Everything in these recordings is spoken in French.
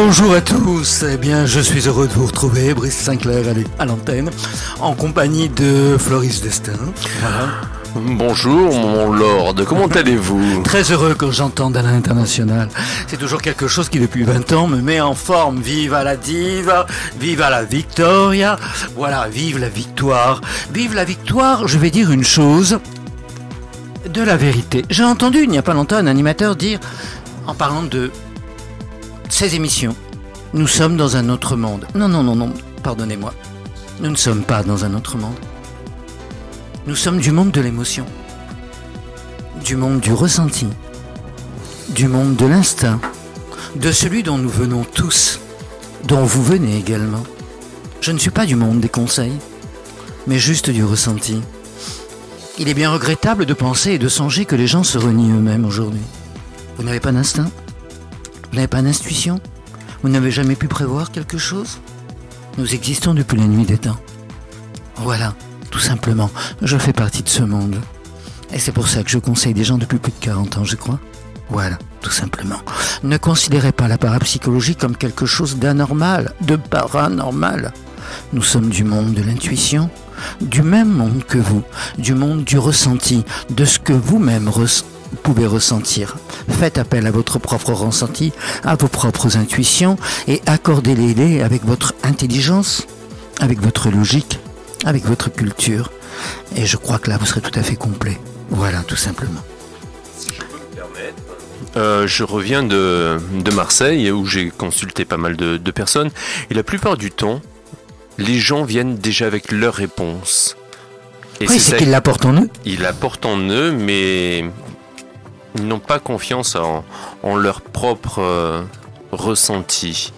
Bonjour à tous, eh bien je suis heureux de vous retrouver, Brice Sinclair à l'antenne, en compagnie de Floris Destin. Voilà. Bonjour mon lord, comment allez-vous? Très heureux quand j'entends à l'international. C'est toujours quelque chose qui depuis 20 ans me met en forme. Viva la diva, viva la victoria, voilà, vive la victoire. Vive la victoire, je vais dire une chose, de la vérité. J'ai entendu il n'y a pas longtemps un animateur dire, en parlant de ces émissions, nous sommes dans un autre monde. Non, pardonnez-moi. Nous ne sommes pas dans un autre monde. Nous sommes du monde de l'émotion, du monde du ressenti, du monde de l'instinct, de celui dont nous venons tous, dont vous venez également. Je ne suis pas du monde des conseils, mais juste du ressenti. Il est bien regrettable de penser et de songer que les gens se renient eux-mêmes aujourd'hui. Vous n'avez pas d'instinct ? Vous n'avez pas d'intuition ? Vous n'avez jamais pu prévoir quelque chose ? Nous existons depuis la nuit des temps. Voilà, tout simplement, je fais partie de ce monde. Et c'est pour ça que je conseille des gens depuis plus de 40 ans, je crois. Voilà, tout simplement. Ne considérez pas la parapsychologie comme quelque chose d'anormal, de paranormal. Nous sommes du monde de l'intuition, du même monde que vous, du monde du ressenti, de ce que vous-même pouvez ressentir. Faites appel à votre propre ressenti, à vos propres intuitions et accordez-les avec votre intelligence, avec votre logique, avec votre culture. Et je crois que là, vous serez tout à fait complet. Voilà, tout simplement. Si je peux me permettre, je reviens de Marseille où j'ai consulté pas mal de personnes et la plupart du temps, les gens viennent déjà avec leurs réponses. Et oui, c'est qu'ils l'apportent en eux. Ils l'apportent en eux, mais ils n'ont pas confiance en leur propre ressenti.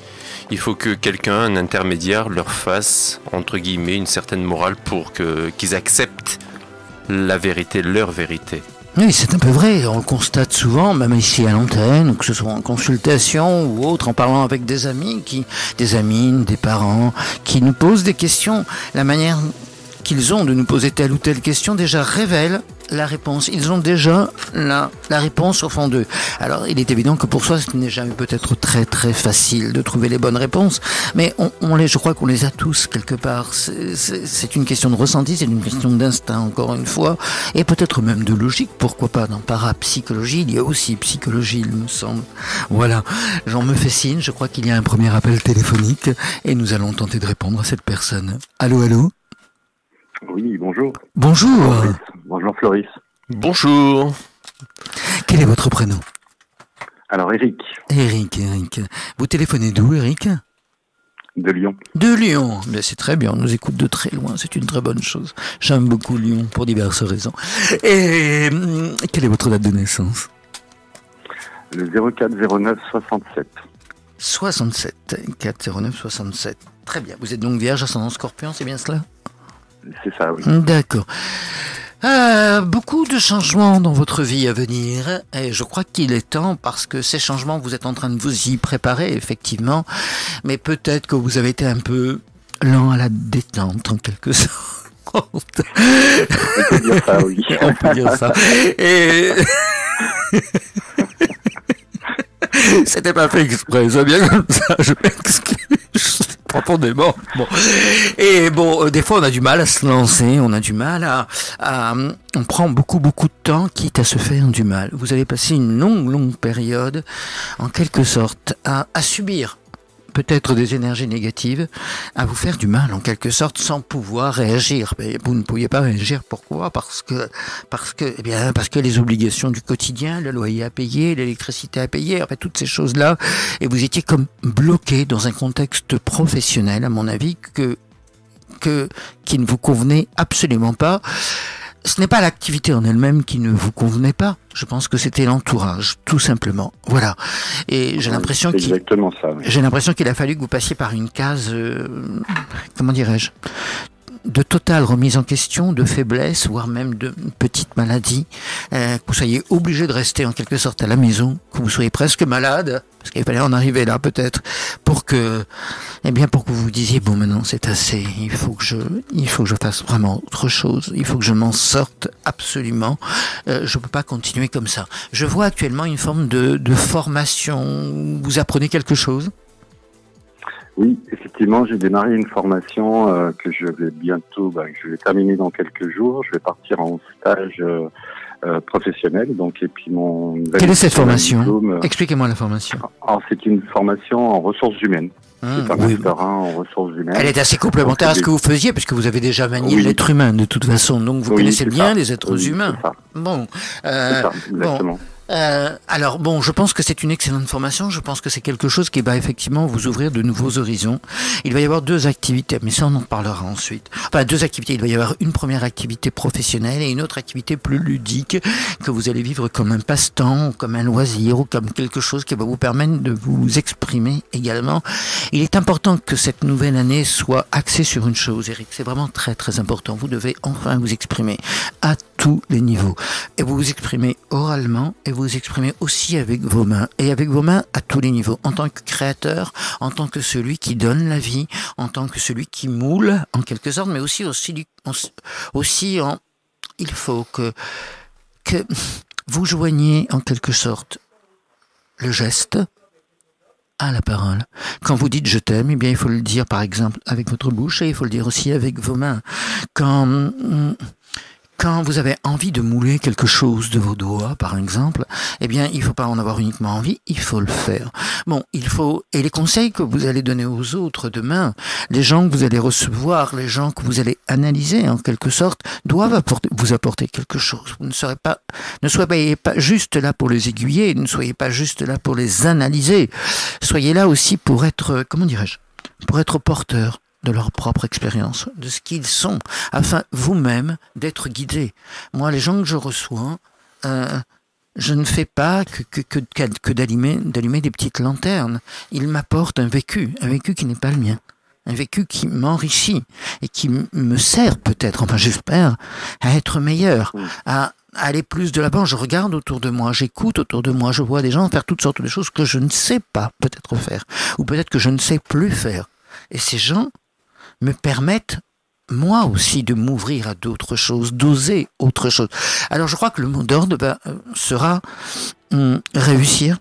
Il faut que quelqu'un, un intermédiaire, leur fasse, entre guillemets, une certaine morale pour qu'ils acceptent la vérité, leur vérité. Oui, c'est un peu vrai. On le constate souvent, même ici à l'antenne, que ce soit en consultation ou autre, en parlant avec des amis, des parents, qui nous posent des questions. La manière qu'ils ont de nous poser telle ou telle question déjà révèle la réponse. Ils ont déjà la réponse au fond d'eux. Alors, il est évident que pour soi, ce n'est jamais peut-être très très facile de trouver les bonnes réponses, mais je crois qu'on les a tous quelque part. C'est une question de ressenti, c'est une question d'instinct, encore une fois, et peut-être même de logique, pourquoi pas. Dans parapsychologie, il y a aussi psychologie, il me semble. Voilà, j'en me fais signe, je crois qu'il y a un premier appel téléphonique, et nous allons tenter de répondre à cette personne. Allô, allô ? Oui, bonjour. Bonjour. Bonjour Floris. Bonjour. Quel est votre prénom ? Alors Eric. Eric. Vous téléphonez d'où, Eric ? De Lyon. De Lyon. Mais c'est très bien, on nous écoute de très loin, c'est une très bonne chose. J'aime beaucoup Lyon pour diverses raisons. Et quelle est votre date de naissance ? Le 04 09 67. 67, 4 09 67. Très bien. Vous êtes donc vierge, ascendant Scorpion, c'est bien cela ? C'est ça, oui. D'accord. Beaucoup de changements dans votre vie à venir, et je crois qu'il est temps, parce que ces changements, vous êtes en train de vous y préparer, effectivement, mais peut-être que vous avez été un peu lent à la détente, en quelque sorte. On peut dire ça, oui. On peut dire ça. Et... C'était pas fait exprès, c'est bien comme ça, je m'excuse profondément. Bon. Et bon, des fois on a du mal à se lancer, on a du mal on prend beaucoup de temps, quitte à se faire du mal. Vous allez passer une longue période, en quelque sorte, à subir peut-être des énergies négatives, à vous faire du mal en quelque sorte sans pouvoir réagir. Mais vous ne pouviez pas réagir, pourquoi ? Parce que les obligations du quotidien, le loyer à payer, l'électricité à payer, enfin toutes ces choses-là, et vous étiez comme bloqué dans un contexte professionnel, à mon avis, qui ne vous convenait absolument pas. Ce n'est pas l'activité en elle-même qui ne vous convenait pas. Je pense que c'était l'entourage, tout simplement. Voilà. Et j'ai l'impression exactement ça. Oui. J'ai l'impression qu'il a fallu que vous passiez par une case, comment dirais-je, de totale remise en question, de faiblesse, voire même de petite maladie, que vous soyez obligé de rester en quelque sorte à la maison, que vous soyez presque malade, parce qu'il fallait en arriver là peut-être, pour que vous vous disiez bon maintenant c'est assez, il faut que je fasse vraiment autre chose, il faut que je m'en sorte absolument, je peux pas continuer comme ça. Je vois actuellement une forme de formation, vous apprenez quelque chose ? Oui, effectivement, j'ai démarré une formation que je vais bientôt, que je vais terminer dans quelques jours. Je vais partir en stage professionnel. Donc, et puis Quelle est cette formation? Expliquez-moi la formation. Alors, c'est une formation en ressources humaines. C'est un master 1 en ressources humaines. Elle est assez complémentaire à ce que vous faisiez, puisque vous avez déjà manié l'être humain de toute façon. Donc vous connaissez bien les êtres humains. Bon, c'est ça, exactement. Alors bon, je pense que c'est une excellente formation. Je pense que c'est quelque chose qui va effectivement vous ouvrir de nouveaux horizons. Il va y avoir 2 activités, mais ça on en parlera ensuite. Enfin 2 activités. Il va y avoir une première activité professionnelle et une autre activité plus ludique que vous allez vivre comme un passe-temps, ou comme un loisir, ou comme quelque chose qui va vous permettre de vous exprimer également. Il est important que cette nouvelle année soit axée sur une chose, Eric. C'est vraiment très très important. Vous devez enfin vous exprimer à tous les niveaux. Et vous vous exprimez oralement et vous exprimez aussi avec vos mains. Et avec vos mains à tous les niveaux. En tant que créateur, en tant que celui qui donne la vie, en tant que celui qui moule, en quelque sorte, mais aussi il faut que vous joigniez en quelque sorte le geste à la parole. Quand vous dites je t'aime, eh bien il faut le dire par exemple avec votre bouche et il faut le dire aussi avec vos mains. Quand vous avez envie de mouler quelque chose de vos doigts, par exemple, eh bien, il ne faut pas en avoir uniquement envie, il faut le faire. Bon, et les conseils que vous allez donner aux autres demain, les gens que vous allez recevoir, les gens que vous allez analyser, en quelque sorte, doivent vous apporter quelque chose. Vous ne soyez pas juste là pour les aiguiller, ne soyez pas juste là pour les analyser. Soyez là aussi pour être, pour être porteur de leur propre expérience, de ce qu'ils sont, afin vous-même d'être guidés. Moi, les gens que je reçois, je ne fais pas que d'allumer des petites lanternes. Ils m'apportent un vécu qui n'est pas le mien, un vécu qui m'enrichit et qui me sert peut-être, enfin j'espère, à être meilleur, à aller plus de l'avant. Je regarde autour de moi, j'écoute autour de moi, je vois des gens faire toutes sortes de choses que je ne sais pas peut-être faire, ou peut-être que je ne sais plus faire. Et ces gens me permettent, moi aussi, de m'ouvrir à d'autres choses, d'oser autre chose. Alors je crois que le mot d'ordre sera réussir,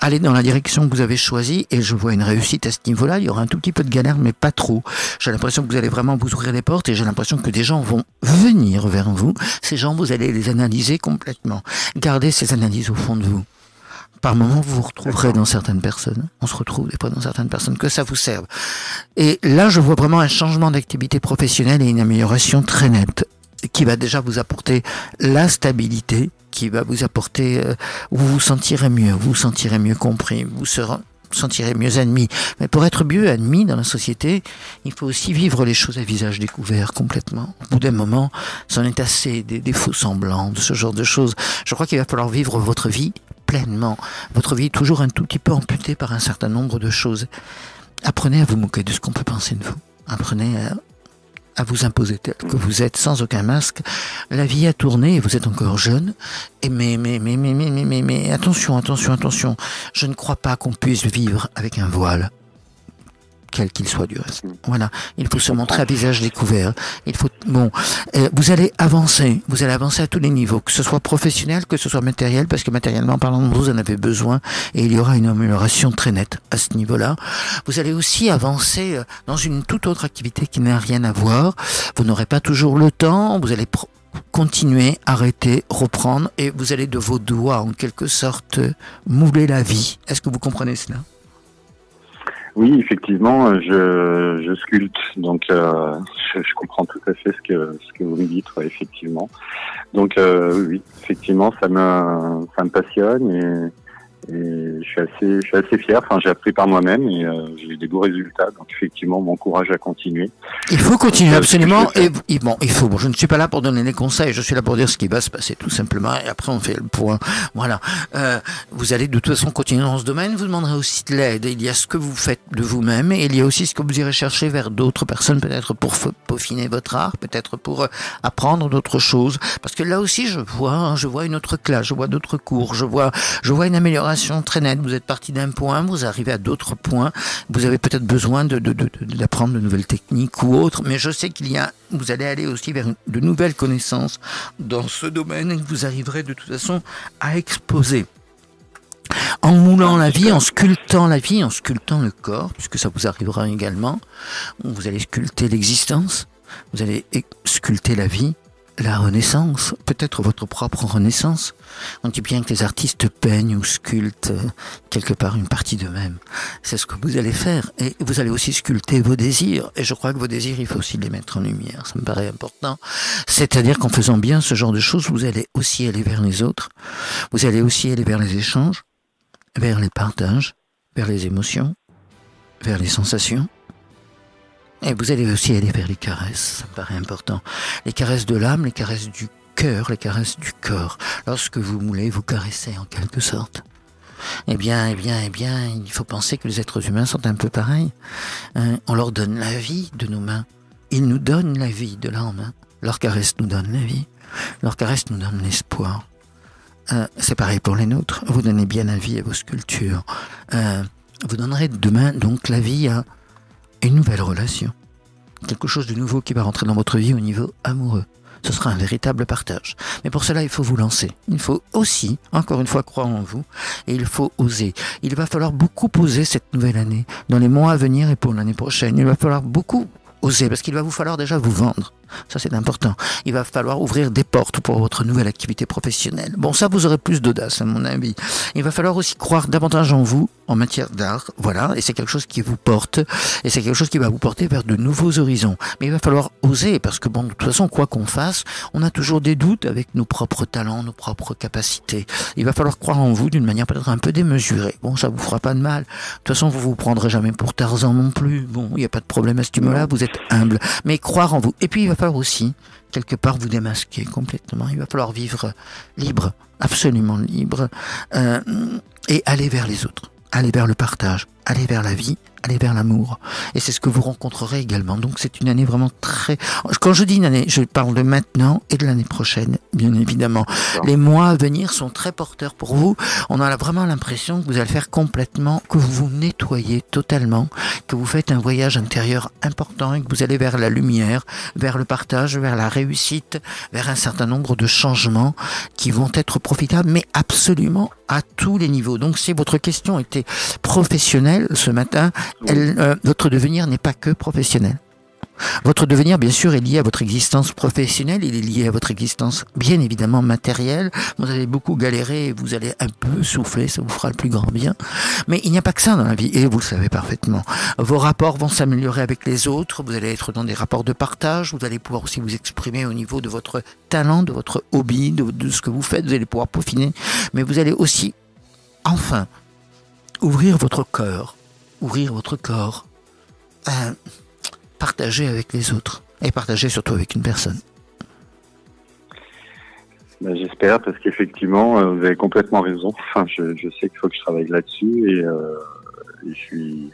aller dans la direction que vous avez choisie, et je vois une réussite à ce niveau-là. Il y aura un tout petit peu de galère, mais pas trop. J'ai l'impression que vous allez vraiment vous ouvrir les portes, et j'ai l'impression que des gens vont venir vers vous. Ces gens, vous allez les analyser complètement. Gardez ces analyses au fond de vous. Par moments, vous vous retrouverez dans certaines personnes. On se retrouve des fois dans certaines personnes, que ça vous serve. Et là, je vois vraiment un changement d'activité professionnelle et une amélioration très nette, qui va déjà vous apporter la stabilité, qui va vous apporter, vous vous sentirez mieux compris, vous sentirez mieux admis. Mais pour être mieux admis dans la société, il faut aussi vivre les choses à visage découvert complètement. Au bout d'un moment, c'en est assez des faux semblants, de ce genre de choses. Je crois qu'il va falloir vivre votre vie pleinement. Votre vie est toujours un tout petit peu amputée par un certain nombre de choses. Apprenez à vous moquer de ce qu'on peut penser de vous. Apprenez à vous imposer tel que vous êtes, sans aucun masque. La vie a tourné et vous êtes encore jeune. Et mais attention. Je ne crois pas qu'on puisse vivre avec un voile, quel qu'il soit du reste. Voilà, il faut se montrer à visage découvert. Vous allez avancer à tous les niveaux, que ce soit professionnel, que ce soit matériel, parce que matériellement parlant, vous en avez besoin, et il y aura une amélioration très nette à ce niveau-là. Vous allez aussi avancer dans une toute autre activité qui n'a rien à voir. Vous n'aurez pas toujours le temps, vous allez continuer, arrêter, reprendre, et vous allez de vos doigts, en quelque sorte, mouler la vie. Est-ce que vous comprenez cela ? Oui, effectivement, je sculpte, donc je comprends tout à fait ce que vous me dites, ouais, effectivement. Donc oui, effectivement, ça me passionne et je suis assez fier. Enfin, j'ai appris par moi-même et j'ai des beaux résultats. Donc effectivement, m'encourage à continuer. Il faut continuer absolument. Bon, je ne suis pas là pour donner des conseils. Je suis là pour dire ce qui va se passer tout simplement. Et après, on fait le point. Voilà. Vous allez de toute façon continuer dans ce domaine. Vous demanderez aussi de l'aide. Il y a ce que vous faites de vous-même et il y a aussi ce que vous irez chercher vers d'autres personnes, peut-être pour peaufiner votre art, peut-être pour apprendre d'autres choses. Parce que là aussi, je vois une autre classe, je vois d'autres cours, je vois une amélioration très nette. Vous êtes parti d'un point, vous arrivez à d'autres points. Vous avez peut-être besoin d'apprendre de nouvelles techniques ou autres, mais je sais vous allez aller aussi vers de nouvelles connaissances dans ce domaine et que vous arriverez de toute façon à exposer. En moulant la vie, en sculptant la vie, en sculptant le corps, puisque ça vous arrivera également. Vous allez sculpter l'existence, vous allez sculpter la vie, la renaissance, peut-être votre propre renaissance. On dit bien que les artistes peignent ou sculptent quelque part une partie d'eux-mêmes. C'est ce que vous allez faire. Et vous allez aussi sculpter vos désirs. Et je crois que vos désirs, il faut aussi les mettre en lumière. Ça me paraît important. C'est-à-dire qu'en faisant bien ce genre de choses, vous allez aussi aller vers les autres. Vous allez aussi aller vers les échanges, vers les partages, vers les émotions, vers les sensations. Et vous allez aussi aller vers les caresses, ça me paraît important. Les caresses de l'âme, les caresses du cœur, les caresses du corps. Lorsque vous moulez, vous caressez en quelque sorte. Eh bien, il faut penser que les êtres humains sont un peu pareils. On leur donne la vie de nos mains. Ils nous donnent la vie de là en main. Leurs caresses nous donnent la vie. Leurs caresses nous donnent l'espoir. C'est pareil pour les nôtres. Vous donnez bien la vie à vos sculptures. Vous donnerez demain donc la vie à une nouvelle relation, quelque chose de nouveau qui va rentrer dans votre vie au niveau amoureux. Ce sera un véritable partage. Mais pour cela, il faut vous lancer. Il faut aussi, encore une fois, croire en vous et il faut oser. Il va falloir beaucoup oser cette nouvelle année, dans les mois à venir et pour l'année prochaine. Il va falloir beaucoup oser parce qu'il va vous falloir déjà vous vendre. Ça, c'est important. Il va falloir ouvrir des portes pour votre nouvelle activité professionnelle. Bon, ça, vous aurez plus d'audace, à mon avis. Il va falloir aussi croire davantage en vous, en matière d'art. Voilà. Et c'est quelque chose qui vous porte. Et c'est quelque chose qui va vous porter vers de nouveaux horizons. Mais il va falloir oser parce que, bon, de toute façon, quoi qu'on fasse, on a toujours des doutes avec nos propres talents, nos propres capacités. Il va falloir croire en vous d'une manière peut-être un peu démesurée. Bon, ça vous fera pas de mal. De toute façon, vous prendrez jamais pour Tarzan non plus. Bon, il n'y a pas de problème à ce niveau-là. Vous êtes humble. Mais croire en vous. Et puis, il va falloir aussi, quelque part, vous démasquer complètement. Il va falloir vivre libre, absolument libre, et aller vers les autres, aller vers le partage, aller vers la vie, aller vers l'amour. Et c'est ce que vous rencontrerez également. Donc c'est une année vraiment très... Quand je dis une année, je parle de maintenant et de l'année prochaine, bien évidemment. Les mois à venir sont très porteurs pour vous. On a vraiment l'impression que vous allez faire complètement, que vous vous nettoyez totalement, que vous faites un voyage intérieur important et que vous allez vers la lumière, vers le partage, vers la réussite, vers un certain nombre de changements qui vont être profitables, mais absolument à tous les niveaux. Donc si votre question était professionnelle ce matin, votre devenir n'est pas que professionnel. Votre devenir, bien sûr, est lié à votre existence professionnelle, il est lié à votre existence, bien évidemment, matérielle. Vous allez beaucoup galérer, vous allez un peu souffler, ça vous fera le plus grand bien. Mais il n'y a pas que ça dans la vie, et vous le savez parfaitement. Vos rapports vont s'améliorer avec les autres, vous allez être dans des rapports de partage, vous allez pouvoir aussi vous exprimer au niveau de votre talent, de votre hobby, de ce que vous faites, vous allez pouvoir peaufiner. Mais vous allez aussi, enfin, ouvrir votre cœur, partager avec les autres et partager surtout avec une personne. Ben, j'espère parce qu'effectivement vous avez complètement raison. Enfin, je sais qu'il faut que je travaille là-dessus et je suis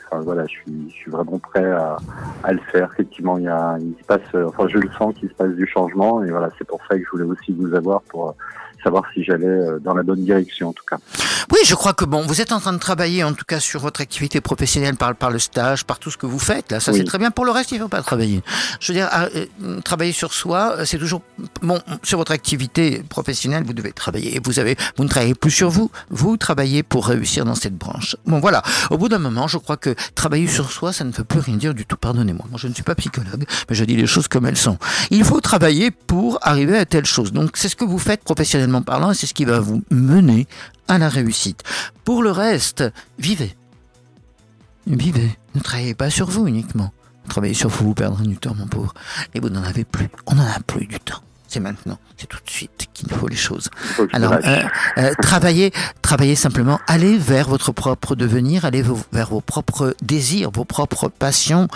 vraiment prêt à le faire. Effectivement, je le sens qu'il se passe du changement et voilà, c'est pour ça que je voulais aussi vous avoir pour savoir si j'allais dans la bonne direction en tout cas. Oui, je crois que vous êtes en train de travailler en tout cas sur votre activité professionnelle par le stage, par tout ce que vous faites là, ça oui. C'est très bien. Pour le reste, il ne faut pas travailler. Je veux dire, travailler sur soi, c'est toujours bon. Sur votre activité professionnelle, vous devez travailler. Vous ne travaillez plus sur vous, vous travaillez pour réussir dans cette branche. Bon voilà, au bout d'un moment, je crois que travailler sur soi, ça ne veut plus rien dire du tout. Pardonnez-moi, moi je ne suis pas psychologue, mais je dis les choses comme elles sont. Il faut travailler pour arriver à telle chose. Donc c'est ce que vous faites professionnellement parlant, et c'est ce qui va vous mener à la réussite. Pour le reste, vivez. Ne travaillez pas sur vous uniquement. Travaillez sur vous, vous perdrez du temps, mon pauvre. Et vous n'en avez plus. On n'en a plus du temps. C'est maintenant, c'est tout de suite qu'il faut les choses. Alors, travaillez simplement, allez vers votre propre devenir, allez vers vos propres désirs, vos propres passions,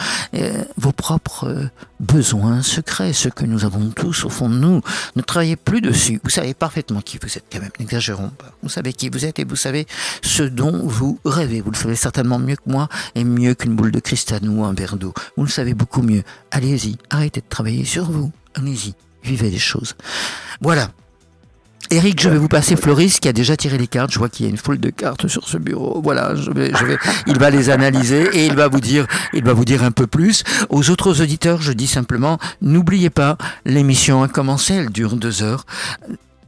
vos propres besoins secrets, ceux que nous avons tous au fond de nous. Ne travaillez plus dessus. Vous savez parfaitement qui vous êtes quand même, n'exagérons pas. Vous savez qui vous êtes et vous savez ce dont vous rêvez. Vous le savez certainement mieux que moi et mieux qu'une boule de cristal ou un verre d'eau. Vous le savez beaucoup mieux. Allez-y, arrêtez de travailler sur vous. Allez-y. Vivez les choses. Voilà. Eric, je vais vous passer Floris qui a déjà tiré les cartes. Je vois qu'il y a une foule de cartes sur ce bureau. Voilà, il va les analyser et il va vous dire un peu plus. Aux autres auditeurs, je dis simplement, n'oubliez pas, l'émission a commencé, elle dure 2 heures.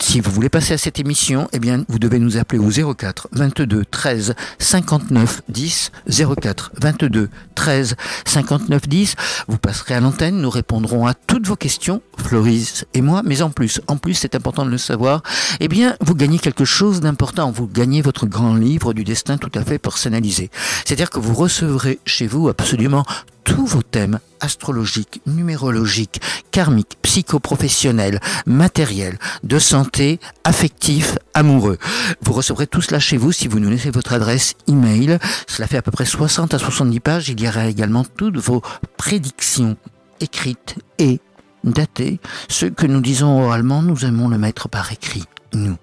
Si vous voulez passer à cette émission, eh bien, vous devez nous appeler au 04 22 13 59 10, 04 22 13 59 10. Vous passerez à l'antenne, nous répondrons à toutes vos questions, Floris et moi, mais en plus, c'est important de le savoir, eh bien, vous gagnez quelque chose d'important. Vous gagnez votre grand livre du destin tout à fait personnalisé. C'est-à-dire que vous recevrez chez vous absolument tous vos thèmes astrologiques, numérologiques, karmiques, psychoprofessionnels, matériels, de santé, affectifs, amoureux. Vous recevrez tout cela chez vous si vous nous laissez votre adresse email. Cela fait à peu près 60 à 70 pages. Il y aura également toutes vos prédictions écrites et datées. Ce que nous disons oralement, nous aimons le mettre par écrit, nous.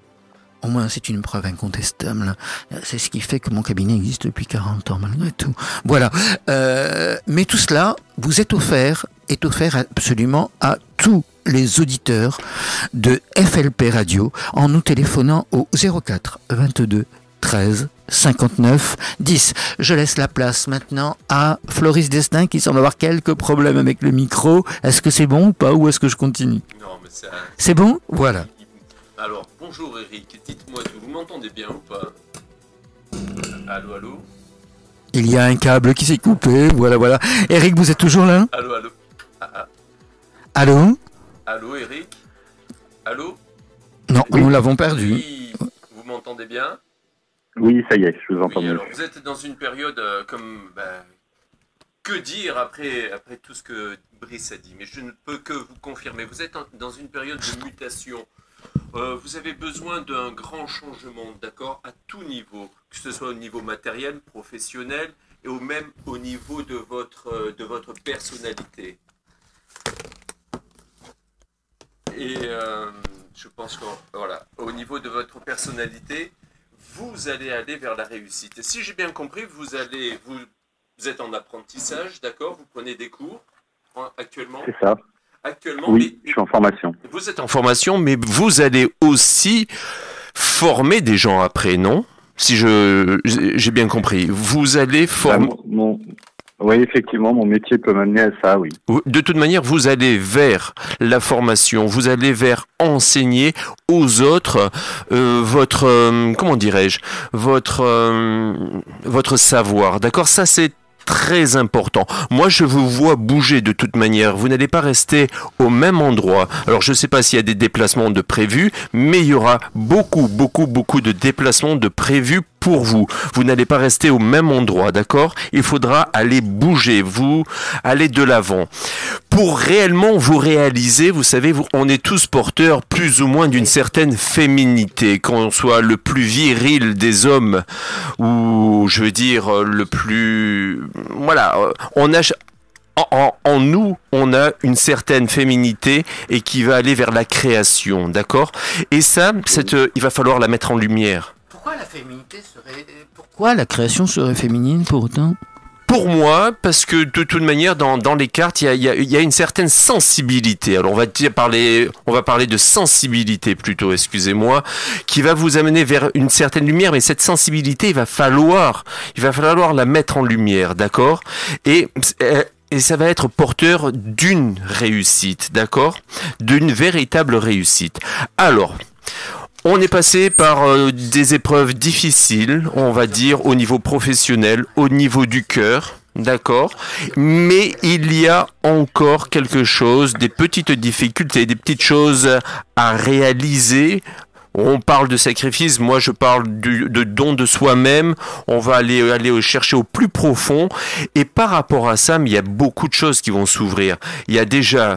Au moins, c'est une preuve incontestable. C'est ce qui fait que mon cabinet existe depuis 40 ans, malgré tout. Voilà. Mais tout cela vous est offert absolument à tous les auditeurs de FLP Radio en nous téléphonant au 04 22 13 59 10. Je laisse la place maintenant à Floris Destin qui semble avoir quelques problèmes avec le micro. Est-ce que c'est bon ou pas, ou est-ce que je continue? Non, mais ça... C'est bon? Voilà. Alors, bonjour Eric, dites-moi tout, vous m'entendez bien ou pas? Allô, allô? Il y a un câble qui s'est coupé, voilà. Eric, vous êtes toujours là? Allô, allô? Allô? Allô, Eric? Allô? Non, oui. Nous l'avons perdu. Oui, vous m'entendez bien? Oui, ça y est, je vous entends mieux. Alors, vous êtes dans une période que dire après tout ce que Brice a dit, mais je ne peux que vous confirmer. Vous êtes dans une période de mutation. Vous avez besoin d'un grand changement, d'accord, à tout niveau, que ce soit au niveau matériel, professionnel, et même au niveau de votre personnalité. Et je pense que, voilà, au niveau de votre personnalité, vous allez aller vers la réussite. Et si j'ai bien compris, vous êtes en apprentissage, d'accord, vous prenez des cours actuellement. C'est ça. Actuellement, oui, je suis en formation. Vous êtes en formation, mais vous allez aussi former des gens après, non? Si j'ai bien compris. Vous allez former... Oui, effectivement, mon métier peut m'amener à ça, oui. De toute manière, vous allez vers la formation, vous allez vers enseigner aux autres votre savoir, d'accord? Ça, c'est très important. Moi, je vous vois bouger de toute manière. Vous n'allez pas rester au même endroit. Alors, je ne sais pas s'il y a des déplacements de prévus, mais il y aura beaucoup de déplacements de prévus pour vous. Vous n'allez pas rester au même endroit, d'accord? Il faudra aller bouger, vous aller de l'avant. Pour réellement vous réaliser, vous savez, on est tous porteurs plus ou moins d'une certaine féminité, qu'on soit le plus viril des hommes ou, je veux dire, le plus... Voilà, on a... En nous, on a une certaine féminité et qui va aller vers la création, d'accord? Et ça, il va falloir la mettre en lumière. Pourquoi la création serait féminine pour autant? Pour moi, parce que de toute manière, dans les cartes, il y a une certaine sensibilité. Alors, on va parler de sensibilité plutôt, excusez-moi, qui va vous amener vers une certaine lumière. Mais cette sensibilité, il va falloir la mettre en lumière, d'accord? Et ça va être porteur d'une réussite, d'accord? D'une véritable réussite. Alors, on est passé par des épreuves difficiles, on va dire, au niveau professionnel, au niveau du cœur, d'accord? Mais il y a encore quelque chose, des petites difficultés, des petites choses à réaliser. On parle de sacrifice, moi je parle de don de soi-même, on va aller chercher au plus profond. Et par rapport à ça, il y a beaucoup de choses qui vont s'ouvrir. Il y a déjà,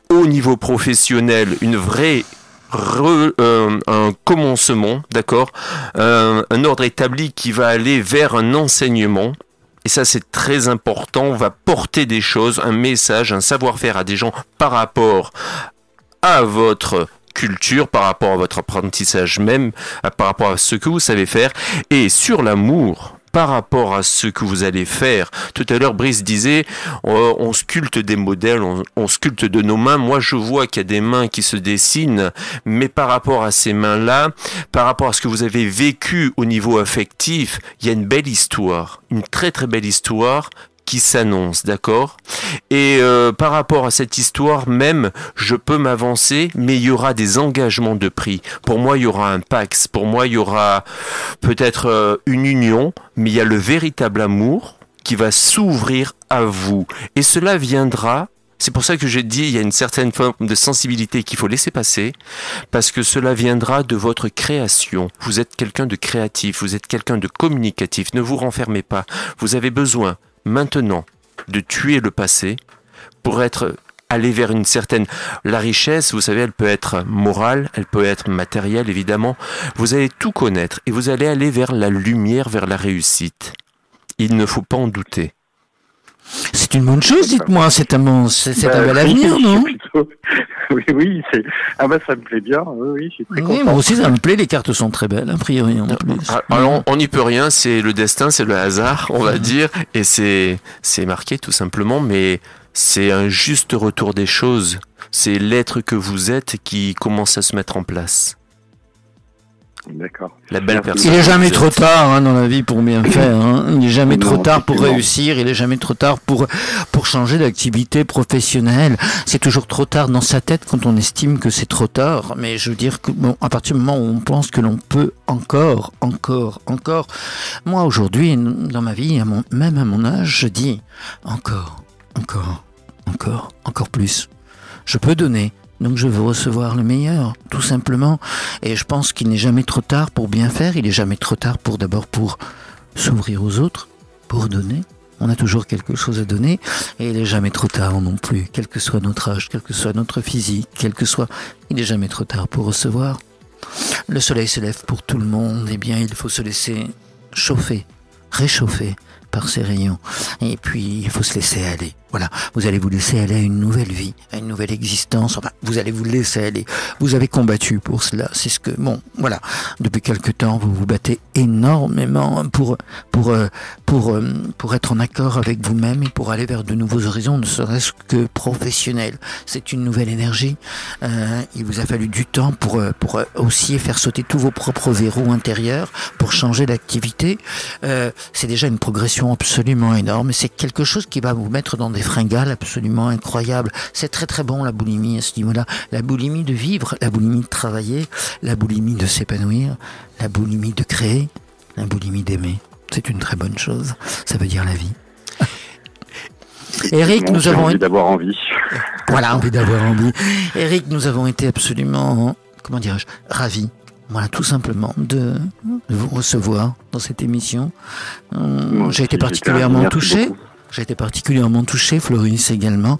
au niveau professionnel, une vraie... un commencement, d'accord, un ordre établi qui va aller vers un enseignement. Et ça, c'est très important. On va porter des choses, un message, un savoir-faire à des gens par rapport à votre culture, par rapport à votre apprentissage même, par rapport à ce que vous savez faire, et sur l'amour par rapport à ce que vous allez faire. Tout à l'heure, Brice disait, on sculpte des modèles, on sculpte de nos mains. Moi, je vois qu'il y a des mains qui se dessinent, mais par rapport à ces mains-là, par rapport à ce que vous avez vécu au niveau affectif, il y a une belle histoire, une très très belle histoire qui s'annonce, d'accord? Et par rapport à cette histoire même, je peux m'avancer, mais il y aura des engagements de prix. Pour moi, il y aura un pax. Pour moi, il y aura peut-être une union, mais il y a le véritable amour qui va s'ouvrir à vous. Et cela viendra. C'est pour ça que j'ai dit, il y a une certaine forme de sensibilité qu'il faut laisser passer, parce que cela viendra de votre création. Vous êtes quelqu'un de créatif, vous êtes quelqu'un de communicatif, ne vous renfermez pas. Vous avez besoin, maintenant, de tuer le passé pour aller vers une certaine... La richesse, vous savez, elle peut être morale, elle peut être matérielle, évidemment. Vous allez tout connaître et vous allez aller vers la lumière, vers la réussite. Il ne faut pas en douter. C'est une bonne chose, dites-moi, c'est un bel avenir, non? Oui, c'est... Ah bah ça me plaît bien, oui, je suis très content. Moi aussi ça me plaît, les cartes sont très belles, a priori en plus. Alors on n'y peut rien, c'est le destin, c'est le hasard, on va dire, et c'est marqué tout simplement, mais c'est un juste retour des choses. C'est l'être que vous êtes qui commence à se mettre en place. D'accord. La belle personne. Il n'est jamais trop tard dans la vie pour bien faire. Il n'est jamais trop tard pour réussir. Il n'est jamais trop tard pour changer d'activité professionnelle. C'est toujours trop tard dans sa tête quand on estime que c'est trop tard. Mais je veux dire que à partir du moment où on pense que l'on peut encore. Moi aujourd'hui, dans ma vie, même à mon âge, je dis encore plus. Je peux donner. Donc je veux recevoir le meilleur, tout simplement. Et je pense qu'il n'est jamais trop tard pour bien faire. Il n'est jamais trop tard pour s'ouvrir aux autres, pour donner. On a toujours quelque chose à donner. Et il n'est jamais trop tard non plus, quel que soit notre âge, quel que soit notre physique, il n'est jamais trop tard pour recevoir. Le soleil se lève pour tout le monde. Eh bien, il faut se laisser réchauffer par ses rayons. Et puis, il faut se laisser aller. Voilà, vous allez vous laisser aller à une nouvelle vie, à une nouvelle existence. Enfin, vous allez vous laisser aller. Vous avez combattu pour cela. C'est ce que, voilà. Depuis quelque temps, vous vous battez énormément pour être en accord avec vous-même et pour aller vers de nouveaux horizons, ne serait-ce que professionnels. C'est une nouvelle énergie. Il vous a fallu du temps pour aussi faire sauter tous vos propres verrous intérieurs, pour changer d'activité. C'est déjà une progression absolument énorme. Et c'est quelque chose qui va vous mettre dans des fringales absolument incroyables. C'est très très bon la boulimie à ce niveau-là. La boulimie de vivre, la boulimie de travailler, la boulimie de s'épanouir, la boulimie de créer, la boulimie d'aimer. C'est une très bonne chose. Ça veut dire la vie. Eric, nous avons envie d'avoir envie. Voilà, envie d'avoir envie. Eric, nous avons été absolument, ravis. Voilà, tout simplement, de vous recevoir dans cette émission. J'ai été particulièrement touché. J'ai été particulièrement touché, Floris également.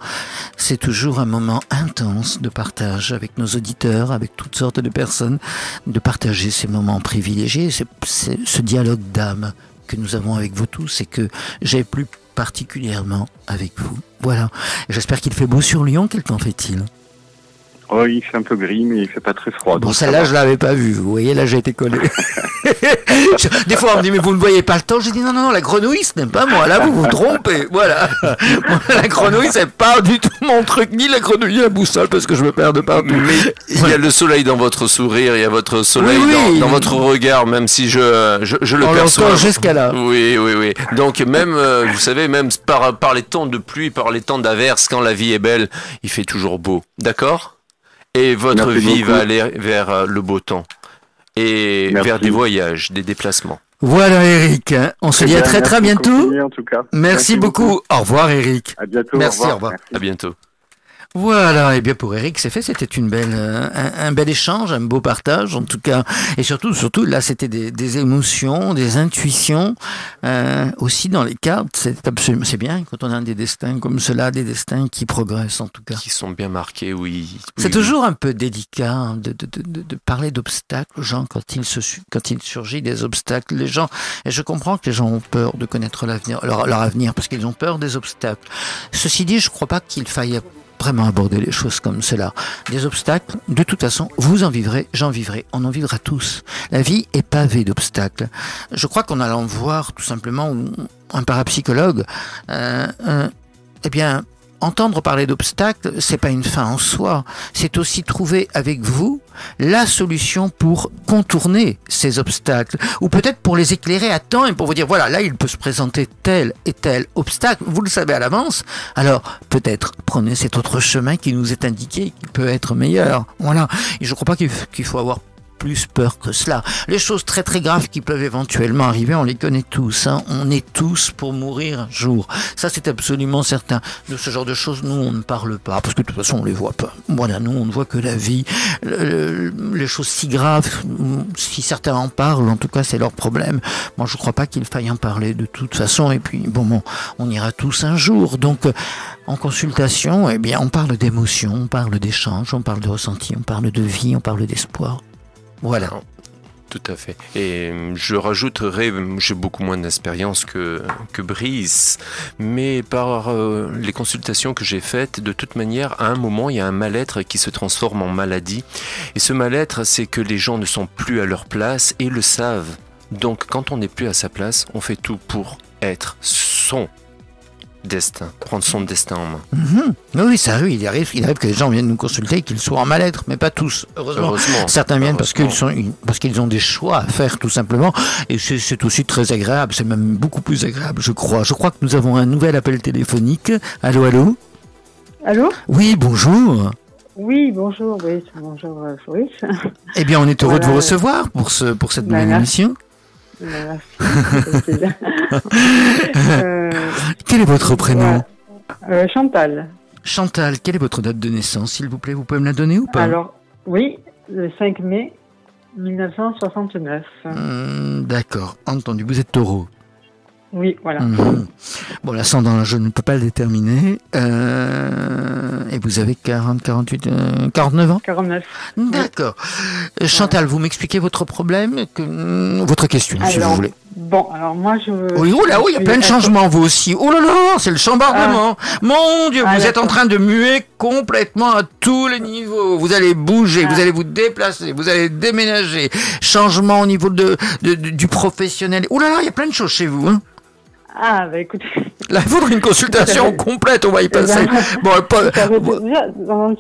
C'est toujours un moment intense de partage avec nos auditeurs, avec toutes sortes de personnes, de partager ces moments privilégiés, ce dialogue d'âme que nous avons avec vous tous et que j'ai plus particulièrement avec vous. Voilà. Et j'espère qu'il fait beau sur Lyon. Quel temps fait-il ? Oh, il fait un peu gris, mais il fait pas très froid. Bon, celle-là, je l'avais pas vue. Vous voyez, là, j'ai été collé. Des fois, on me dit, mais vous ne voyez pas le temps. J'ai dit, non, la grenouille, ce n'est pas moi. Là, vous vous trompez. Voilà. Moi, la grenouille, c'est pas du tout mon truc, ni la grenouille, ni la boussole, parce que je me perds de partout. Mais il y a le soleil dans votre sourire, il y a votre soleil dans votre regard, même si je le perçois. Jusqu'à là. Oui. Donc, même, vous savez, même par les temps de pluie, par les temps d'averse, quand la vie est belle, il fait toujours beau. D'accord ? Et votre vie va aller vers le beau temps et vers des voyages, des déplacements. Voilà Eric, on se dit à très bientôt. En tout cas. Merci beaucoup. Au revoir Eric. À bientôt. Merci, au revoir. À bientôt. Voilà, et bien pour Eric, c'est fait, c'était un bel échange, un beau partage en tout cas, et surtout là c'était des émotions, des intuitions, aussi dans les cartes, c'est bien quand on a des destins comme cela, des destins qui progressent en tout cas. Qui sont bien marqués, oui. C'est toujours un peu délicat de parler d'obstacles aux gens quand il surgit des obstacles, les gens, et je comprends que les gens ont peur de connaître leur avenir parce qu'ils ont peur des obstacles. Ceci dit, je crois pas qu'il faille vraiment aborder les choses comme cela. Des obstacles, de toute façon, vous en vivrez, j'en vivrai, on en vivra tous. La vie est pavée d'obstacles. Je crois qu'en allant voir tout simplement un parapsychologue, eh bien, entendre parler d'obstacles, c'est pas une fin en soi. C'est aussi trouver avec vous la solution pour contourner ces obstacles, ou peut-être pour les éclairer à temps et pour vous dire voilà, là il peut se présenter tel et tel obstacle, vous le savez à l'avance, alors peut-être prenez cet autre chemin qui nous est indiqué, qui peut être meilleur. Voilà. Et je crois pas qu'il faut avoir plus peur que cela. Les choses très très graves qui peuvent éventuellement arriver, on les connaît tous. Hein. On est tous pour mourir un jour. Ça, c'est absolument certain. De ce genre de choses, nous, on ne parle pas, parce que de toute façon, on les voit pas. Voilà, nous, on ne voit que la vie. Les choses si graves, si certains en parlent, en tout cas, c'est leur problème. Moi, je ne crois pas qu'il faille en parler de toute façon. Et puis, bon, on ira tous un jour. Donc, en consultation, eh bien, on parle d'émotions, on parle d'échanges, on parle de ressenti, on parle de vie, on parle d'espoir. Voilà. Tout à fait. Et je rajouterai, j'ai beaucoup moins d'expérience que Brice, mais par les consultations que j'ai faites, de toute manière, à un moment, il y a un mal-être qui se transforme en maladie. Et ce mal-être, c'est que les gens ne sont plus à leur place et le savent. Donc, quand on n'est plus à sa place, on fait tout pour être son destin, prendre son destin en main. Oui, ça arrive. Il arrive que les gens viennent nous consulter et qu'ils soient en mal-être, mais pas tous. Heureusement. Certains viennent parce qu'ils ont des choix à faire, tout simplement. Et c'est aussi très agréable. C'est même beaucoup plus agréable, je crois. Je crois que nous avons un nouvel appel téléphonique. Allô, allô? Allô? Oui, bonjour. Oui, bonjour. Oui, bonjour, Fabrice. Eh bien, on est heureux de vous recevoir pour cette nouvelle émission. Merci. Quel est votre prénom? Chantal. Chantal, quelle est votre date de naissance, s'il vous plaît? Vous pouvez me la donner ou pas? Alors, oui, le 5 mai 1969. D'accord, entendu. Vous êtes taureau? Oui, voilà. Bon, l'ascendant, je ne peux pas le déterminer. Et vous avez 49 ans? 49. D'accord. Chantal, vous m'expliquez votre problème, votre question, si vous voulez. Bon, alors moi je... Oui, il y a plein de changements, vous aussi. Oh là là, c'est le chambardement. Mon Dieu, vous êtes en train de muer complètement à tous les niveaux. Vous allez bouger, vous allez vous déplacer, vous allez déménager. Changement au niveau du professionnel. Oh là là, il y a plein de choses chez vous, hein. Ah, bah écoutez... Là, il faudrait une consultation complète, on va y passer. Bon, ça veut dire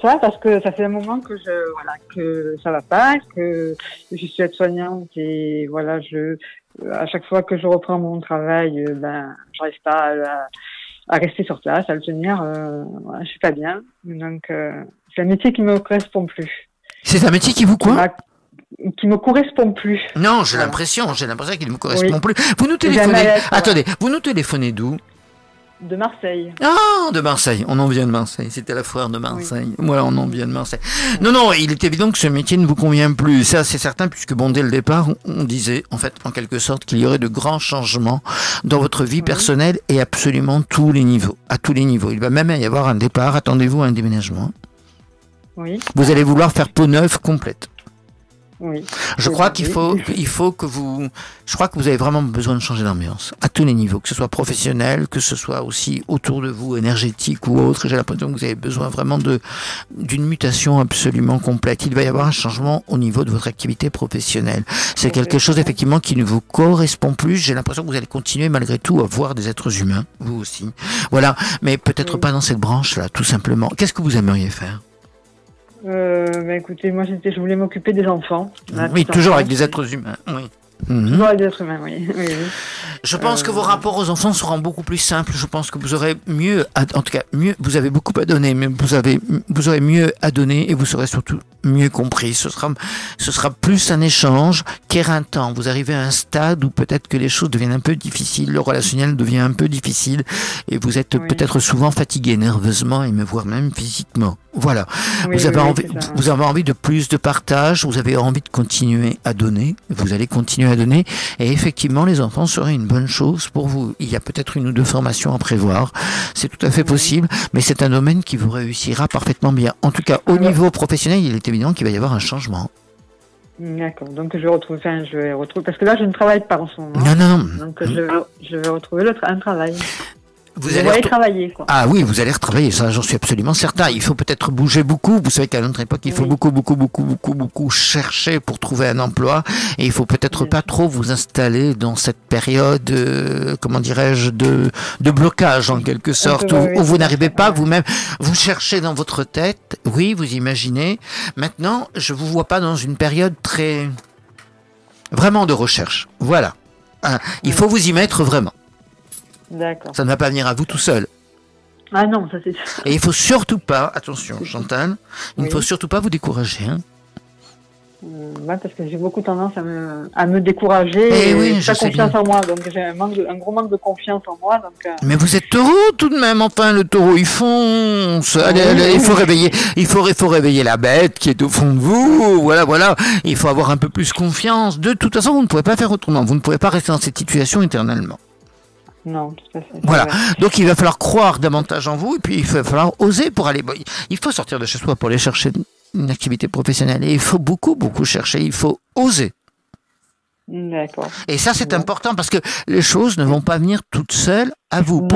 ça parce que ça fait un moment que que ça va pas, que je suis aide-soignante et voilà, à chaque fois que je reprends mon travail, j'arrive pas à rester sur place, à le tenir, je suis pas bien. Donc, c'est un métier qui me correspond plus. C'est un métier qui vous quoi? Qui me correspond plus. Non, j'ai l'impression qu'il ne me correspond plus. Vous nous téléphonez. Attendez, vous nous téléphonez d'où? De Marseille. Ah, de Marseille. On en vient de Marseille. C'était la foire de Marseille. Oui. Voilà, on en vient de Marseille. Non, il est évident que ce métier ne vous convient plus. Ça, c'est certain, puisque dès le départ, on disait, en fait, en quelque sorte, qu'il y aurait de grands changements dans votre vie personnelle et absolument tous les niveaux. À tous les niveaux. Il va même y avoir un départ. Attendez-vous à un déménagement. Oui. Vous allez vouloir faire peau neuve complète. Oui. Je crois que vous avez vraiment besoin de changer d'ambiance à tous les niveaux, que ce soit professionnel, que ce soit aussi autour de vous, énergétique ou autre. J'ai l'impression que vous avez besoin vraiment d'une mutation absolument complète. Il va y avoir un changement au niveau de votre activité professionnelle. C'est quelque chose effectivement qui ne vous correspond plus. J'ai l'impression que vous allez continuer malgré tout à voir des êtres humains, vous aussi. Voilà, mais peut-être pas dans cette branche-là, tout simplement. Qu'est-ce que vous aimeriez faire? Écoutez, moi je voulais m'occuper des enfants. Oui, toujours avec des êtres humains. Oui. Toujours avec des êtres humains, oui. Je pense que vos rapports aux enfants seront beaucoup plus simples. Je pense que vous aurez vous avez beaucoup à donner, mais vous aurez mieux à donner et vous serez surtout mieux compris. Ce sera plus un échange qu'éreintant. Vous arrivez à un stade où peut-être que les choses deviennent un peu difficiles, le relationnel devient un peu difficile et vous êtes peut-être souvent fatigué nerveusement et voire même physiquement. Voilà. Vous avez envie de plus de partage, vous avez envie de continuer à donner, vous allez continuer à donner et effectivement les enfants seraient une bonne chose pour vous. Il y a peut-être 1 ou 2 formations à prévoir, c'est tout à fait possible, mais c'est un domaine qui vous réussira parfaitement bien. En tout cas, au niveau professionnel, il est évident qu'il va y avoir un changement. D'accord, donc je vais retrouver, parce que là je ne travaille pas en ce moment. Non. Donc je vais retrouver un travail. Vous allez travailler, quoi. Ah oui, vous allez retravailler, ça j'en suis absolument certain. Il faut peut-être bouger beaucoup. Vous savez qu'à notre époque, il faut beaucoup chercher pour trouver un emploi. Et il faut peut-être pas trop vous installer dans cette période, comment dirais-je, de blocage en quelque sorte, où vous n'arrivez pas vous-même. Vous cherchez dans votre tête, oui, vous imaginez. Maintenant, je vous vois pas dans une période vraiment de recherche. Voilà. Il faut vous y mettre vraiment. D'accord. Ça ne va pas venir à vous tout seul. Ah non, ça c'est... Et il faut surtout pas, attention Chantal, il ne faut surtout pas vous décourager. Hein. Ouais, parce que j'ai beaucoup tendance à me décourager et oui, pas confiance en moi. Donc j'ai un gros manque de confiance en moi. Donc, Mais vous êtes taureau tout de même, enfin le taureau il fonce. Allez, il faut réveiller la bête qui est au fond de vous. Voilà. Il faut avoir un peu plus confiance. De toute façon, vous ne pouvez pas faire autrement. Vous ne pouvez pas rester dans cette situation éternellement. Non, tout à fait. Voilà. Donc il va falloir croire davantage en vous et puis il va falloir oser pour aller. Il faut sortir de chez soi pour aller chercher une activité professionnelle et il faut beaucoup chercher. Il faut oser. D'accord. Et ça c'est important parce que les choses ne vont pas venir toutes seules à vous.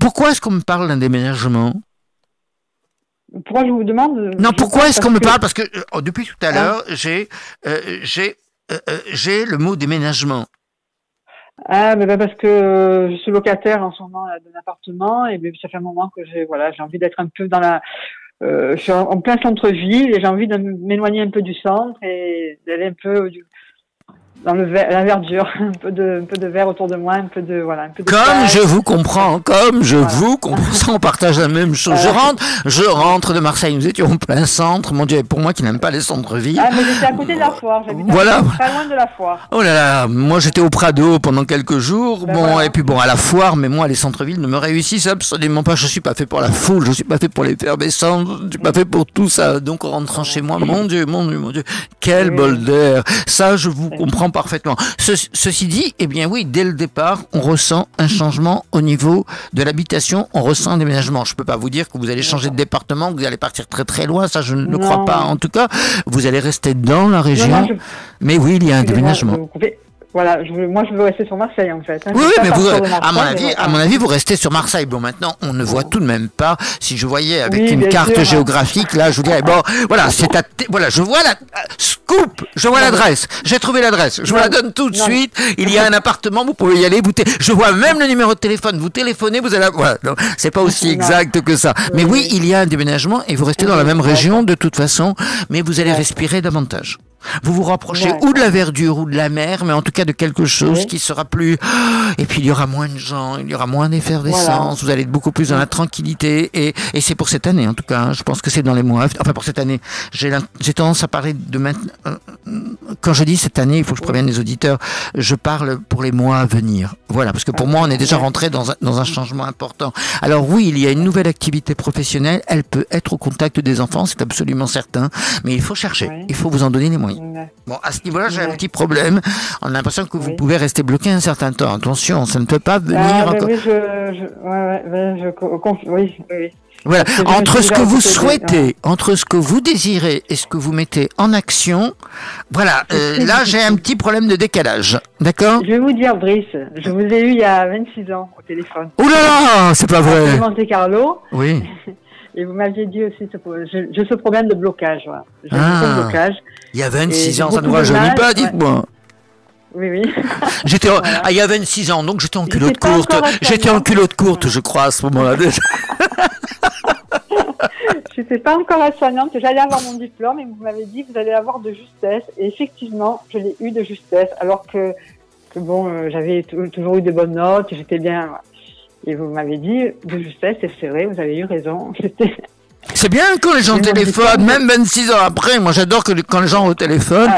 Pourquoi est-ce qu'on me parle d'un déménagement ? Pourquoi je vous demande ? Non, pourquoi est-ce qu'on me parle ? Parce que depuis tout à l'heure j'ai le mot déménagement. Ah, mais parce que je suis locataire en ce moment d'un appartement et ça fait un moment que j'ai envie d'être un peu dans je suis en plein centre-ville et j'ai envie de m'éloigner un peu du centre et d'aller un peu dans la verdure, un peu de vert autour de moi, un peu de Comme je vous comprends, ça, on partage la même chose. Je rentre de Marseille, nous étions en plein centre, mon Dieu, pour moi qui n'aime pas les centres-villes. Ah, mais j'étais à côté de la foire, j'habite pas loin de la foire. Oh là là, moi j'étais au Prado pendant quelques jours, et puis à la foire, mais moi les centres-villes ne me réussissent absolument pas, je suis pas fait pour la foule, je suis pas fait pour l'effervescence, je suis pas fait pour tout ça, donc en rentrant chez moi, mon Dieu, quel bol d'air, ça je vous comprends parfaitement. Ceci dit, eh bien oui, dès le départ, on ressent un changement au niveau de l'habitation, on ressent un déménagement. Je peux pas vous dire que vous allez changer de département, que vous allez partir très très loin, ça je ne le crois pas. En tout cas, vous allez rester dans la région, mais oui, il y a un déménagement. Voilà, moi je veux rester sur Marseille en fait. Oui, mais vous, à mon avis, vous restez sur Marseille. Bon, maintenant, on ne voit tout de même pas. Si je voyais avec une carte géographique, là, je vous dirais, bon, voilà, je vois la scoop, je vois l'adresse. J'ai trouvé l'adresse. Je vous la donne tout de suite. Il y a un appartement, vous pouvez y aller. Je vois même le numéro de téléphone. Vous téléphonez, vous allez, voilà. Non, c'est pas aussi exact que ça. Mais oui, il y a un déménagement et vous restez dans la même région de toute façon, mais vous allez respirer davantage. Vous vous rapprochez ou de la verdure ou de la mer, mais en tout cas de quelque chose qui sera plus... Et puis il y aura moins de gens, il y aura moins d'effervescence, vous allez être beaucoup plus dans la tranquillité, et c'est pour cette année en tout cas, hein. Je pense que c'est dans les mois... Enfin pour cette année, j'ai tendance à parler de maintenant... Quand je dis cette année, il faut que je prévienne les auditeurs, je parle pour les mois à venir. Voilà, parce que pour moi on est déjà rentré dans un changement important. Alors oui, il y a une nouvelle activité professionnelle, elle peut être au contact des enfants, c'est absolument certain, mais il faut chercher, il faut vous en donner les moyens. Bon, à ce niveau-là, j'ai un petit problème. On a l'impression que vous pouvez rester bloqué un certain temps. Attention, ça ne peut pas venir encore. Oui. Voilà. Entre ce que vous souhaitez, entre ce que vous désirez et ce que vous mettez en action, voilà, là, j'ai un petit problème de décalage. D'accord? Je vais vous dire, Brice, je vous ai eu il y a 26 ans au téléphone. Oh là là, c'est pas vrai. Monte Carlo. Oui. Et vous m'aviez dit aussi j'ai ce problème de blocage. Voilà. J'ai un blocage. Il y a 26 ans, ça ne vous rajeunit pas, dites-moi. Oui. Il y a 26 ans, donc j'étais en culotte courte. J'étais en culotte courte, je crois, à ce moment-là. Je n'étais pas encore aide-soignante, j'allais avoir mon diplôme et vous m'avez dit que vous allez avoir de justesse. Et effectivement, je l'ai eu de justesse, alors que j'avais toujours eu de bonnes notes, j'étais bien... Et vous m'avez dit de justesse, et c'est vrai, vous avez eu raison. C'est bien quand les gens téléphonent, même 26 ans après. Moi, j'adore quand les gens au téléphone,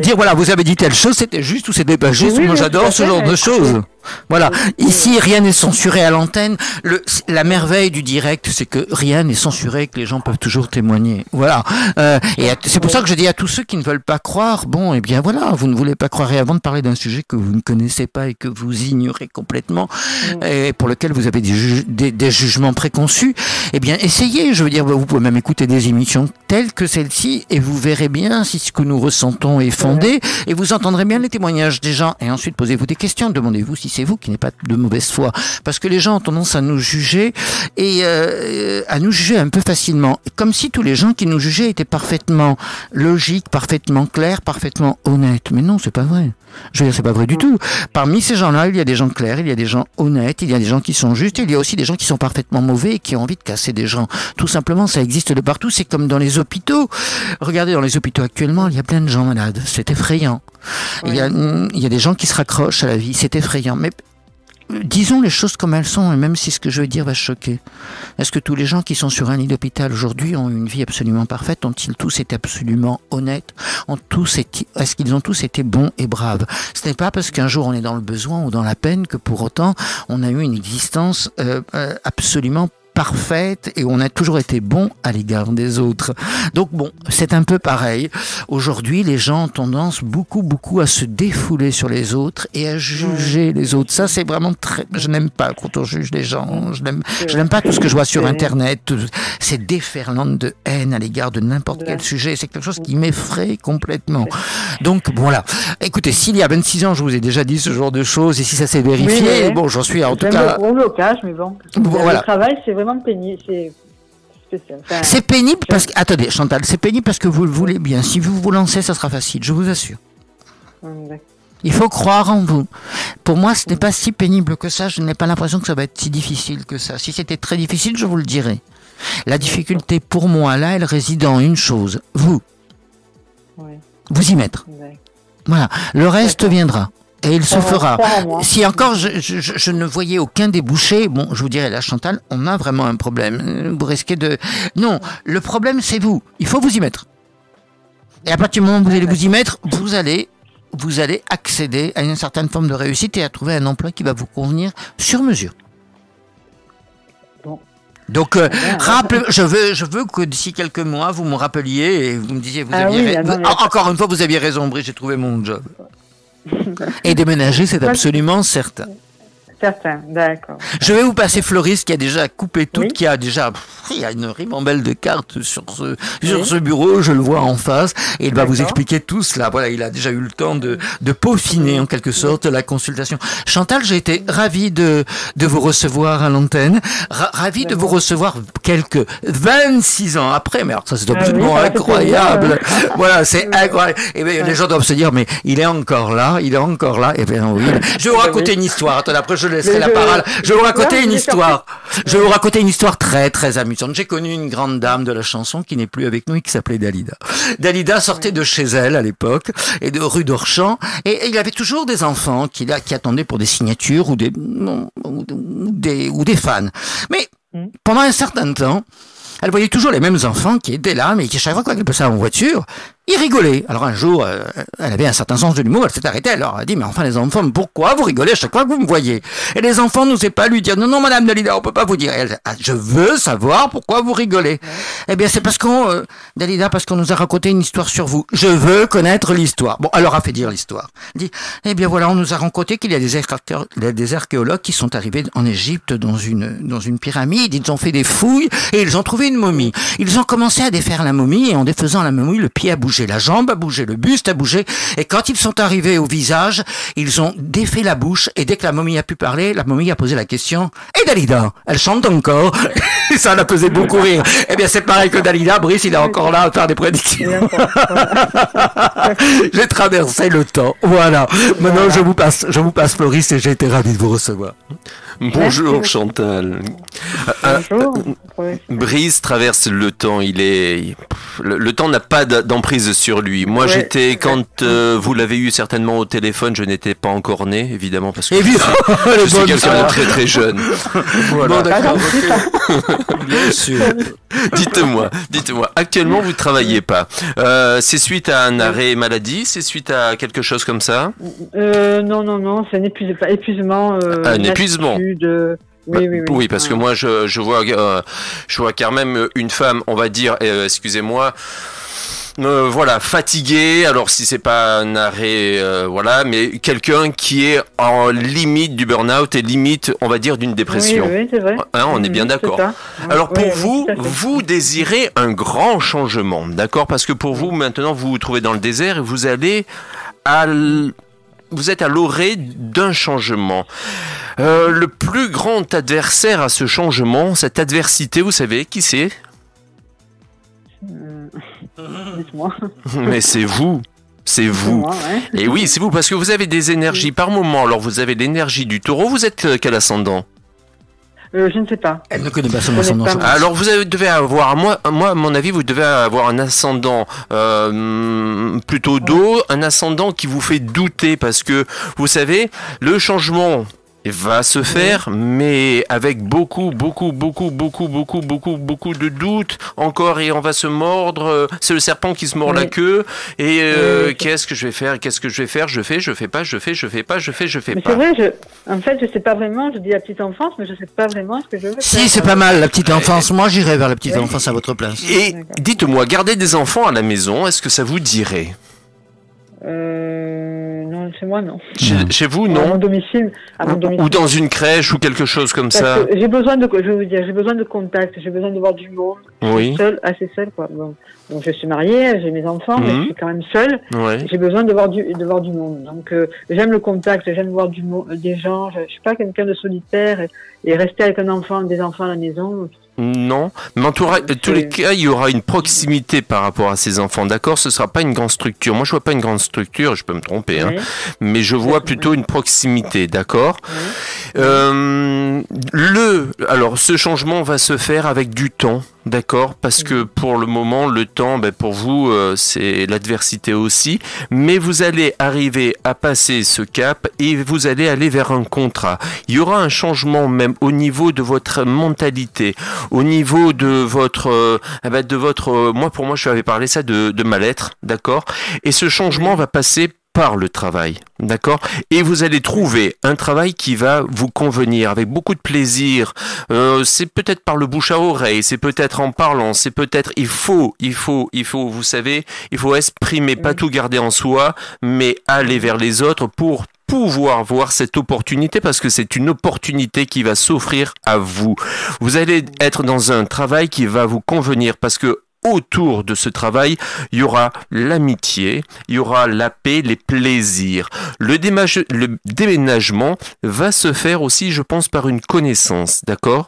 dire, voilà, vous avez dit telle chose, c'était juste ou c'était pas juste. Moi, j'adore ce genre de choses. Voilà. Ici, rien n'est censuré à l'antenne. La merveille du direct, c'est que rien n'est censuré, que les gens peuvent toujours témoigner. Voilà. Et c'est pour ça que je dis à tous ceux qui ne veulent pas croire, bon, eh bien voilà, vous ne voulez pas croire. Et avant de parler d'un sujet que vous ne connaissez pas et que vous ignorez complètement, et pour lequel vous avez des jugements préconçus, eh bien, essayez. Je veux dire, vous pouvez même écouter des émissions telle que celle-ci et vous verrez bien si ce que nous ressentons est fondé et vous entendrez bien les témoignages des gens. Et ensuite, posez-vous des questions. Demandez-vous si c'est vous qui n'êtes pas de mauvaise foi. Parce que les gens ont tendance à nous juger et à nous juger un peu facilement. Comme si tous les gens qui nous jugeaient étaient parfaitement logiques, parfaitement clairs, parfaitement honnêtes. Mais non, c'est pas vrai. Je veux dire, c'est pas vrai du tout. Parmi ces gens-là, il y a des gens clairs, il y a des gens honnêtes, il y a des gens qui sont justes, et il y a aussi des gens qui sont parfaitement mauvais et qui ont envie de casser des gens. Tout simplement, ça existe de partout. C'est comme dans les hôpitaux. Regardez, dans les hôpitaux actuellement, il y a plein de gens malades. C'est effrayant. Il y a des gens qui se raccrochent à la vie. C'est effrayant. Mais disons les choses comme elles sont, et même si ce que je veux dire va choquer. Est-ce que tous les gens qui sont sur un lit d'hôpital aujourd'hui ont une vie absolument parfaite? Ont-ils tous été absolument honnêtes? Est-ce qu'ils ont tous été bons et braves? Ce n'est pas parce qu'un jour on est dans le besoin ou dans la peine que pour autant on a eu une existence absolument parfaite et on a toujours été bon à l'égard des autres. Donc bon, c'est un peu pareil. Aujourd'hui, les gens ont tendance beaucoup à se défouler sur les autres et à juger les autres. Ça, c'est vraiment je n'aime pas quand on juge les gens. Je n'aime pas tout ce que je vois sur Internet. Ces déferlantes de haine à l'égard de n'importe quel sujet. C'est quelque chose qui m'effraie complètement. Donc voilà. Écoutez, s'il y a 26 ans, je vous ai déjà dit ce genre de choses et si ça s'est vérifié, bon, j'en suis en tout cas... Au blocage, mais bon. Voilà. Le travail, c'est vraiment pénible, c'est spécial. Enfin, c'est pénible parce que, attendez Chantal, c'est pénible parce que vous le voulez bien. Si vous vous lancez, ça sera facile, je vous assure. Il faut croire en vous. Pour moi, ce n'est pas si pénible que ça, je n'ai pas l'impression que ça va être si difficile que ça. Si c'était très difficile, je vous le dirais. La difficulté pour moi, là, elle réside en une chose, vous. Vous y mettre. Voilà, le reste viendra. Et il se fera. Si encore je ne voyais aucun débouché, bon, je vous dirais là, Chantal, on a vraiment un problème. Vous risquez de... Non, le problème c'est vous. Il faut vous y mettre. Et à partir du moment où vous allez vous y mettre, vous allez accéder à une certaine forme de réussite et à trouver un emploi qui va vous convenir sur mesure. Bon. Donc, je veux que d'ici quelques mois, vous me rappeliez et vous me disiez, encore une fois, vous aviez raison, Brice, j'ai trouvé mon job. Et déménager, c'est absolument certain. Certain, d'accord. Je vais vous passer Floris qui a déjà coupé tout, il y a une ribambelle de cartes sur ce bureau, je le vois en face, et il va vous expliquer tout cela. Voilà, il a déjà eu le temps de peaufiner en quelque sorte la consultation. Chantal, j'ai été ravi de vous recevoir à l'antenne, ravi de vous recevoir quelques 26 ans après, mais alors ça c'est absolument incroyable. Voilà, c'est incroyable. Et bien les gens doivent se dire, mais il est encore là, et bien oui. Je vais vous raconter une histoire, attendez, après je laisserai la parole. Je vais vous raconter une histoire. Je vais vous raconter une histoire très, très amusante. J'ai connu une grande dame de la chanson qui n'est plus avec nous et qui s'appelait Dalida. Dalida sortait de chez elle à l'époque et de rue d'Orchamps et il avait toujours des enfants qui attendaient pour des signatures ou des fans. Mais pendant un certain temps, elle voyait toujours les mêmes enfants qui étaient là, mais qui chaque fois qu'elle passait en voiture, ils rigolaient. Alors un jour, elle avait un certain sens de l'humour, elle s'est arrêtée, elle leur a dit, mais enfin les enfants, pourquoi vous rigolez à chaque fois que vous me voyez? Et les enfants n'osaient pas lui dire, non, madame Dalida, on peut pas vous dire. Et elle, je veux savoir pourquoi vous rigolez. Eh bien, c'est parce Dalida, parce qu'on nous a raconté une histoire sur vous. Je veux connaître l'histoire. Bon, elle leur a fait dire l'histoire. Elle dit, eh bien voilà, on nous a raconté qu'il y a des archéologues qui sont arrivés en Égypte dans une pyramide, ils ont fait des fouilles et ils ont trouvé une momie. Ils ont commencé à défaire la momie et en défaisant la momie, le pied a bougé, la jambe a bougé, le buste a bougé et quand ils sont arrivés au visage, ils ont défait la bouche et dès que la momie a pu parler, la momie a posé la question « Et Dalida, elle chante encore ?» Et ça l'a pesé beaucoup rire. Eh bien c'est pareil que Dalida, Brice, il est encore là à faire des prédictions. J'ai traversé le temps. Voilà. Maintenant je vous passe Floris et j'ai été ravi de vous recevoir. Bonjour Chantal. Bonjour. Brice traverse le temps. Le temps n'a pas d'emprise sur lui. Moi, quand vous l'avez eu certainement au téléphone, je n'étais pas encore né, évidemment, parce que je suis quelqu'un de très très jeune. Voilà. Bon, d'accord. Bien sûr. Dites-moi, actuellement vous ne travaillez pas. C'est suite à un arrêt maladie, c'est suite à quelque chose comme ça? Non, c'est un épuisement. Un épuisement. Oui, parce que moi je vois quand même une femme, on va dire, excusez-moi, voilà, fatigué. Alors si c'est pas un arrêt, voilà, mais quelqu'un qui est en limite du burn-out et limite, on va dire, d'une dépression. Oui, c'est vrai. Hein, on est bien d'accord. Alors pour vous, vous désirez un grand changement, d'accord? Parce que pour vous, maintenant, vous vous trouvez dans le désert et vous allez vous êtes à l'orée d'un changement. Le plus grand adversaire à ce changement, cette adversité, vous savez qui c'est? Dites-moi. Mais c'est vous. C'est vous. Moi, ouais. Et oui, c'est vous, parce que vous avez des énergies par moment. Alors vous avez l'énergie du taureau. Vous êtes quel ascendant? Je ne sais pas. Elle ne connaît pas son Je connais ascendant. pas, je moi. pense. Alors vous devez avoir, moi à mon avis, vous devez avoir un ascendant plutôt d'eau, un ascendant qui vous fait douter parce que vous savez, le changement va se faire, mais avec beaucoup de doutes encore, et on va se mordre. C'est le serpent qui se mord la queue. Et qu'est-ce que je vais faire? Qu'est-ce que je vais faire? Je fais pas. Mais c'est vrai, en fait, je sais pas vraiment, je dis la petite enfance, mais je sais pas vraiment ce que je veux faire. Si, c'est pas mal, la petite enfance. Moi, j'irai vers la petite enfance à votre place. Et dites-moi, garder des enfants à la maison, est-ce que ça vous dirait? Non, chez moi, non. Chez vous, À non? mon domicile. Ou dans une crèche ou quelque chose comme Parce ça? que j'ai besoin de, je vais vous dire, j'ai besoin de contact, j'ai besoin de voir du monde. Oui. Assez seule, quoi. Bon. Donc, je suis mariée, j'ai mes enfants, mais je suis quand même seule. Ouais. J'ai besoin de voir du monde. Donc, j'aime le contact, j'aime voir des gens. Je suis pas quelqu'un de solitaire et rester avec des enfants à la maison. Non, mais en tous les cas, il y aura une proximité par rapport à ces enfants, d'accord? Ce sera pas une grande structure. Moi, je vois pas une grande structure, je peux me tromper, hein, mais je vois plutôt une proximité, d'accord? Alors, ce changement va se faire avec du temps, d'accord? Parce que pour le moment, le temps, pour vous, c'est l'adversité aussi, mais vous allez arriver à passer ce cap et vous allez aller vers un contrat. Il y aura un changement même au niveau de votre mentalité, au niveau de votre, moi pour moi je avais parlé ça de mal-être, d'accord? Et ce changement va passer par le travail, d'accord? Et vous allez trouver un travail qui va vous convenir avec beaucoup de plaisir. C'est peut-être par le bouche à oreille, c'est peut-être en parlant, c'est peut-être il faut, vous savez, il faut exprimer, pas tout garder en soi, mais aller vers les autres pour pouvoir voir cette opportunité, parce que c'est une opportunité qui va s'offrir à vous. Vous allez être dans un travail qui va vous convenir parce que autour de ce travail, il y aura l'amitié, il y aura la paix, les plaisirs. Le déménagement va se faire aussi, je pense, par une connaissance, d'accord?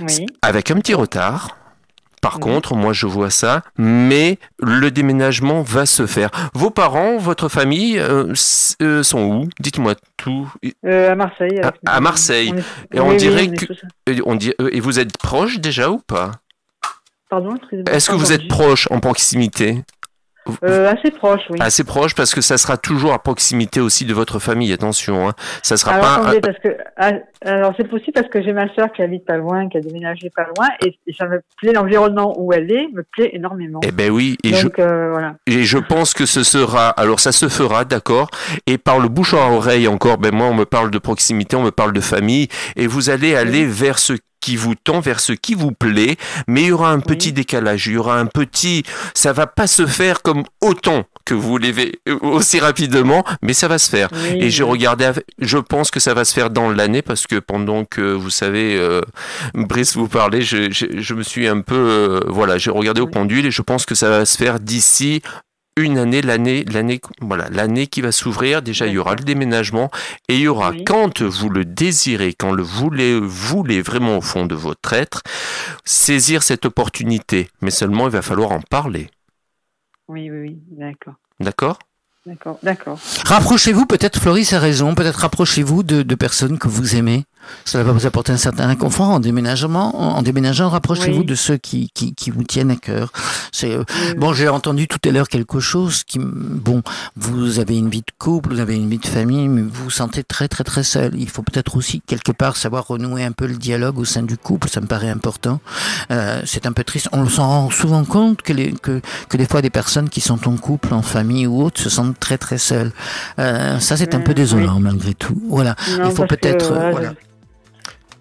Oui. Avec un petit retard. Par contre, moi je vois ça, mais le déménagement va se faire. Vos parents, votre famille sont où? Dites-moi tout. À Marseille. À Marseille. Et on dirait que et vous êtes proche déjà ou pas? Pardon, est-ce que vous êtes proche en proximité? Assez proche, oui. Assez proche, parce que ça sera toujours à proximité aussi de votre famille, attention, hein. Ça sera alors, pas... Attendez, parce que, alors c'est possible parce que j'ai ma sœur qui habite pas loin, qui a déménagé pas loin, et ça me plaît, l'environnement où elle est, me plaît énormément. Eh ben oui, donc, voilà. Et je pense que ce sera, alors ça se fera, d'accord, et par le bouche à oreille encore, moi on me parle de proximité, on me parle de famille, et vous allez aller vers ce qui vous tend, vers ce qui vous plaît, mais il y aura un petit décalage, il y aura ça va pas se faire comme autant que vous voulez aussi rapidement, mais ça va se faire. Et je pense que ça va se faire dans l'année, parce que pendant que, vous savez, Brice vous parlait, je me suis un peu, j'ai regardé au pendule, et je pense que ça va se faire d'ici une année, l'année qui va s'ouvrir. Déjà, il y aura le déménagement, et il y aura, quand vous le désirez, quand vous voulez vraiment au fond de votre être, saisir cette opportunité. Mais seulement, il va falloir en parler. Oui, d'accord. D'accord ? D'accord. Rapprochez-vous, peut-être Floris a raison, peut-être rapprochez-vous de personnes que vous aimez. Cela va vous apporter un certain réconfort en déménageant, rapprochez-vous de ceux qui vous tiennent à cœur. Bon, j'ai entendu tout à l'heure quelque chose vous avez une vie de couple, vous avez une vie de famille, mais vous vous sentez très très très seul. Il faut peut-être aussi quelque part savoir renouer un peu le dialogue au sein du couple, ça me paraît important. C'est un peu triste, on s'en rend souvent compte que des fois des personnes qui sont en couple, en famille ou autre, se sentent très très seules. Ça c'est un peu désolant malgré tout. Voilà, non, il faut peut-être...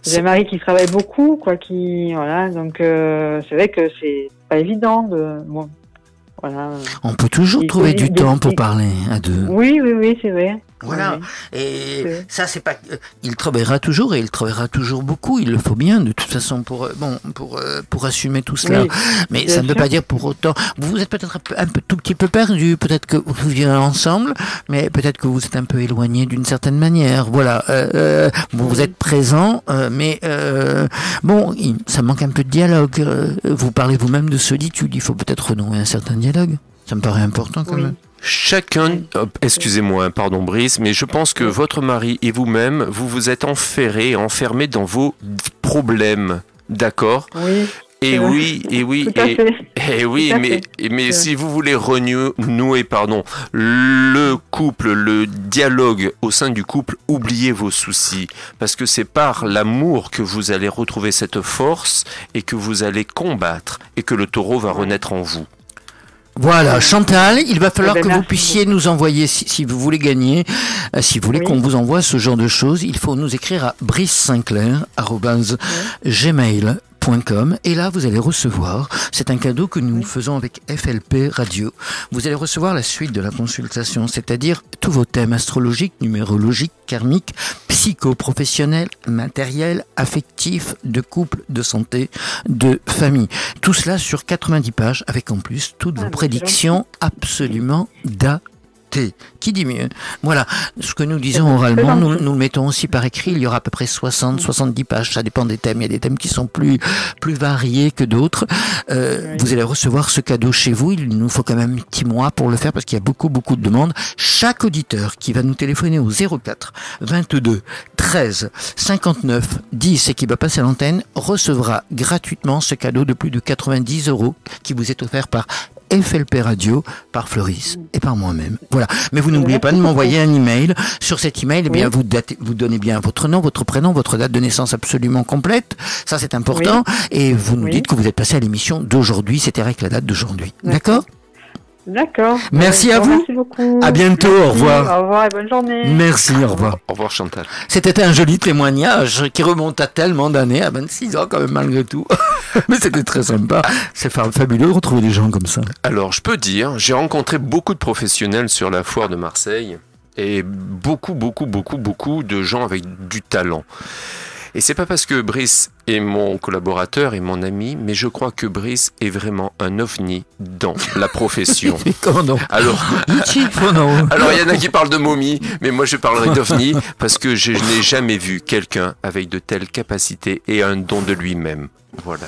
J'ai un mari qui travaille beaucoup, donc c'est vrai que c'est pas évident voilà. On peut toujours trouver du temps pour parler à deux. Oui, c'est vrai. Voilà. Oui. Et ça, c'est pas. Il travaillera toujours et il travaillera toujours beaucoup. Il le faut bien, de toute façon, pour assumer tout cela. Oui, mais ça ne veut pas dire pour autant. Vous êtes peut-être tout petit peu perdu. Peut-être que vous vivez ensemble, mais peut-être que vous êtes un peu éloigné d'une certaine manière. Voilà. Vous êtes présent, mais ça manque un peu de dialogue. Vous parlez vous-même de solitude. Il faut peut-être renouer un certain dialogue. Ça me paraît important quand même. Chacun, excusez-moi, pardon Brice, mais je pense que votre mari et vous-même, vous vous êtes enfermés dans vos problèmes, d'accord ? Oui. Et oui, mais si vous voulez renouer, le couple, le dialogue au sein du couple, oubliez vos soucis, parce que c'est par l'amour que vous allez retrouver cette force et que vous allez combattre et que le taureau va renaître en vous. Voilà, Chantal, il va falloir que vous puissiez beaucoup. nous envoyer, si vous voulez gagner, si vous voulez qu'on vous envoie ce genre de choses, il faut nous écrire à bricesinclair@gmail.com et là vous allez recevoir, c'est un cadeau que nous faisons avec FLP Radio, vous allez recevoir la suite de la consultation, c'est-à-dire tous vos thèmes astrologiques, numérologiques, karmiques, psycho-professionnels, matériels, affectifs, de couple, de santé, de famille. Tout cela sur 90 pages avec en plus toutes vos prédictions absolument datées. Qui dit mieux? Voilà, ce que nous disons oralement, nous le mettons aussi par écrit, il y aura à peu près 60-70 pages, ça dépend des thèmes, il y a des thèmes qui sont plus variés que d'autres. Vous allez recevoir ce cadeau chez vous, il nous faut quand même un petit mois pour le faire parce qu'il y a beaucoup de demandes. Chaque auditeur qui va nous téléphoner au 04 22 13 59 10 et qui va passer à l'antenne recevra gratuitement ce cadeau de plus de 90 € qui vous est offert par FLP Radio, par Floris et par moi-même. Voilà. Mais vous n'oubliez pas de m'envoyer un email. Sur cet email, vous donnez bien votre nom, votre prénom, votre date de naissance absolument complète. Ça, c'est important. Et vous nous dites que vous êtes passé à l'émission d'aujourd'hui. C'était avec la date d'aujourd'hui. D'accord? D'accord. Merci à vous. Merci beaucoup. À bientôt. Merci. Au revoir. Au revoir et bonne journée. Merci. Au revoir. Au revoir Chantal. C'était un joli témoignage qui remonte à tellement d'années, à 26 ans quand même malgré tout. Mais c'était très sympa. C'est fabuleux de retrouver des gens comme ça. Alors je peux dire, j'ai rencontré beaucoup de professionnels sur la foire de Marseille et beaucoup de gens avec du talent. Et c'est pas parce que Brice est mon collaborateur et mon ami, mais je crois que Brice est vraiment un ovni dans la profession. Comment non? Alors, il y en a qui parlent de momie, mais moi je parlerai d'ovni parce que je n'ai jamais vu quelqu'un avec de telles capacités et un don de lui-même. Voilà.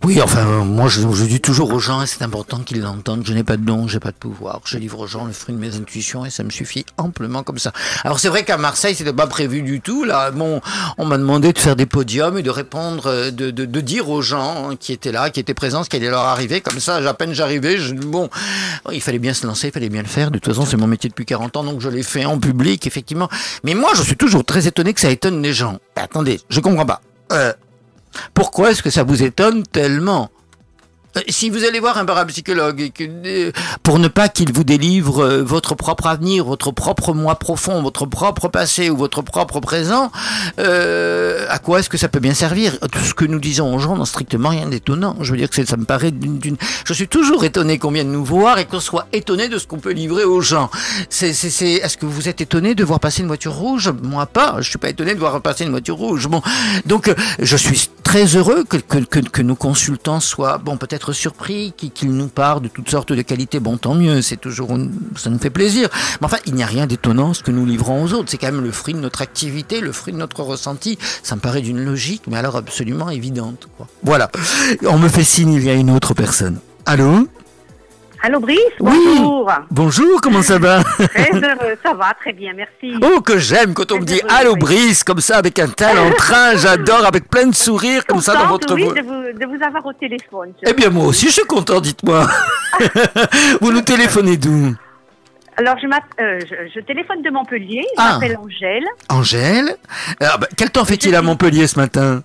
Oui, enfin, moi je dis toujours aux gens, et c'est important qu'ils l'entendent, je n'ai pas de don, j'ai pas de pouvoir. Je livre aux gens le fruit de mes intuitions et ça me suffit amplement comme ça. Alors c'est vrai qu'à Marseille, c'était pas prévu du tout. Là, bon, on m'a demandé de faire des podiums et de répondre, de dire aux gens qui étaient là, qui étaient présents, ce qui allait leur arriver. Comme ça, à peine j'arrivais, il fallait bien se lancer, il fallait bien le faire. De toute façon, c'est mon métier depuis 40 ans, donc je l'ai fait en public, effectivement. Mais moi, je suis toujours très étonné que ça étonne les gens. Attendez, je comprends pas. Pourquoi est-ce que ça vous étonne tellement ? Si vous allez voir un parapsychologue, pour ne pas qu'il vous délivre votre propre avenir, votre propre moi profond, votre propre passé ou votre propre présent, à quoi est-ce que ça peut bien servir ? Tout ce que nous disons aux gens n'a strictement rien d'étonnant. Je veux dire que ça me paraît Je suis toujours étonné qu'on vienne nous voir et qu'on soit étonné de ce qu'on peut livrer aux gens. Est-ce que vous êtes étonné de voir passer une voiture rouge ? Moi pas. Je suis pas étonné de voir passer une voiture rouge. Bon, donc je suis très heureux que nos consultants soient, peut-être surpris, qu'ils nous parlent de toutes sortes de qualités. Bon, tant mieux, ça nous fait plaisir. Mais enfin, il n'y a rien d'étonnant ce que nous livrons aux autres. C'est quand même le fruit de notre activité, le fruit de notre ressenti. Ça me paraît d'une logique, mais alors absolument évidente, quoi. Voilà. On me fait signe, il y a une autre personne. Allô ? Allô Brice, bonjour. Oui. Bonjour, comment ça va? Très heureux, ça va, très bien, merci. Oh, que j'aime quand on me dit allô Brice, comme ça, avec un tel entrain, j'adore, avec plein de sourires, comme ça, dans votre voix. De vous avoir au téléphone. Eh bien, moi aussi, je suis content, dites-moi. Vous nous téléphonez d'où? Alors, je téléphone de Montpellier, je m'appelle Angèle. Angèle? Alors, quel temps fait-il à Montpellier ce matin?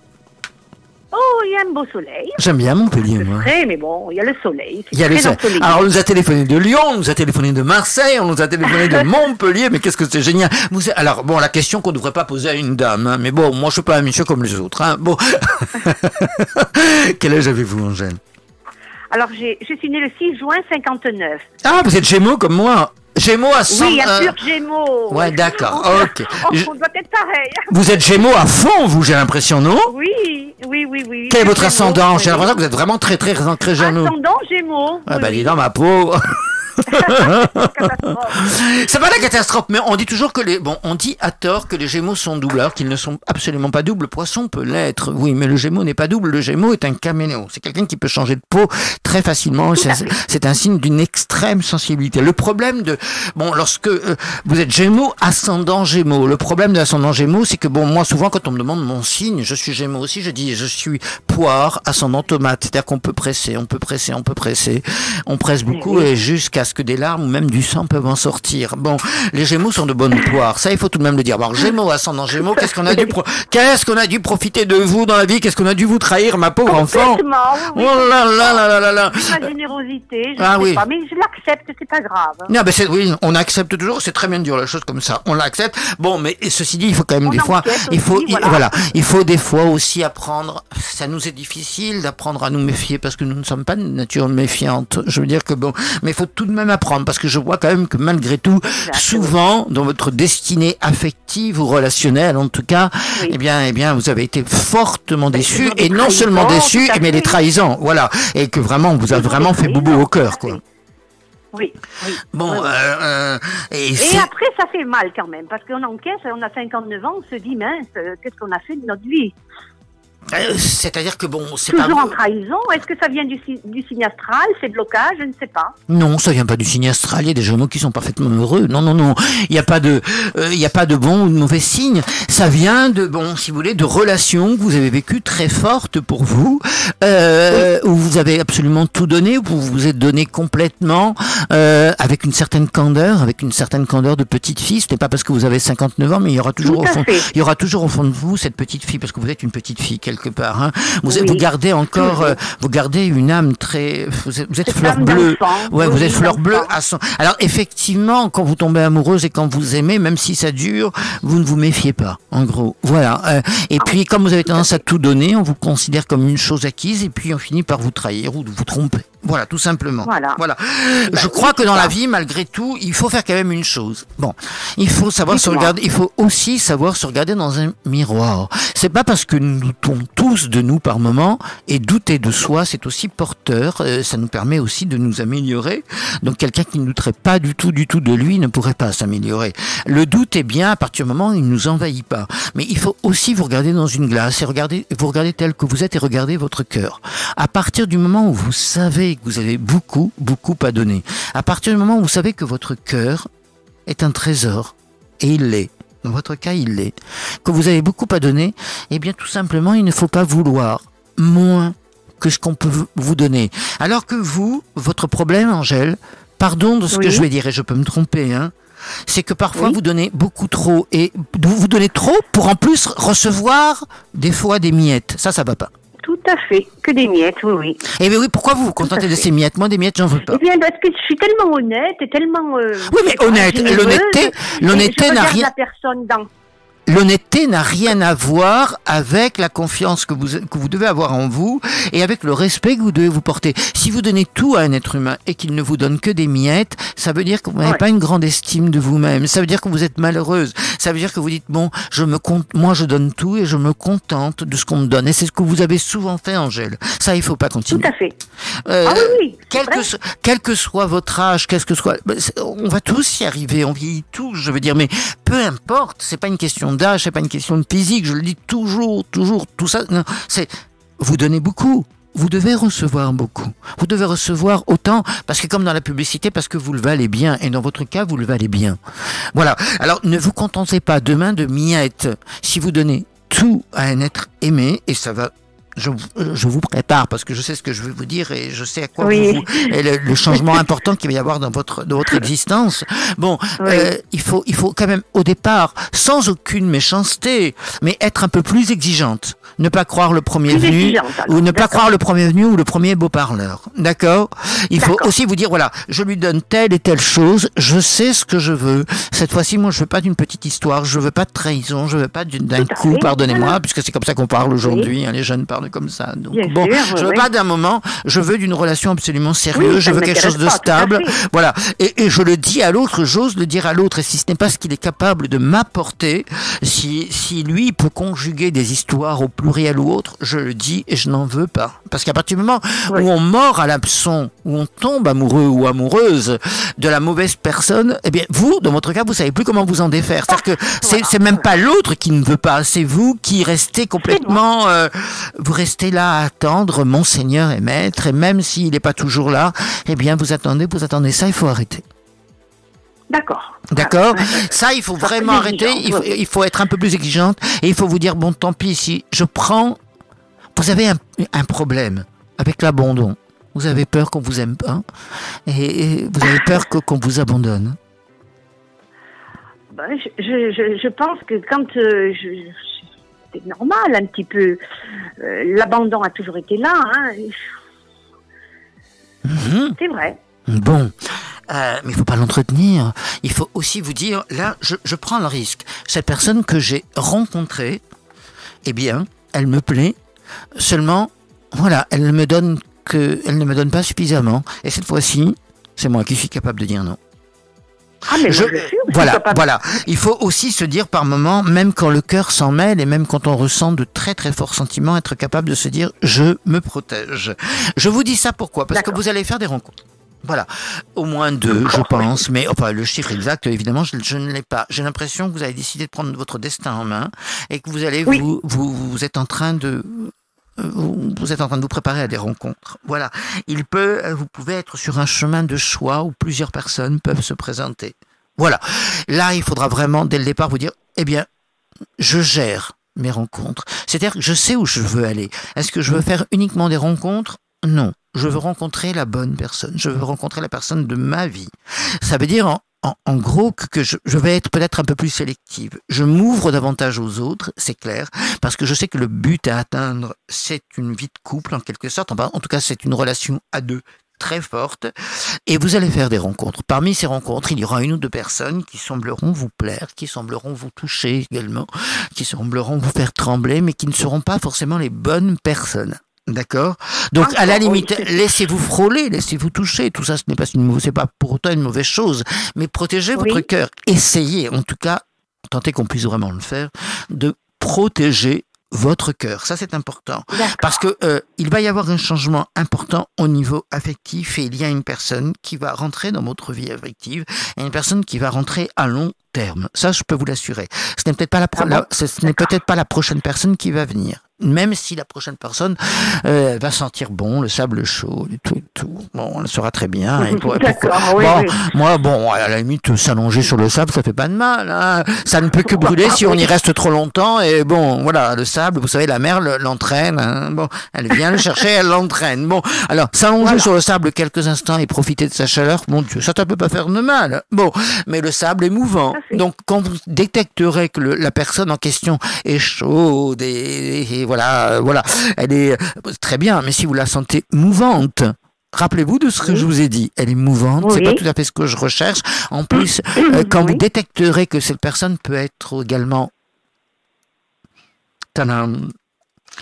Oh, il y a un beau soleil. J'aime bien Montpellier, moi. C'est frais, mais bon, il y a le soleil. Il y a le soleil. Alors, on nous a téléphoné de Lyon, on nous a téléphoné de Marseille, on nous a téléphoné de Montpellier, mais qu'est-ce que c'est génial. Alors, bon, la question qu'on ne devrait pas poser à une dame, hein, mais bon, moi, je suis pas un monsieur comme les autres, hein. Bon. Quel âge avez-vous, Angèle? Alors, je suis née le 6 juin 59. Ah, vous êtes Gémeaux comme moi. Gémeaux à 100... Oui, un pur Gémeaux. Ouais, d'accord, ok. On doit être pareil. Vous êtes Gémeaux à fond, vous, j'ai l'impression, non? Oui. Quel est votre ascendant? J'ai l'impression que vous êtes vraiment très, très, très Gémeaux. Ascendant Gémeaux. Ah, bah, dis donc, ma pauvre. C'est pas la catastrophe, mais on dit toujours que on dit à tort que les Gémeaux sont doubles, alors qu'ils ne sont absolument pas doubles. Le Poisson peut l'être, oui, mais le Gémeaux n'est pas double. Le Gémeaux est un caméléon. C'est quelqu'un qui peut changer de peau très facilement. C'est un signe d'une extrême sensibilité. Le problème lorsque vous êtes Gémeaux, ascendant Gémeaux, le problème de l'ascendant Gémeaux, c'est que moi, souvent, quand on me demande mon signe, je suis Gémeaux aussi, je dis, je suis poire, ascendant tomate. C'est-à-dire qu'on peut presser, on presse beaucoup et jusqu'à ce que des larmes ou même du sang peuvent en sortir. Bon, les Gémeaux sont de bonnes poires. Ça, il faut tout de même le dire. Alors, Gémeaux, ascendant Gémeaux, qu'est-ce qu'on a dû profiter de vous dans la vie? Qu'est-ce qu'on a dû vous trahir, ma pauvre enfant? Oui. Oh là là là là là. Ma générosité, je sais pas, mais je l'accepte, c'est pas grave. Non, oui, on accepte toujours. C'est très bien de dire la chose comme ça. On l'accepte. Bon, mais ceci dit, il faut quand même il faut des fois aussi apprendre. Ça nous est difficile d'apprendre à nous méfier parce que nous ne sommes pas de nature méfiante. Je veux dire que mais il faut tout de même apprendre parce que je vois quand même que malgré tout, souvent dans votre destinée affective ou relationnelle, en tout cas, eh bien, vous avez été fortement déçus et non seulement déçus, mais les trahisons, voilà, et que vraiment, on vous a vraiment fait boubou au cœur, quoi. Oui. Bon, et après, ça fait mal quand même, parce qu'on encaisse, on a 59 ans, on se dit, mince, qu'est-ce qu'on a fait de notre vie? C'est-à-dire que c'est pas... Toujours en trahison. Est-ce que ça vient du signe astral, ces blocages? Je ne sais pas. Non, ça vient pas du signe astral. Il y a des Gémeaux qui sont parfaitement heureux. Non. Il n'y a pas de bon ou de mauvais signe. Ça vient si vous voulez, de relations que vous avez vécues très fortes pour vous, où vous avez absolument tout donné, où vous vous êtes donné complètement, avec une certaine candeur de petite fille. Ce n'est pas parce que vous avez 59 ans, mais il y aura toujours au fond de vous cette petite fille, parce que vous êtes une petite fille quelque part. Hein. Vous gardez encore, vous gardez une âme très, vous êtes fleur bleue. Ouais, vous êtes fleur bleue à son. Alors effectivement, quand vous tombez amoureuse et quand vous aimez, même si ça dure, vous ne vous méfiez pas. En gros, voilà. Et puis, comme vous avez tendance à tout donner, on vous considère comme une chose acquise, et puis on finit par vous trahir ou de vous tromper. Voilà, tout simplement. Voilà. Je crois que dans la vie, malgré tout, il faut faire quand même une chose. Il faut savoir se regarder. Il faut aussi savoir se regarder dans un miroir. C'est pas parce que nous doutons tous de nous par moment, et douter de soi, c'est aussi porteur. Ça nous permet aussi de nous améliorer. Donc, quelqu'un qui ne douterait pas du tout de lui ne pourrait pas s'améliorer. Le doute est bien à partir du moment où il ne nous envahit pas. Mais il faut aussi vous regarder dans une glace et vous regarder tel que vous êtes et regarder votre cœur. À partir du moment où vous savez que vous avez beaucoup à donner, à partir du moment où vous savez que votre cœur est un trésor, et il l'est, dans votre cas il l'est, que vous avez beaucoup à donner, eh bien tout simplement il ne faut pas vouloir moins que ce qu'on peut vous donner. Alors que votre problème, Angèle, pardon de ce que je vais dire, et je peux me tromper, c'est que parfois vous donnez beaucoup trop, et vous donnez trop pour en plus recevoir des fois des miettes. Ça va pas. Tout à fait, que des miettes, oui. Eh bien oui, pourquoi vous vous contentez de ces miettes? Moi, des miettes, j'en veux pas. Eh bien, parce que je suis tellement honnête et tellement... oui, mais l'honnêteté n'a rien... la personne dans... L'honnêteté n'a rien à voir avec la confiance que vous devez avoir en vous et avec le respect que vous devez vous porter. Si vous donnez tout à un être humain et qu'il ne vous donne que des miettes, ça veut dire que vous n'avez pas une grande estime de vous-même. Ça veut dire que vous êtes malheureuse. Ça veut dire que vous dites, moi je donne tout et je me contente de ce qu'on me donne. Et c'est ce que vous avez souvent fait, Angèle. Ça, il faut pas continuer. Tout à fait. Oui. Quel que soit votre âge, on va tous y arriver, on vieillit tous, je veux dire, mais peu importe, c'est pas une question d'âge, c'est pas une question de physique, je le dis toujours, tout ça, non, c'est, vous donnez beaucoup. Vous devez recevoir beaucoup. Vous devez recevoir autant, parce que comme dans la publicité, parce que vous le valez bien, et dans votre cas, vous le valez bien. Voilà. Alors, ne vous contentez pas demain de miettes. Si vous donnez tout à un être aimé, et ça va, je vous prépare parce que je sais ce que je vais vous dire et je sais à quoi et le changement important qu'il va y avoir dans votre existence. Il faut quand même au départ, sans aucune méchanceté, mais être un peu plus exigeante. Ne pas croire le premier venu ou ne pas croire le premier venu ou le premier beau parleur. D'accord? Il faut aussi vous dire, voilà, je lui donne telle et telle chose, je sais ce que je veux. Cette fois-ci, moi, je veux pas d'une petite histoire, je veux pas de trahison, je veux pas d'un coup, pardonnez-moi, puisque c'est comme ça qu'on parle aujourd'hui, les jeunes parlent parle comme ça. Donc, Bien bon, sûr, je veux oui. pas d'un moment, je veux d'une relation absolument sérieuse, Oui, je ça veux quelque chose de m'intéresse pas, tout à stable. fait. Voilà. Et je le dis à l'autre, j'ose le dire à l'autre, et si ce n'est pas ce qu'il est capable de m'apporter, si lui peut conjuguer des histoires au pluriel ou autre, je le dis et je n'en veux pas. Parce qu'à partir du moment Oui. où on mord à l'hameçon, où on tombe amoureux ou amoureuse de la mauvaise personne, eh bien, vous, dans votre cas, vous savez plus comment vous en défaire. C'est-à-dire que c'est même pas l'autre qui ne veut pas, c'est vous qui restez complètement, vous restez là à attendre, mon Seigneur et Maître, et même s'il n'est pas toujours là, eh bien, vous attendez, ça, il faut arrêter. D'accord. D'accord. Ouais. Ça, il faut Ça, vraiment c'est arrêter. exigeant, Il faut être un peu plus exigeante et il faut vous dire, bon, tant pis, si je prends, vous avez un problème avec l'abandon. Vous avez peur qu'on vous aime pas et vous avez peur qu'on vous abandonne. Ben, je pense que quand c'est normal un petit peu. L'abandon a toujours été là. Hein. C'est vrai. Bon, mais il faut pas l'entretenir. Il faut aussi vous dire, là, je prends le risque. Cette personne que j'ai rencontrée, eh bien, elle me plaît. Seulement, voilà, elle ne me donne pas suffisamment. Et cette fois-ci, c'est moi qui suis capable de dire non. Ah, mais moi, je suis Voilà. Il faut aussi se dire par moment, même quand le cœur s'en mêle et même quand on ressent de très très forts sentiments, être capable de se dire je me protège. Je vous dis ça pourquoi ? Parce que vous allez faire des rencontres. Voilà, au moins 2, je pense, mais enfin le chiffre exact, évidemment, je ne l'ai pas. J'ai l'impression que vous avez décidé de prendre votre destin en main et que vous allez vous êtes en train de vous préparer à des rencontres. Voilà, vous pouvez être sur un chemin de choix où plusieurs personnes peuvent se présenter. Voilà, là il faudra vraiment dès le départ vous dire, eh bien, je gère mes rencontres. C'est-à-dire que je sais où je veux aller. Est-ce que je veux faire uniquement des rencontres ? Non, je veux rencontrer la bonne personne. Je veux rencontrer la personne de ma vie. Ça veut dire en gros que je vais être peut-être un peu plus sélective. Je m'ouvre davantage aux autres, c'est clair, parce que je sais que le but à atteindre, c'est une vie de couple en quelque sorte. Enfin, en tout cas, c'est une relation à deux très forte. Et vous allez faire des rencontres. Parmi ces rencontres, il y aura une ou deux personnes qui sembleront vous plaire, qui sembleront vous toucher également, qui sembleront vous faire trembler, mais qui ne seront pas forcément les bonnes personnes. D'accord. Donc à la limite, laissez-vous frôler, laissez-vous toucher. Tout ça, c'est pas pour autant une mauvaise chose, mais protégez votre cœur. Essayez, en tout cas, tentez qu'on puisse vraiment le faire, de protéger votre cœur. Ça, c'est important. Parce que il va y avoir un changement important au niveau affectif et il y a une personne qui va rentrer dans votre vie affective et une personne qui va rentrer à long terme. Ça, je peux vous l'assurer. Ce n'est peut-être pas la prochaine personne qui va venir. Même si la prochaine personne va sentir bon le sable chaud et tout. Bon, elle sera très bien. Moi, à la limite, s'allonger sur le sable, ça fait pas de mal. Hein. Ça ne peut que brûler si on y reste trop longtemps. Et bon, voilà, le sable, vous savez, la mer l'entraîne. Hein. Bon, elle vient le chercher, elle l'entraîne. Bon, alors s'allonger sur le sable quelques instants et profiter de sa chaleur, mon Dieu, ça ne peut pas faire de mal. Bon, mais le sable est mouvant. Donc, quand vous détecterez que la personne en question est chaude et voilà, elle est très bien, mais si vous la sentez mouvante, rappelez-vous de ce que je vous ai dit. Elle est mouvante, c'est pas tout à fait ce que je recherche. En plus, quand vous détecterez que cette personne peut être également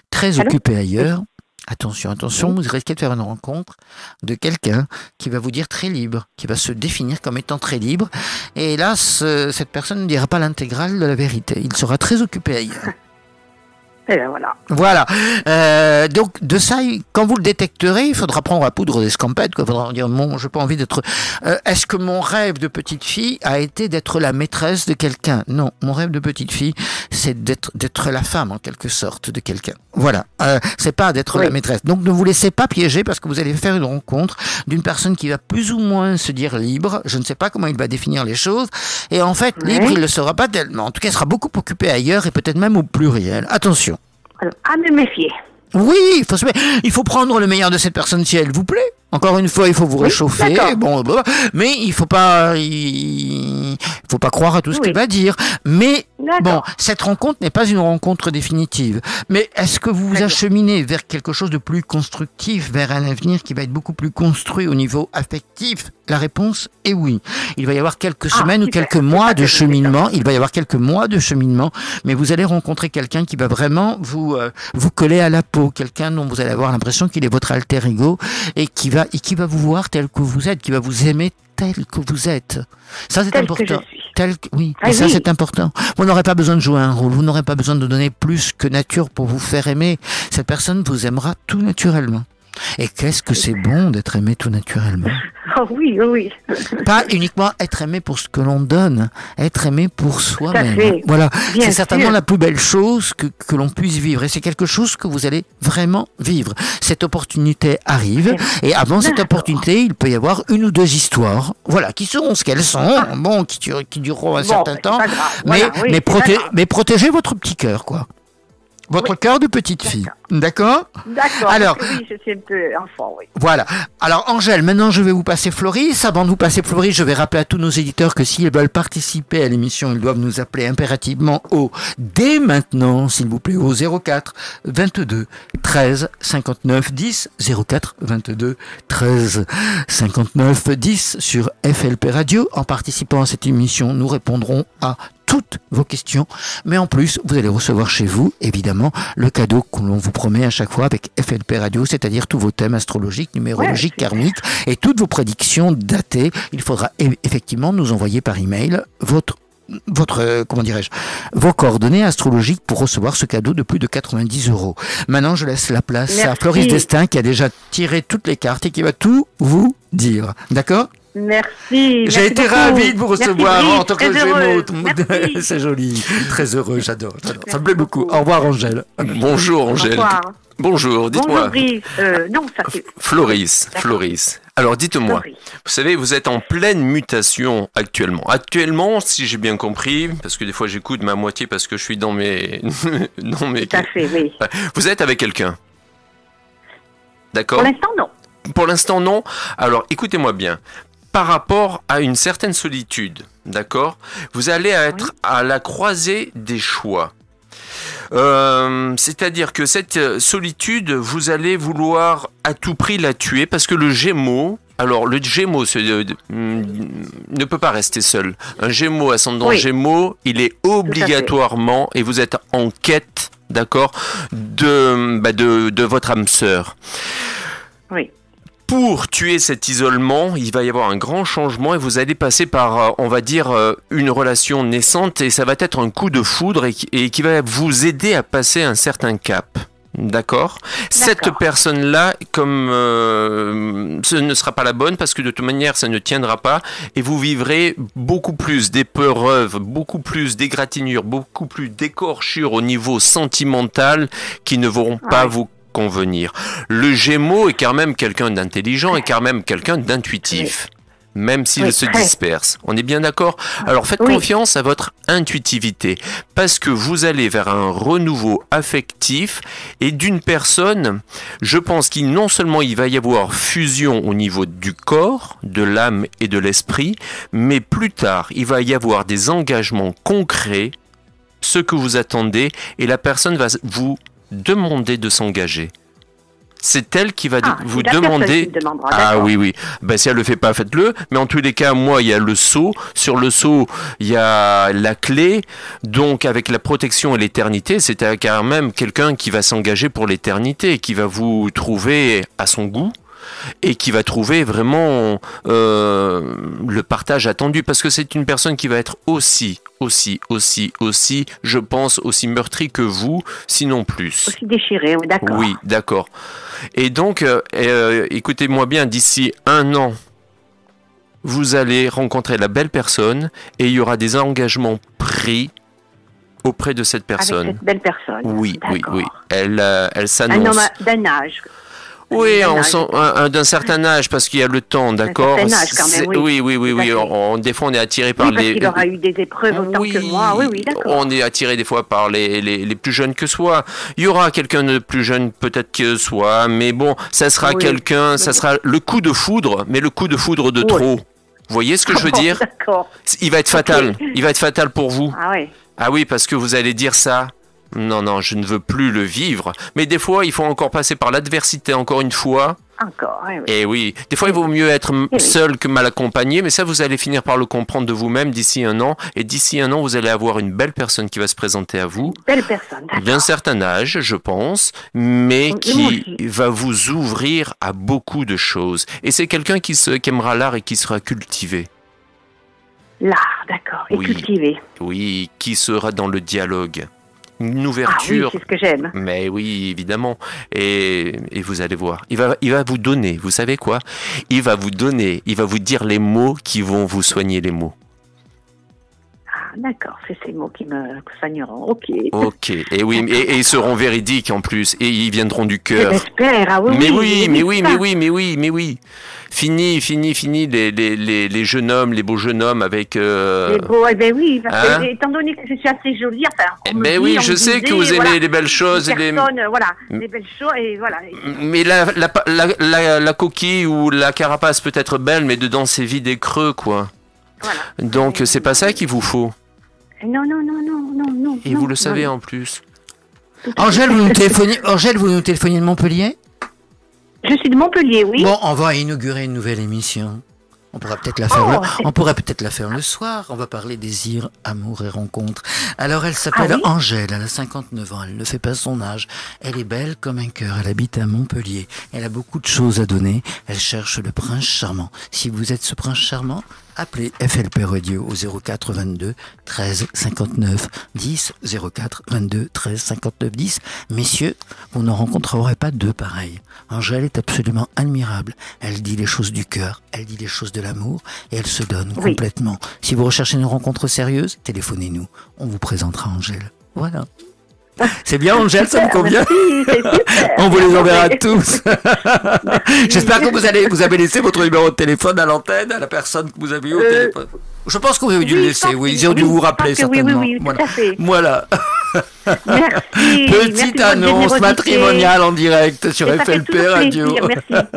très occupée ailleurs, attention, vous risquez de faire une rencontre de quelqu'un qui va vous dire très libre, qui va se définir comme étant très libre. Et hélas, cette personne ne dira pas l'intégrale de la vérité. Il sera très occupé ailleurs. Et ben voilà. Donc de ça, quand vous le détecterez, il faudra prendre la poudre d'escampette. Il faudra dire bon, j'ai pas envie d'être. Est-ce que mon rêve de petite fille a été d'être la maîtresse de quelqu'un ? Non, mon rêve de petite fille, c'est d'être la femme en quelque sorte de quelqu'un. Voilà. C'est pas d'être la maîtresse. Donc ne vous laissez pas piéger parce que vous allez faire une rencontre d'une personne qui va plus ou moins se dire libre. Je ne sais pas comment il va définir les choses. Et en fait, libre, il ne le sera pas tellement. En tout cas, il sera beaucoup occupé ailleurs et peut-être même au pluriel. Attention. À me méfier. Oui, il faut prendre le meilleur de cette personne si elle vous plaît. Encore une fois, il faut vous réchauffer. Mais il faut pas croire à tout ce qu'il va dire. Mais Bon, cette rencontre n'est pas une rencontre définitive, mais est-ce que vous vous acheminez vers quelque chose de plus constructif, vers un avenir qui va être beaucoup plus construit au niveau affectif? La réponse est oui. Il va y avoir quelques semaines ou quelques mois de cheminement. Il va y avoir quelques mois de cheminement, mais vous allez rencontrer quelqu'un qui va vraiment vous coller à la peau, quelqu'un dont vous allez avoir l'impression qu'il est votre alter ego et qui va vous voir tel que vous êtes, qui va vous aimer tel que vous êtes. Ça, c'est important. Ça, c'est important. Vous n'aurez pas besoin de jouer un rôle. Vous n'aurez pas besoin de donner plus que nature pour vous faire aimer. Cette personne vous aimera tout naturellement. Et qu'est-ce que c'est bon d'être aimé tout naturellement. Oh oui, oui. Pas uniquement être aimé pour ce que l'on donne, être aimé pour soi-même. Voilà, c'est certainement la plus belle chose que l'on puisse vivre. Et c'est quelque chose que vous allez vraiment vivre. Cette opportunité arrive. Et avant cette opportunité, il peut y avoir une ou deux histoires. Voilà, qui seront ce qu'elles sont. Bon, qui dureront un certain temps. Mais protégez votre petit cœur, quoi. Votre cœur de petite fille. D'accord? D'accord. Alors, oui, je suis un peu enfant, oui. Voilà. Alors, Angèle, maintenant, je vais vous passer Floris. Avant de vous passer Floris, je vais rappeler à tous nos éditeurs que s'ils veulent participer à l'émission, ils doivent nous appeler impérativement dès maintenant, s'il vous plaît, au 04 22 13 59 10, 04 22 13 59 10 sur FLP Radio. En participant à cette émission, nous répondrons à toutes vos questions, mais en plus, vous allez recevoir chez vous, évidemment, le cadeau que l'on vous promet à chaque fois avec FLP Radio, c'est-à-dire tous vos thèmes astrologiques, numérologiques, karmiques et toutes vos prédictions datées. Il faudra effectivement nous envoyer par email vos coordonnées astrologiques pour recevoir ce cadeau de plus de 90 €. Maintenant, je laisse la place à Floris Destin qui a déjà tiré toutes les cartes et qui va tout vous dire. D'accord ? Merci. J'ai été ravi de vous recevoir en tant que Gémeaux. Merci. C'est joli. Très heureux, j'adore. Ça me plaît beaucoup. Au revoir, Angèle. Bonjour, Angèle. Au revoir. Bonjour, dites-moi. Non, ça fait... Floris. Alors, dites-moi. Floris. Vous savez, vous êtes en pleine mutation actuellement. Actuellement, si j'ai bien compris, parce que des fois j'écoute ma moitié parce que je suis dans mes... Tout à fait, oui. Vous êtes avec quelqu'un? D'accord? Pour l'instant, non. Pour l'instant, non. Alors, écoutez-moi bien. Par rapport à une certaine solitude, d'accord? Vous allez être à la croisée des choix. C'est-à-dire que cette solitude, vous allez vouloir à tout prix la tuer parce que le Gémeaux, le Gémeaux ne peut pas rester seul. Un Gémeaux ascendant Gémeaux, il est obligatoirement, et vous êtes en quête, d'accord, de votre âme sœur. Oui. Pour tuer cet isolement, il va y avoir un grand changement et vous allez passer par, on va dire, une relation naissante et ça va être un coup de foudre et qui va vous aider à passer un certain cap. D'accord. Cette personne-là, comme ce ne sera pas la bonne parce que de toute manière ça ne tiendra pas et vous vivrez beaucoup plus d'épreuves, beaucoup plus d'égratignures, beaucoup plus d'écorchures au niveau sentimental qui ne vont pas vous convenir. Le Gémeaux est quand même quelqu'un d'intelligent et quand même quelqu'un d'intuitif. Même s'il se disperse. On est bien d'accord? Alors faites confiance à votre intuitivité parce que vous allez vers un renouveau affectif et d'une personne, je pense qu'il non seulement il va y avoir fusion au niveau du corps, de l'âme et de l'esprit, mais plus tard, il va y avoir des engagements concrets, ce que vous attendez et la personne va vous demander de s'engager. C'est elle qui va vous demander... Oui. Ben, si elle le fait pas, faites-le. Mais en tous les cas, moi, il y a le sceau. Sur le sceau, il y a la clé. Donc, avec la protection et l'éternité, c'est quand même quelqu'un qui va s'engager pour l'éternité, qui va vous trouver à son goût et qui va trouver vraiment le partage attendu. Parce que c'est une personne qui va être aussi, je pense, aussi meurtrie que vous, sinon plus. Aussi déchirée, oui, d'accord. Oui, d'accord. Et donc, écoutez-moi bien, d'ici 1 an, vous allez rencontrer la belle personne et il y aura des engagements pris auprès de cette personne. Avec cette belle personne. Oui. Elle s'annonce. Un homme d'un âge. Oui, d'un certain âge, parce qu'il y a le temps, d'accord? Un certain âge, quand même, oui. Des fois, on est attiré par parce qu'il aura eu des épreuves autant que moi. Oui, d'accord. On est attiré des fois par les plus jeunes que soi. Il y aura quelqu'un de plus jeune peut-être que soi, mais bon, ça sera quelqu'un, ça sera le coup de foudre, mais le coup de foudre de trop. Vous voyez ce que je veux dire? D'accord. Il va être fatal. Il va être fatal pour vous. Ah oui. Ah oui, parce que vous allez dire ça. Non, non, je ne veux plus le vivre. Mais des fois, il faut encore passer par l'adversité, encore une fois. Encore, oui. Et oui, des fois, il vaut mieux être seul que mal accompagné. Mais ça, vous allez finir par le comprendre de vous-même d'ici 1 an. Et d'ici 1 an, vous allez avoir une belle personne qui va se présenter à vous. Belle personne, d'accord. D'un certain âge, je pense, mais qui va vous ouvrir à beaucoup de choses. Et c'est quelqu'un qui aimera l'art et qui sera cultivé. L'art, d'accord. Et Oui. cultivé. Oui, qui sera dans le dialogue. Une Ah oui, ouverture. c'est ce que j'aime. Mais oui, évidemment. Et vous allez voir. Il va vous donner, vous savez quoi? Il va vous dire les mots qui vont vous soigner les mots. Ah, d'accord, c'est ces mots qui me soigneront. Ok. Ok. Et oui, et ils seront véridiques en plus. Et ils viendront du Je cœur. l'espère, ah oui. Mais oui, ça. mais oui. Fini les jeunes hommes, les beaux jeunes hommes avec... Mais bon, eh ben oui, parce Hein que, étant donné que je suis assez jolie, enfin, on me Ben dit, oui, on je me sais que disait, vous aimez voilà, les belles choses. les personnes, voilà, les belles choses, et voilà. Mais la coquille ou la carapace peut être belle, mais dedans c'est vide et creux, quoi. Voilà. Donc c'est pas ça qu'il vous faut. Non. Et vous le savez en plus. Angèle, vous nous téléphoniez de Montpellier? Je suis de Montpellier, oui. Bon, on va inaugurer une nouvelle émission. On pourrait peut-être la faire. Le soir. On va parler désir, amour et rencontre. Alors, elle s'appelle Ah oui Angèle. Elle a 59 ans. Elle ne fait pas son âge. Elle est belle comme un cœur. Elle habite à Montpellier. Elle a beaucoup de choses à donner. Elle cherche le prince charmant. Si vous êtes ce prince charmant, appelez FLP Radio au 04 22 13 59 10 04 22 13 59 10. Messieurs, vous ne rencontrerez pas deux pareils. Angèle est absolument admirable. Elle dit les choses du cœur, elle dit les choses de l'amour et elle se donne complètement. Si vous recherchez une rencontre sérieuse, téléphonez-nous. On vous présentera Angèle. Voilà. C'est bien Angèle, ça me convient. Merci, c'est super. On vous les enverra tous. J'espère que vous avez laissé votre numéro de téléphone à l'antenne, à la personne que vous avez eu au téléphone. Je pense que vous avez dû le laisser, oui. Ils ont dû vous rappeler certainement. Oui, tout à fait. Voilà. Merci. Petite annonce matrimoniale en direct sur Et ça fait FLP toujours Radio. plaisir, merci.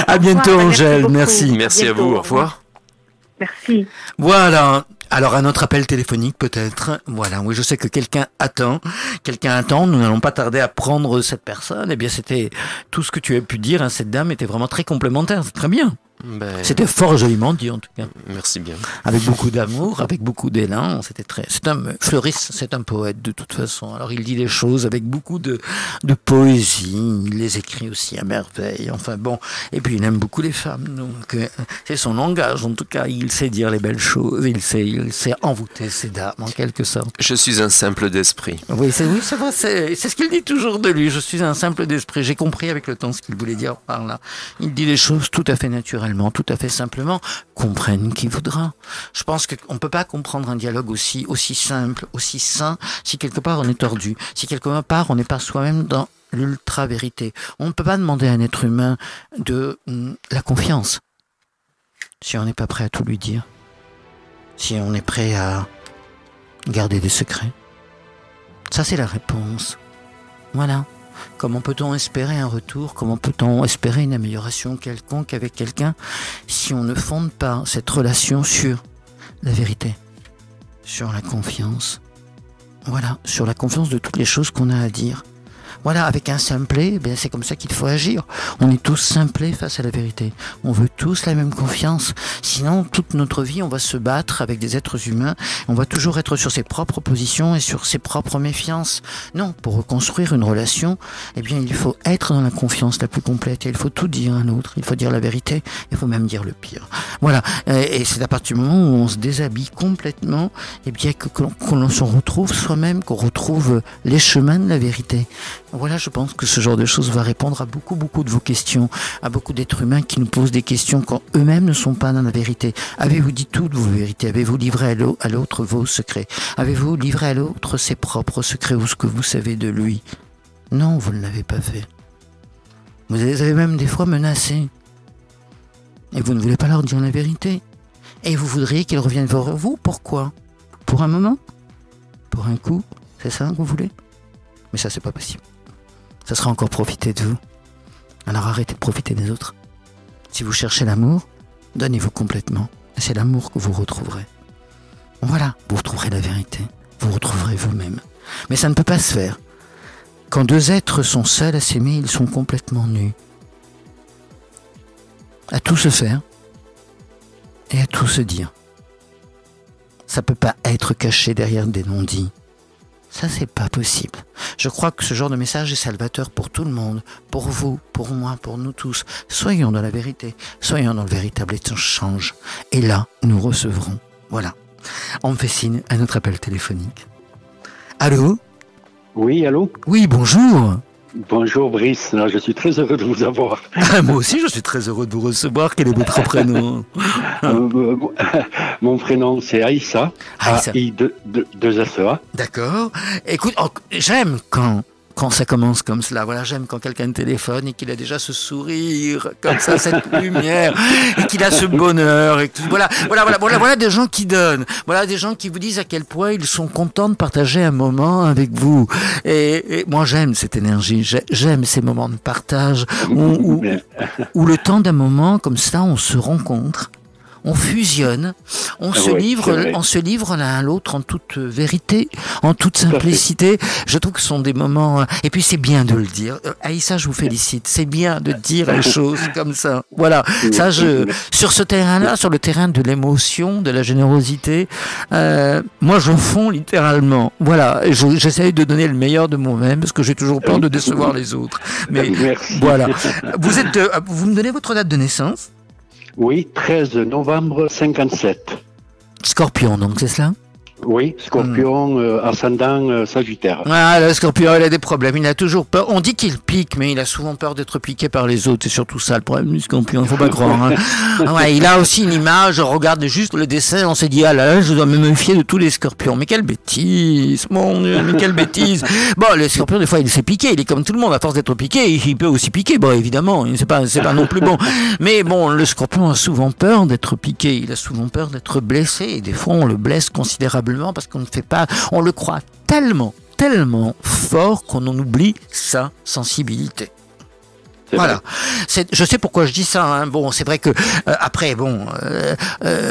À bientôt, Au revoir, Angèle. merci beaucoup. Merci à bientôt, vous, au au revoir. Merci. Voilà. Alors, un autre appel téléphonique, peut-être. Voilà. Oui, je sais que quelqu'un attend. Nous n'allons pas tarder à prendre cette personne. Eh bien, c'était tout ce que tu as pu dire. Hein. Cette dame était vraiment très complémentaire. C'est très bien. C'était fort joliment dit, en tout cas. Merci bien. Avec beaucoup d'amour, avec beaucoup d'élan. C'est un fleuriste, c'est un poète de toute façon. Alors il dit les choses avec beaucoup de poésie. Il les écrit aussi à merveille. Enfin bon. Et puis il aime beaucoup les femmes. Donc c'est son langage. En tout cas, il sait dire les belles choses. Il sait envoûter ses dames en quelque sorte. Je suis un simple d'esprit. Oui, c'est vrai. C'est ce qu'il dit toujours de lui. Je suis un simple d'esprit. J'ai compris avec le temps ce qu'il voulait dire par là. Il dit les choses tout à fait naturellement, tout à fait simplement. Comprenne qui voudra. Je pense qu'on ne peut pas comprendre un dialogue aussi simple, aussi sain, si quelque part on est tordu, si quelque part on n'est pas soi-même dans l'ultra-vérité. On ne peut pas demander à un être humain de la confiance si on n'est pas prêt à tout lui dire, si on est prêt à garder des secrets. Ça, c'est la réponse. Voilà. Comment peut-on espérer un retour? Comment peut-on espérer une amélioration quelconque avec quelqu'un si on ne fonde pas cette relation sur la vérité, sur la confiance? Voilà, sur la confiance de toutes les choses qu'on a à dire. Voilà, avec un simplet, ben c'est comme ça qu'il faut agir. On est tous simplés face à la vérité. On veut tous la même confiance. Sinon, toute notre vie, on va se battre avec des êtres humains. On va toujours être sur ses propres positions et sur ses propres méfiances. Non, pour reconstruire une relation, eh bien, il faut être dans la confiance la plus complète. Et il faut tout dire à l'autre. Il faut dire la vérité. Il faut même dire le pire. Voilà. Et c'est à partir du moment où on se déshabille complètement, eh bien, qu'on se retrouve soi-même, qu'on retrouve les chemins de la vérité. Voilà, je pense que ce genre de choses va répondre à beaucoup de vos questions, à beaucoup d'êtres humains qui nous posent des questions quand eux-mêmes ne sont pas dans la vérité. Avez-vous dit toutes vos vérités? Avez-vous livré à l'autre vos secrets? Avez-vous livré à l'autre ses propres secrets ou ce que vous savez de lui? Non, vous ne l'avez pas fait. Vous les avez même des fois menacés. Et vous ne voulez pas leur dire la vérité. Et vous voudriez qu'ils reviennent vers vous. Pourquoi? Pour un moment? Pour un coup? C'est ça que vous voulez? Mais ça, c'est pas possible. Ça sera encore profiter de vous. Alors arrêtez de profiter des autres. Si vous cherchez l'amour, donnez-vous complètement. Et c'est l'amour que vous retrouverez. Voilà, vous retrouverez la vérité. vous retrouverez vous-même. Mais ça ne peut pas se faire. Quand deux êtres sont seuls à s'aimer, ils sont complètement nus. À tout se faire et à tout se dire. Ça peut pas être caché derrière des non-dits. Ça, c'est pas possible. Je crois que ce genre de message est salvateur pour tout le monde, pour vous, pour moi, pour nous tous. Soyons dans la vérité, soyons dans le véritable échange. Et là, nous recevrons. Voilà. On me fait signe à notre appel téléphonique. Allô ? Oui, allô? Oui, bonjour. Bonjour Brice, je suis très heureux de vous avoir. Moi aussi, je suis très heureux de vous recevoir. Quel est votre prénom? Mon prénom, c'est Aïssa. Aïssa. A-I-2-S-E-A. D'accord. Écoute, j'aime quand ça commence comme cela. Voilà, j'aime quand quelqu'un téléphone et qu'il a déjà ce sourire, comme ça, cette lumière, et qu'il a ce bonheur. Et voilà des gens qui donnent. Voilà des gens qui vous disent à quel point ils sont contents de partager un moment avec vous. Et moi, j'aime cette énergie. J'aime ces moments de partage où le temps d'un moment comme ça, on se rencontre. On fusionne, on se livre l'un à l'autre en toute vérité, en toute simplicité. Je trouve que ce sont des moments... Et puis c'est bien de le dire. Aïssa, je vous félicite. C'est bien de dire les choses comme ça. Voilà. Ça, sur ce terrain-là, sur le terrain de l'émotion, de la générosité, moi je fonds littéralement. Voilà. Et j'essaye de donner le meilleur de moi-même parce que j'ai toujours peur de décevoir les autres. Mais merci. Voilà. Vous me donnez votre date de naissance ? Oui, 13 novembre 57. Scorpion, donc, c'est cela? Oui, Scorpion, ascendant Sagittaire. Ah, le Scorpion, il a des problèmes. Il a toujours peur. On dit qu'il pique, mais il a souvent peur d'être piqué par les autres. C'est surtout ça le problème du Scorpion. Il faut pas croire. Hein. Ouais, il a aussi une image. On regarde juste le dessin. On s'est dit, ah là, je dois me méfier de tous les Scorpions. Mais quelle bêtise, mon Dieu, mais quelle bêtise. Bon, le Scorpion, des fois, il s'est piqué. Il est comme tout le monde. À force d'être piqué, il peut aussi piquer. Bon, évidemment, c'est pas non plus bon. Mais bon, le Scorpion a souvent peur d'être piqué. Il a souvent peur d'être blessé. Et des fois, on le blesse considérablement parce qu'on ne fait pas, on le croit tellement fort qu'on en oublie sa sensibilité. Voilà. Je sais pourquoi je dis ça. Hein. Bon, c'est vrai que après,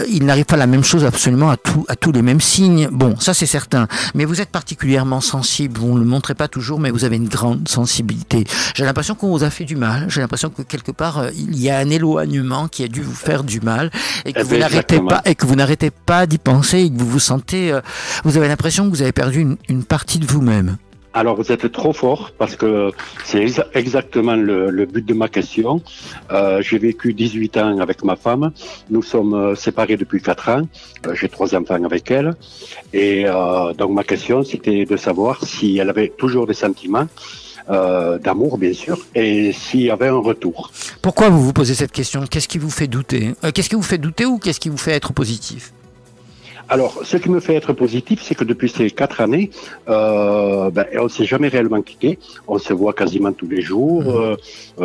il n'arrive pas la même chose absolument à tous les mêmes signes. Bon, ça c'est certain. Mais vous êtes particulièrement sensible. Vous ne le montrez pas toujours, mais vous avez une grande sensibilité. J'ai l'impression qu'on vous a fait du mal. J'ai l'impression que quelque part il y a un éloignement qui a dû vous faire du mal et que vous n'arrêtez pas d'y penser et que vous vous sentez. Vous avez l'impression que vous avez perdu une partie de vous-même. Alors, vous êtes trop fort parce que c'est exactement le but de ma question. J'ai vécu 18 ans avec ma femme. Nous sommes séparés depuis 4 ans. J'ai 3 enfants avec elle. Et donc, ma question, c'était de savoir si elle avait toujours des sentiments d'amour, bien sûr, et s'il y avait un retour. Pourquoi vous vous posez cette question? Qu'est-ce qui vous fait douter? Qu'est-ce qui vous fait douter ou qu'est-ce qui vous fait être positif? Alors, ce qui me fait être positif, c'est que depuis ces 4 années, on ne s'est jamais réellement quitté. On se voit quasiment tous les jours. Elle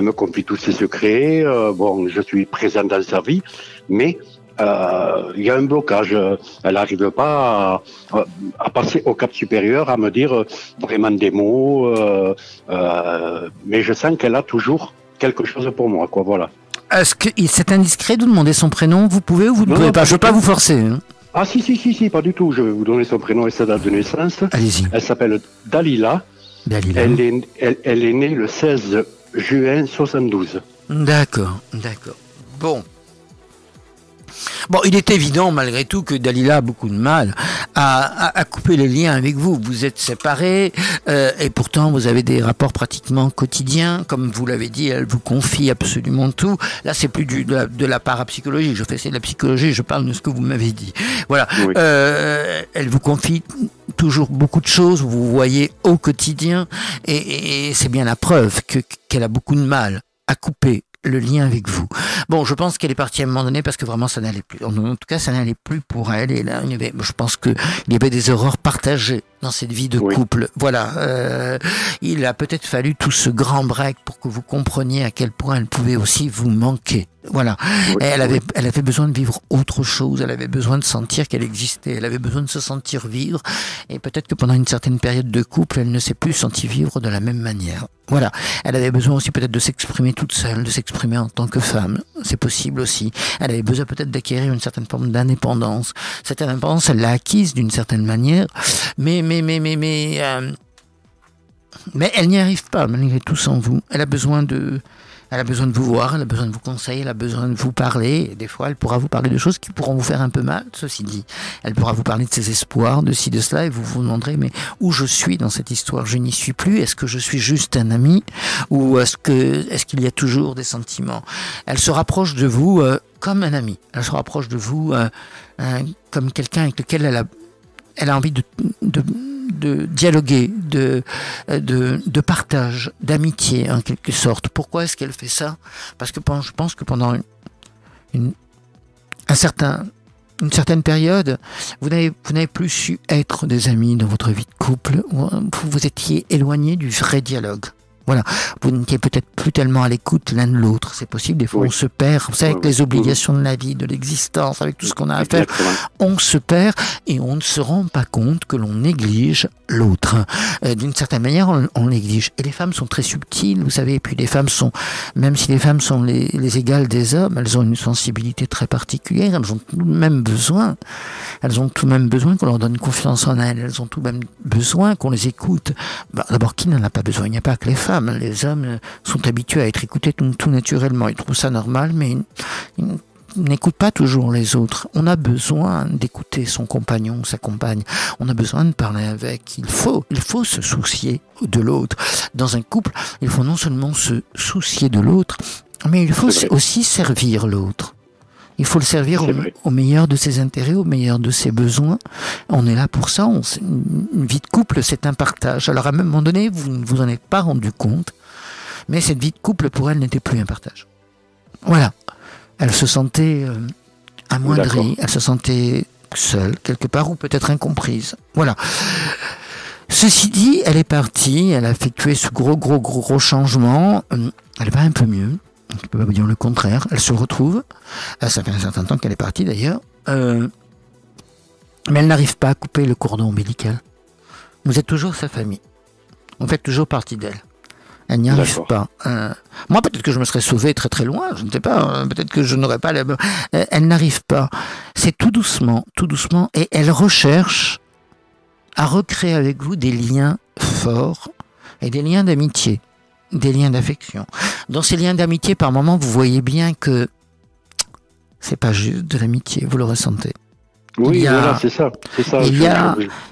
me confie tous ses secrets. Je suis présent dans sa vie, mais il y a un blocage. Elle n'arrive pas à passer au cap supérieur, à me dire vraiment des mots. Mais je sens qu'elle a toujours quelque chose pour moi, quoi. Voilà. Est-ce que c'est indiscret de demander son prénom? Vous pouvez ou vous ne pouvez pas? Je ne veux pas vous forcer. Hein. Ah si, pas du tout. Je vais vous donner son prénom et sa date de naissance. Allez-y. Elle s'appelle Dalila. Elle est née le 16 juin 72. D'accord. Bon, il est évident malgré tout que Dalila a beaucoup de mal à couper les liens avec vous. Vous êtes séparés et pourtant vous avez des rapports pratiquement quotidiens. Comme vous l'avez dit, elle vous confie absolument tout. Là, c'est plus de la parapsychologie. Je fais de la psychologie, je parle de ce que vous m'avez dit. Voilà. Oui. Elle vous confie toujours beaucoup de choses. Vous vous voyez au quotidien et c'est bien la preuve qu'elle a beaucoup de mal à couper le lien avec vous. Bon, je pense qu'elle est partie à un moment donné parce que vraiment ça n'allait plus. En tout cas, ça n'allait plus pour elle. Et là, je pense qu'il y avait des erreurs partagées dans cette vie de couple. Voilà. Il a peut-être fallu tout ce grand break pour que vous compreniez à quel point elle pouvait aussi vous manquer. Voilà. Et elle avait besoin de vivre autre chose. Elle avait besoin de sentir qu'elle existait. Elle avait besoin de se sentir vivre. Et peut-être que pendant une certaine période de couple, elle ne s'est plus sentie vivre de la même manière. Voilà. Elle avait besoin aussi peut-être de s'exprimer toute seule, de s'exprimer en tant que femme. C'est possible aussi. Elle avait besoin peut-être d'acquérir une certaine forme d'indépendance. Cette indépendance, elle l'a acquise d'une certaine manière. Mais elle n'y arrive pas, malgré tout, sans vous. Elle a besoin de vous voir, elle a besoin de vous conseiller, elle a besoin de vous parler. Et des fois, elle pourra vous parler de choses qui pourront vous faire un peu mal, ceci dit. Elle pourra vous parler de ses espoirs, de ci, de cela, et vous vous demanderez, mais où je suis dans cette histoire? Je n'y suis plus. Est-ce que je suis juste un ami? Ou est-ce qu'il y a toujours des sentiments? Elle se rapproche de vous comme un ami. Elle se rapproche de vous comme quelqu'un avec lequel elle a envie de dialoguer, de partage, d'amitié en quelque sorte. Pourquoi est-ce qu'elle fait ça? Parce que je pense que pendant une certaine période, vous n'avez plus su être des amis dans votre vie de couple. Vous étiez éloignés du vrai dialogue. Voilà, vous n'étiez peut-être plus tellement à l'écoute l'un de l'autre, c'est possible, des fois on se perd, vous savez, avec les obligations de la vie, de l'existence, avec tout ce qu'on a à faire, on se perd et on ne se rend pas compte que l'on néglige l'autre. D'une certaine manière, on néglige. Et les femmes sont très subtiles, vous savez, et puis les femmes sont, même si les femmes sont les égales des hommes, elles ont une sensibilité très particulière, elles ont tout de même besoin qu'on leur donne confiance en elles ont tout de même besoin qu'on les écoute. D'abord, qui n'en a pas besoin? Il n'y a pas que les femmes. Les hommes sont habitués à être écoutés tout naturellement. Ils trouvent ça normal, mais ils n'écoutent pas toujours les autres. On a besoin d'écouter son compagnon ou sa compagne. On a besoin de parler avec. Il faut se soucier de l'autre. Dans un couple, il faut non seulement se soucier de l'autre, mais il faut aussi servir l'autre. Il faut le servir au meilleur de ses intérêts, au meilleur de ses besoins. On est là pour ça. Une vie de couple, c'est un partage. Alors à un moment donné, vous ne vous en êtes pas rendu compte, mais cette vie de couple, pour elle, n'était plus un partage. Voilà. Elle se sentait amoindrie, elle se sentait seule, quelque part, ou peut-être incomprise. Voilà. Ceci dit, elle est partie, elle a effectué ce gros changement. Elle va un peu mieux. Je ne peux pas vous dire le contraire. Elle se retrouve. Ça fait un certain temps qu'elle est partie d'ailleurs. Mais elle n'arrive pas à couper le cordon ombilical. Vous êtes toujours sa famille. Vous faites toujours partie d'elle. Elle n'y arrive pas. Moi, peut-être que je me serais sauvé très très loin. Je ne sais pas. Peut-être que je n'aurais pas... Elle n'arrive pas. C'est tout doucement. Et elle recherche à recréer avec vous des liens forts et des liens d'amitié. Des liens d'affection. Dans ces liens d'amitié, par moments, vous voyez bien que c'est pas juste de l'amitié, vous le ressentez. Oui, voilà, c'est ça.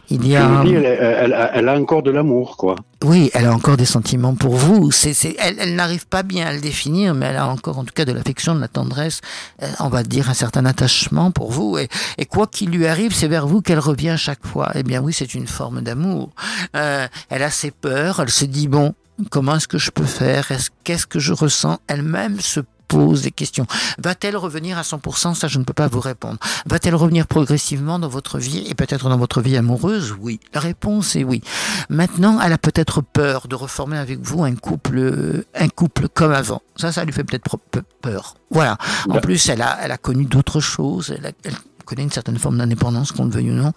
Elle a encore de l'amour, quoi. Oui, elle a encore des sentiments pour vous. Elle n'arrive pas bien à le définir, mais elle a encore, en tout cas, de l'affection, de la tendresse, on va dire un certain attachement pour vous. Et quoi qu'il lui arrive, c'est vers vous qu'elle revient chaque fois. Eh bien oui, c'est une forme d'amour. Elle a ses peurs, elle se dit, bon, comment est-ce que je peux faire? Qu'est-ce que je ressens? Elle-même se pose des questions. Va-t-elle revenir à 100%? Ça, je ne peux pas vous répondre. Va-t-elle revenir progressivement dans votre vie et peut-être dans votre vie amoureuse? Oui. La réponse est oui. Maintenant, elle a peut-être peur de reformer avec vous un couple comme avant. Ça lui fait peut-être peur. Voilà. En plus, elle a connu d'autres choses. Elle connaît une certaine forme d'indépendance, qu'on le veuille ou non.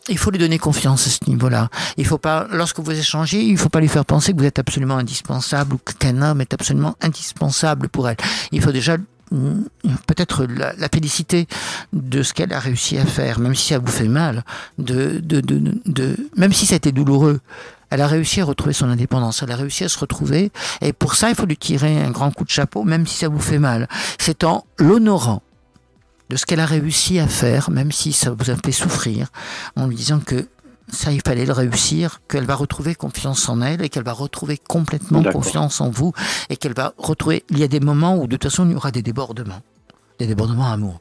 Il faut lui donner confiance à ce niveau-là. Il faut pas, lorsque vous échangez, il faut pas lui faire penser que vous êtes absolument indispensable ou qu'un homme est absolument indispensable pour elle. Il faut déjà peut-être la féliciter de ce qu'elle a réussi à faire, même si ça vous fait mal, même si ça a été douloureux. Elle a réussi à retrouver son indépendance, elle a réussi à se retrouver, et pour ça, il faut lui tirer un grand coup de chapeau, même si ça vous fait mal. C'est en l'honorant de ce qu'elle a réussi à faire, même si ça vous a fait souffrir, en lui disant que ça, il fallait le réussir, qu'elle va retrouver confiance en elle et qu'elle va retrouver complètement confiance en vous et qu'elle va retrouver... Il y a des moments où, de toute façon, il y aura des débordements amoureux.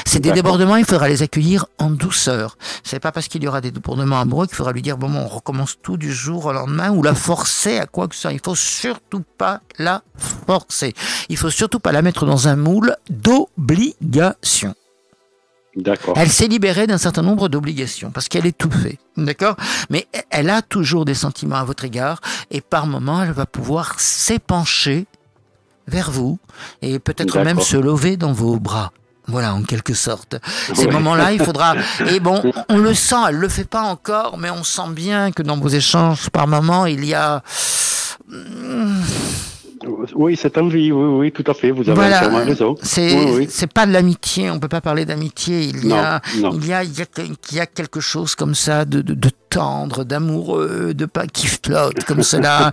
Ces débordements, il faudra les accueillir en douceur. C'est pas parce qu'il y aura des débordements amoureux qu'il faudra lui dire, bon, on recommence tout du jour au lendemain ou la forcer à quoi que ce soit. Il faut surtout pas la forcer. Il faut surtout pas la mettre dans un moule d'obligation. D'accord. Elle s'est libérée d'un certain nombre d'obligations parce qu'elle est tout fait, d'accord? Mais elle a toujours des sentiments à votre égard et par moments, elle va pouvoir s'épancher vers vous et peut-être même se lever dans vos bras. Voilà, en quelque sorte. Ces moments-là, il faudra... Et bon, on le sent, elle le fait pas encore, mais on sent bien que dans vos échanges, par moments, il y a... Oui, cette envie, oui, tout à fait, vous avez entièrement raison. C'est pas de l'amitié, on peut pas parler d'amitié, il y a quelque chose comme ça de tendre, d'amoureux, qui flotte comme cela.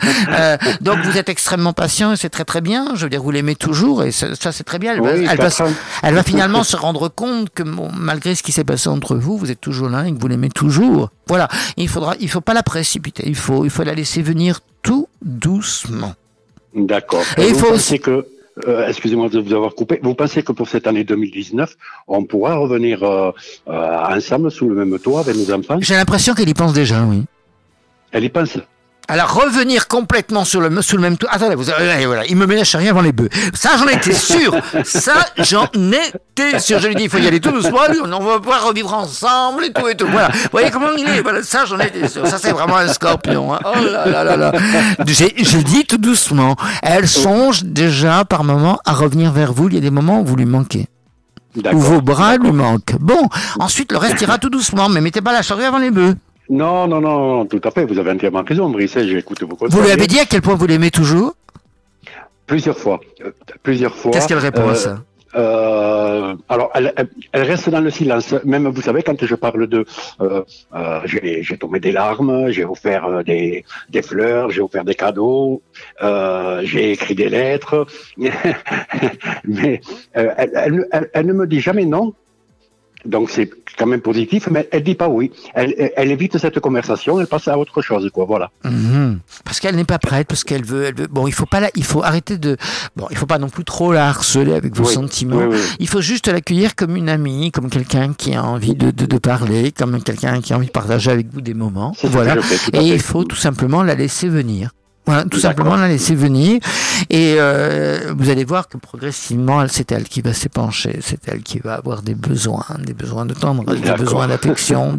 Donc vous êtes extrêmement patient et c'est très très bien, je veux dire, vous l'aimez toujours et ça c'est très bien. Elle va finalement se rendre compte que malgré ce qui s'est passé entre vous, vous êtes toujours là et que vous l'aimez toujours. Voilà, il faut pas la précipiter, il faut la laisser venir tout doucement. D'accord. Et vous pensez que, excusez-moi de vous avoir coupé, vous pensez que pour cette année 2019, on pourra revenir ensemble sous le même toit avec nos enfants? J'ai l'impression qu'elle y pense déjà, oui. Elle y pense? Alors, revenir complètement sous le même toit. Attendez, voilà, il me ménage rien avant les bœufs. Ça, j'en étais sûr. Je lui dis, il faut y aller tout doucement. On va pouvoir revivre ensemble et tout. Voilà. Vous voyez comment il est? Voilà, ça, j'en étais sûr. Ça, c'est vraiment un scorpion. Hein. Oh là là. J'ai dit tout doucement. Elle songe déjà, par moments, à revenir vers vous. Il y a des moments où vous lui manquez. Où vos bras lui manquent. Bon. Ensuite, le reste ira tout doucement. Mais mettez pas la charrue avant les bœufs. Non, tout à fait, vous avez entièrement raison, Brice, j'écoute vos conseils. Vous lui avez dit à quel point vous l'aimez toujours? Plusieurs fois. Qu'est-ce qu'elle répond à ça? Alors, elle reste dans le silence. Même, vous savez, quand je parle de... j'ai tombé des larmes, j'ai offert des fleurs, j'ai offert des cadeaux, j'ai écrit des lettres, mais elle ne me dit jamais non. Donc c'est quand même positif, mais elle dit pas oui. Elle évite cette conversation, elle passe à autre chose, quoi. Voilà. Parce qu'elle n'est pas prête, parce qu'elle veut. Bon, il faut arrêter de. Bon, il faut pas non plus trop la harceler avec vos sentiments. Oui. Il faut juste l'accueillir comme une amie, comme quelqu'un qui a envie de parler, comme quelqu'un qui a envie de partager avec vous des moments. Voilà. Et il faut tout simplement la laisser venir. Voilà, tout simplement la laisser venir et vous allez voir que progressivement c'est elle qui va s'épancher, c'est elle qui va avoir des besoins de tendresse, des besoins d'affection,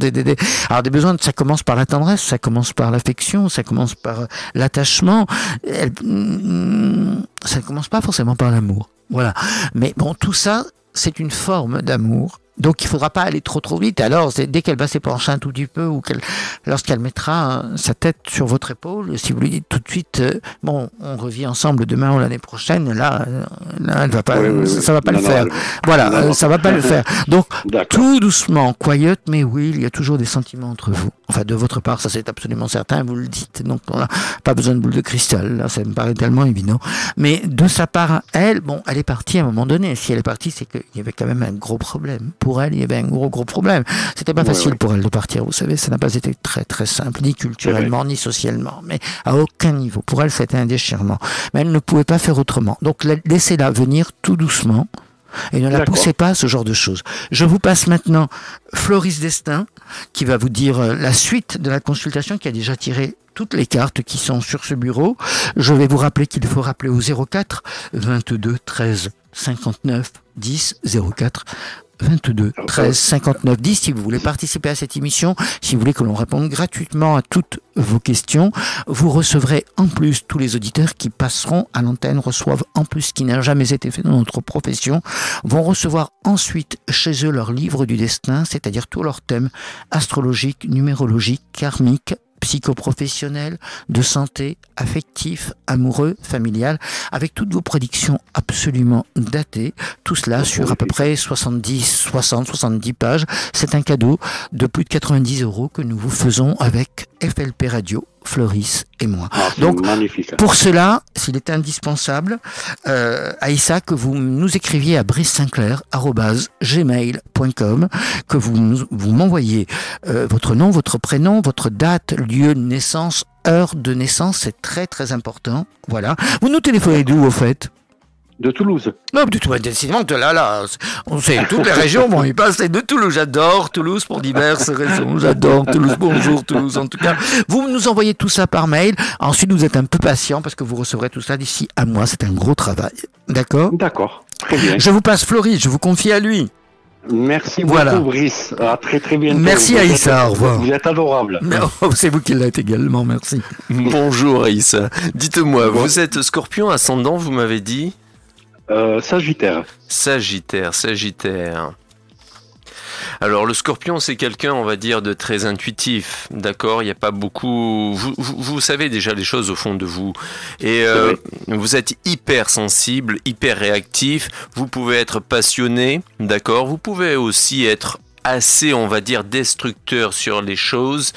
alors des besoins, ça commence par la tendresse, ça commence par l'affection, ça commence par l'attachement, ça ne commence pas forcément par l'amour. Voilà. Mais bon, tout ça, c'est une forme d'amour. Donc il faudra pas aller trop vite. Alors dès qu'elle va s'épancher un tout petit peu ou lorsqu'elle mettra sa tête sur votre épaule, si vous lui dites tout de suite bon, on revit ensemble demain ou l'année prochaine, là elle va pas, ça va pas le faire. Voilà, ça va pas le faire. Donc tout doucement, quiet, mais oui, il y a toujours des sentiments entre vous. Enfin de votre part, ça c'est absolument certain, vous le dites. Donc on n'a pas besoin de boule de cristal, là ça me paraît tellement évident. Mais de sa part, elle est partie à un moment donné. Si elle est partie, c'est qu'il y avait quand même un gros problème. Pour elle, il y avait un gros problème. C'était pas facile pour elle de partir, vous savez, ça n'a pas été très très simple, ni culturellement, ni socialement, mais à aucun niveau. Pour elle, c'était un déchirement. Mais elle ne pouvait pas faire autrement. Donc laissez-la venir tout doucement et ne la poussez pas à ce genre de choses. Je vous passe maintenant Floris Destin, qui va vous dire la suite de la consultation, qui a déjà tiré toutes les cartes qui sont sur ce bureau. Je vais vous rappeler qu'il faut rappeler au 04 22 13 59 10 04 22 13 59 10 si vous voulez participer à cette émission, si vous voulez que l'on réponde gratuitement à toutes vos questions. Vous recevrez en plus, tous les auditeurs qui passeront à l'antenne reçoivent en plus, ce qui n'a jamais été fait dans notre profession, vont recevoir ensuite chez eux leur livre du destin, c'est-à-dire tous leurs thèmes astrologiques, numérologiques, karmiques, psychoprofessionnel, de santé, affectif, amoureux, familial, avec toutes vos prédictions absolument datées, tout cela sur à peu près 70 pages. C'est un cadeau de plus de 90 € que nous vous faisons avec FLP Radio, Floris et moi. Donc, pour cela, s'il est indispensable, Aïssa, que vous nous écriviez à bricesinclair@gmail.com, que vous m'envoyez votre nom, votre prénom, votre date, lieu de naissance, heure de naissance, c'est très très important. Voilà. Vous nous téléphonez d'où au fait? De Toulouse. Non, du tout, décidément, là, on sait, toutes les régions vont y passer de Toulouse. J'adore Toulouse pour diverses raisons. J'adore Toulouse. Bonjour Toulouse, en tout cas. Vous nous envoyez tout ça par mail. Ensuite, vous êtes un peu patient parce que vous recevrez tout ça d'ici à moi. C'est un gros travail. D'accord? D'accord. Très bien. Je vous passe Floris, je vous confie à lui. Merci beaucoup, Voilà. Brice. À très très bientôt. Merci Aïssa, au revoir. Vous êtes adorable. C'est vous qui l'êtes également, merci. Bonjour Aïssa. Dites-moi, vous êtes Scorpion ascendant, vous m'avez dit? Sagittaire. Sagittaire. Alors le Scorpion, c'est quelqu'un, on va dire, de très intuitif, d'accord? Il n'y a pas beaucoup... Vous savez déjà les choses au fond de vous. Et vous êtes hyper sensible, hyper réactif. Vous pouvez être passionné, d'accord? Vous pouvez aussi être assez, on va dire, destructeur sur les choses.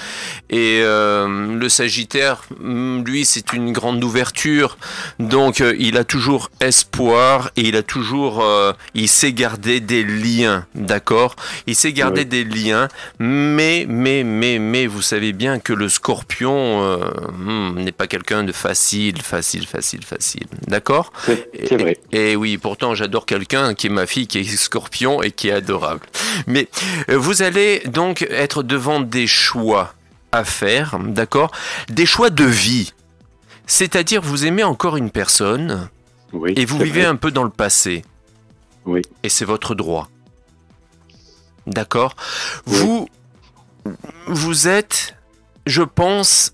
Et le Sagittaire, lui, c'est une grande ouverture. Donc, il a toujours espoir et il sait garder des liens, d'accord? Il sait garder des liens, mais, vous savez bien que le Scorpion n'est pas quelqu'un de facile, d'accord? C'est vrai. Et oui, pourtant, j'adore quelqu'un qui est ma fille, qui est Scorpion et qui est adorable. Mais vous allez donc être devant des choix à faire, d'accord? Des choix de vie. C'est-à-dire, vous aimez encore une personne et vous vivez un peu dans le passé. Oui. Et c'est votre droit. D'accord? Vous êtes, je pense,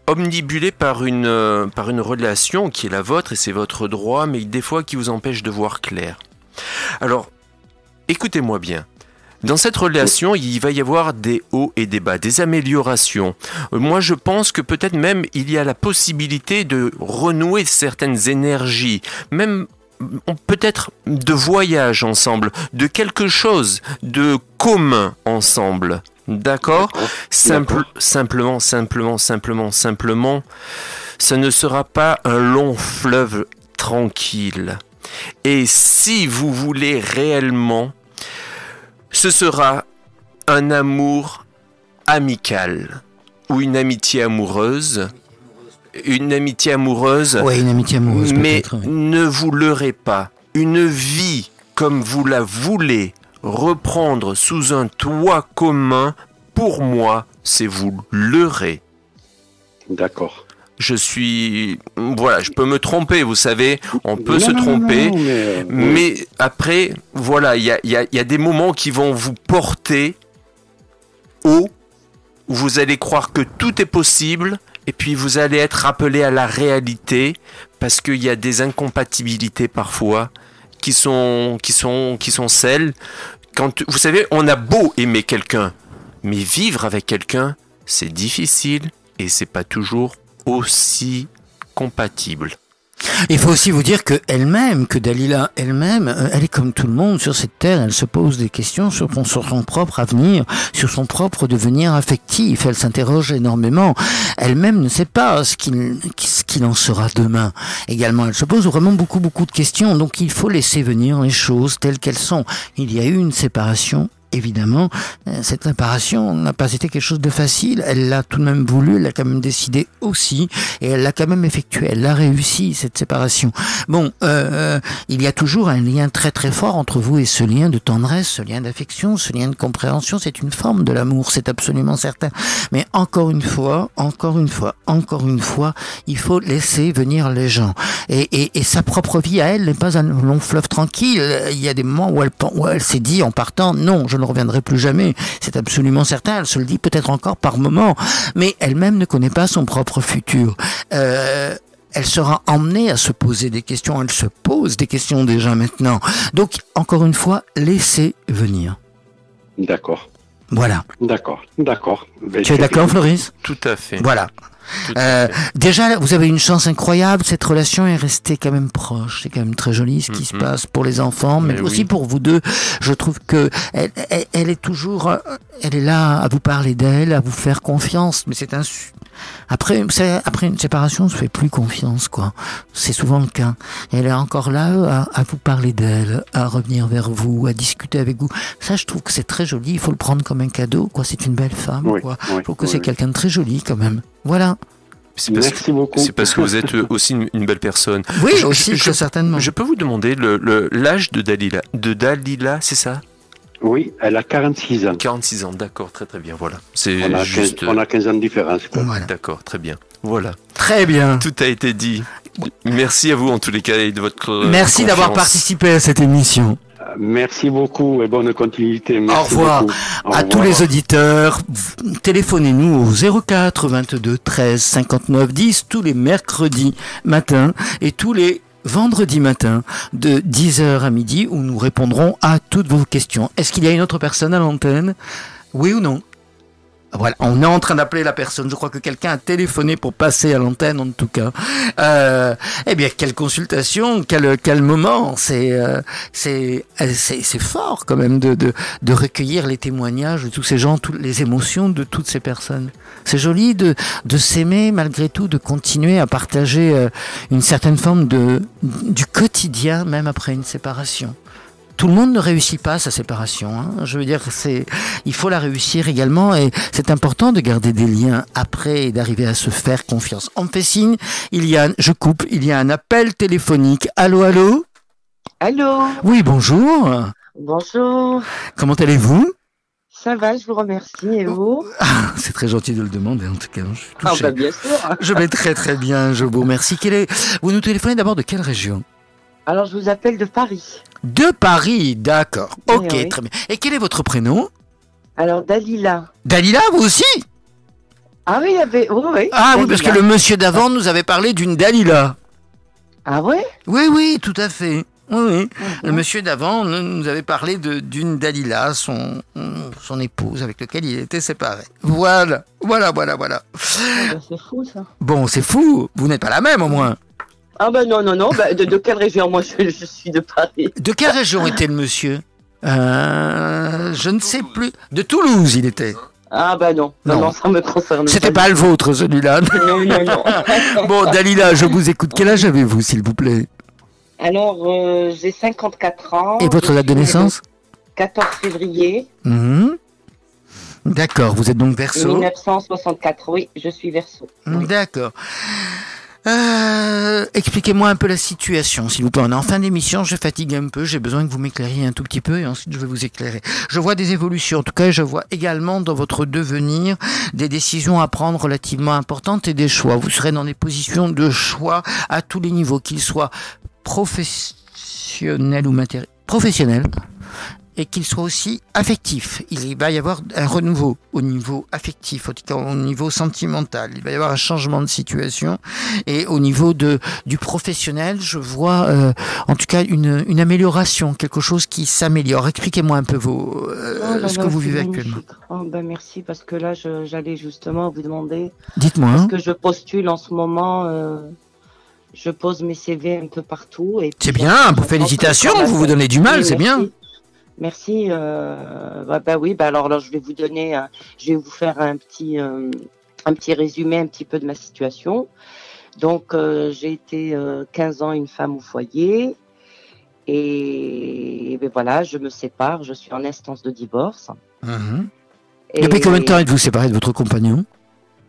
omnibulé par une relation qui est la vôtre et c'est votre droit, mais des fois qui vous empêche de voir clair. Alors, écoutez-moi bien. Dans cette relation, il va y avoir des hauts et des bas, des améliorations. Moi, je pense que peut-être même il y a la possibilité de renouer certaines énergies, même peut-être de voyage ensemble, de quelque chose de commun ensemble. D'accord ? Simplement, ça ne sera pas un long fleuve tranquille. Et si vous voulez réellement, ce sera un amour amical ou une amitié amoureuse. Une amitié amoureuse. Oui, une amitié amoureuse. Mais oui. ne vous leurrez pas. Une vie comme vous la voulez reprendre sous un toit commun, pour moi, c'est vous leurrer. D'accord. Voilà, je peux me tromper, vous savez, on peut se tromper, mais après, voilà, il y a des moments qui vont vous porter haut, où vous allez croire que tout est possible, et puis vous allez être rappelé à la réalité, parce qu'il y a des incompatibilités parfois, qui sont celles, quand, vous savez, on a beau aimer quelqu'un, mais vivre avec quelqu'un, c'est difficile, et c'est pas toujours aussi compatible. Il faut aussi vous dire que Dalila elle-même, elle est comme tout le monde sur cette terre, elle se pose des questions sur son propre avenir, sur son propre devenir affectif, elle s'interroge énormément, elle-même ne sait pas ce qu'il en sera demain. Également, elle se pose vraiment beaucoup de questions, donc il faut laisser venir les choses telles qu'elles sont. Il y a eu une séparation. Évidemment, cette séparation n'a pas été quelque chose de facile. Elle l'a tout de même voulu, elle l'a quand même décidé aussi, et elle l'a quand même effectué. Elle l'a réussi, cette séparation. Bon, il y a toujours un lien très très fort entre vous et ce lien de tendresse, ce lien d'affection, ce lien de compréhension. C'est une forme de l'amour, c'est absolument certain. Mais encore une fois, il faut laisser venir les gens. Et sa propre vie à elle n'est pas un long fleuve tranquille. Il y a des moments où elle s'est dit en partant, non, je ne reviendrai plus jamais. C'est absolument certain. Elle se le dit peut-être encore par moment. Mais elle-même ne connaît pas son propre futur. Elle sera emmenée à se poser des questions. Elle se pose des questions déjà maintenant. Donc, encore une fois, laissez venir. D'accord. Voilà. D'accord. Tu es d'accord, Floris ? Tout à fait. Voilà. Déjà, vous avez une chance incroyable. Cette relation est restée quand même proche. C'est quand même très joli ce qui se passe pour les enfants, mais aussi pour vous deux. Je trouve que elle est toujours, elle est là à vous parler d'elle, à vous faire confiance. Mais c'est après une séparation, on se fait plus confiance, quoi. C'est souvent le cas. Elle est encore là à vous parler d'elle, à revenir vers vous, à discuter avec vous. Ça, je trouve que c'est très joli. Il faut le prendre comme un cadeau, quoi. C'est une belle femme, quoi. Je trouve que c'est quelqu'un de très joli, quand même. Voilà. Merci beaucoup. C'est parce que vous êtes aussi une belle personne. Oui, très certainement. Je peux vous demander l'âge de Dalila. De Dalila, c'est ça ? Oui, elle a 46 ans. 46 ans, d'accord, très très bien, voilà. On a 15 ans de différence, quoi. Voilà. D'accord, très bien. Voilà. Très bien. Tout a été dit. Merci à vous en tous les cas et de votre Merci d'avoir participé à cette émission. Merci beaucoup et bonne continuité. Merci Au revoir beaucoup. Au à tous revoir. les auditeurs. Téléphonez-nous au 04 22 13 59 10 tous les mercredis matin et tous les vendredis matin de 10h à midi où nous répondrons à toutes vos questions. Est-ce qu'il y a une autre personne à l'antenne? Oui ou non? Voilà, on est en train d'appeler la personne. Je crois que quelqu'un a téléphoné pour passer à l'antenne, en tout cas. Eh bien, quelle consultation, quel moment. C'est fort quand même de recueillir les témoignages de tous ces gens, toutes les émotions de toutes ces personnes. C'est joli de s'aimer malgré tout, de continuer à partager une certaine forme du quotidien, même après une séparation. Tout le monde ne réussit pas sa séparation. Hein. Je veux dire, il faut la réussir également et c'est important de garder des liens après et d'arriver à se faire confiance. On me fait signe, il y a un appel téléphonique. Allô, allô? Allô? Oui, bonjour. Bonjour. Comment allez-vous? Ça va, je vous remercie. Et vous? C'est très gentil de le demander en tout cas. Je suis touché. Bah bien sûr. Je vais très très bien, je vous remercie. Vous nous téléphonez d'abord de quelle région? Alors, je vous appelle de Paris. De Paris, d'accord. Oui, Ok, oui. très bien. Et quel est votre prénom? Alors, Dalila. Dalila, vous aussi? Ah oui, il y avait... Oui, oui. Ah oui, Dalila. parce que le monsieur d'avant nous avait parlé d'une Dalila. Ah ouais? Oui, oui, tout à fait. Oui, oui. Le monsieur d'avant nous avait parlé d'une Dalila, son épouse avec laquelle il était séparé. Voilà. Ah bah, c'est fou, ça. Bon, c'est fou. Vous n'êtes pas la même, au moins. Ah bah non. Bah, de quelle région? Moi, je suis de Paris. De quelle région était le monsieur? Je ne sais plus. De Toulouse, il était. Ah bah non, ça me concerne. C'était pas le vôtre, celui-là. Non. Bon, Dalila, je vous écoute. Quel âge avez-vous, s'il vous plaît? Alors, j'ai 54 ans. Et votre date de naissance? 14 février Mhm. D'accord, vous êtes donc Verseau. 1964. Oui, je suis Verseau. Oui. D'accord. Expliquez-moi un peu la situation, s'il vous plaît. On est en fin d'émission, je fatigue un peu, j'ai besoin que vous m'éclairiez un tout petit peu et ensuite je vais vous éclairer. Je vois des évolutions, en tout cas je vois également dans votre devenir des décisions à prendre relativement importantes et des choix. Vous serez dans des positions de choix à tous les niveaux, qu'ils soient professionnels ou matériels. Professionnels. Et qu'il soit aussi affectif. Il va y avoir un renouveau au niveau affectif, au niveau sentimental. Il va y avoir un changement de situation. Et au niveau du professionnel, je vois en tout cas une amélioration, quelque chose qui s'améliore. Expliquez-moi un peu ce que vous vivez actuellement. Merci, parce que là, j'allais justement vous demander. Dites-moi. Parce que je postule en ce moment, je pose mes CV un peu partout. C'est bien, félicitations, vous vous donnez du mal, c'est bien. Merci. Alors là, je vais vous faire un petit résumé un petit peu de ma situation. Donc, j'ai été 15 ans une femme au foyer et voilà, je me sépare, je suis en instance de divorce. Mmh. Depuis combien de temps êtes-vous séparée de votre compagnon?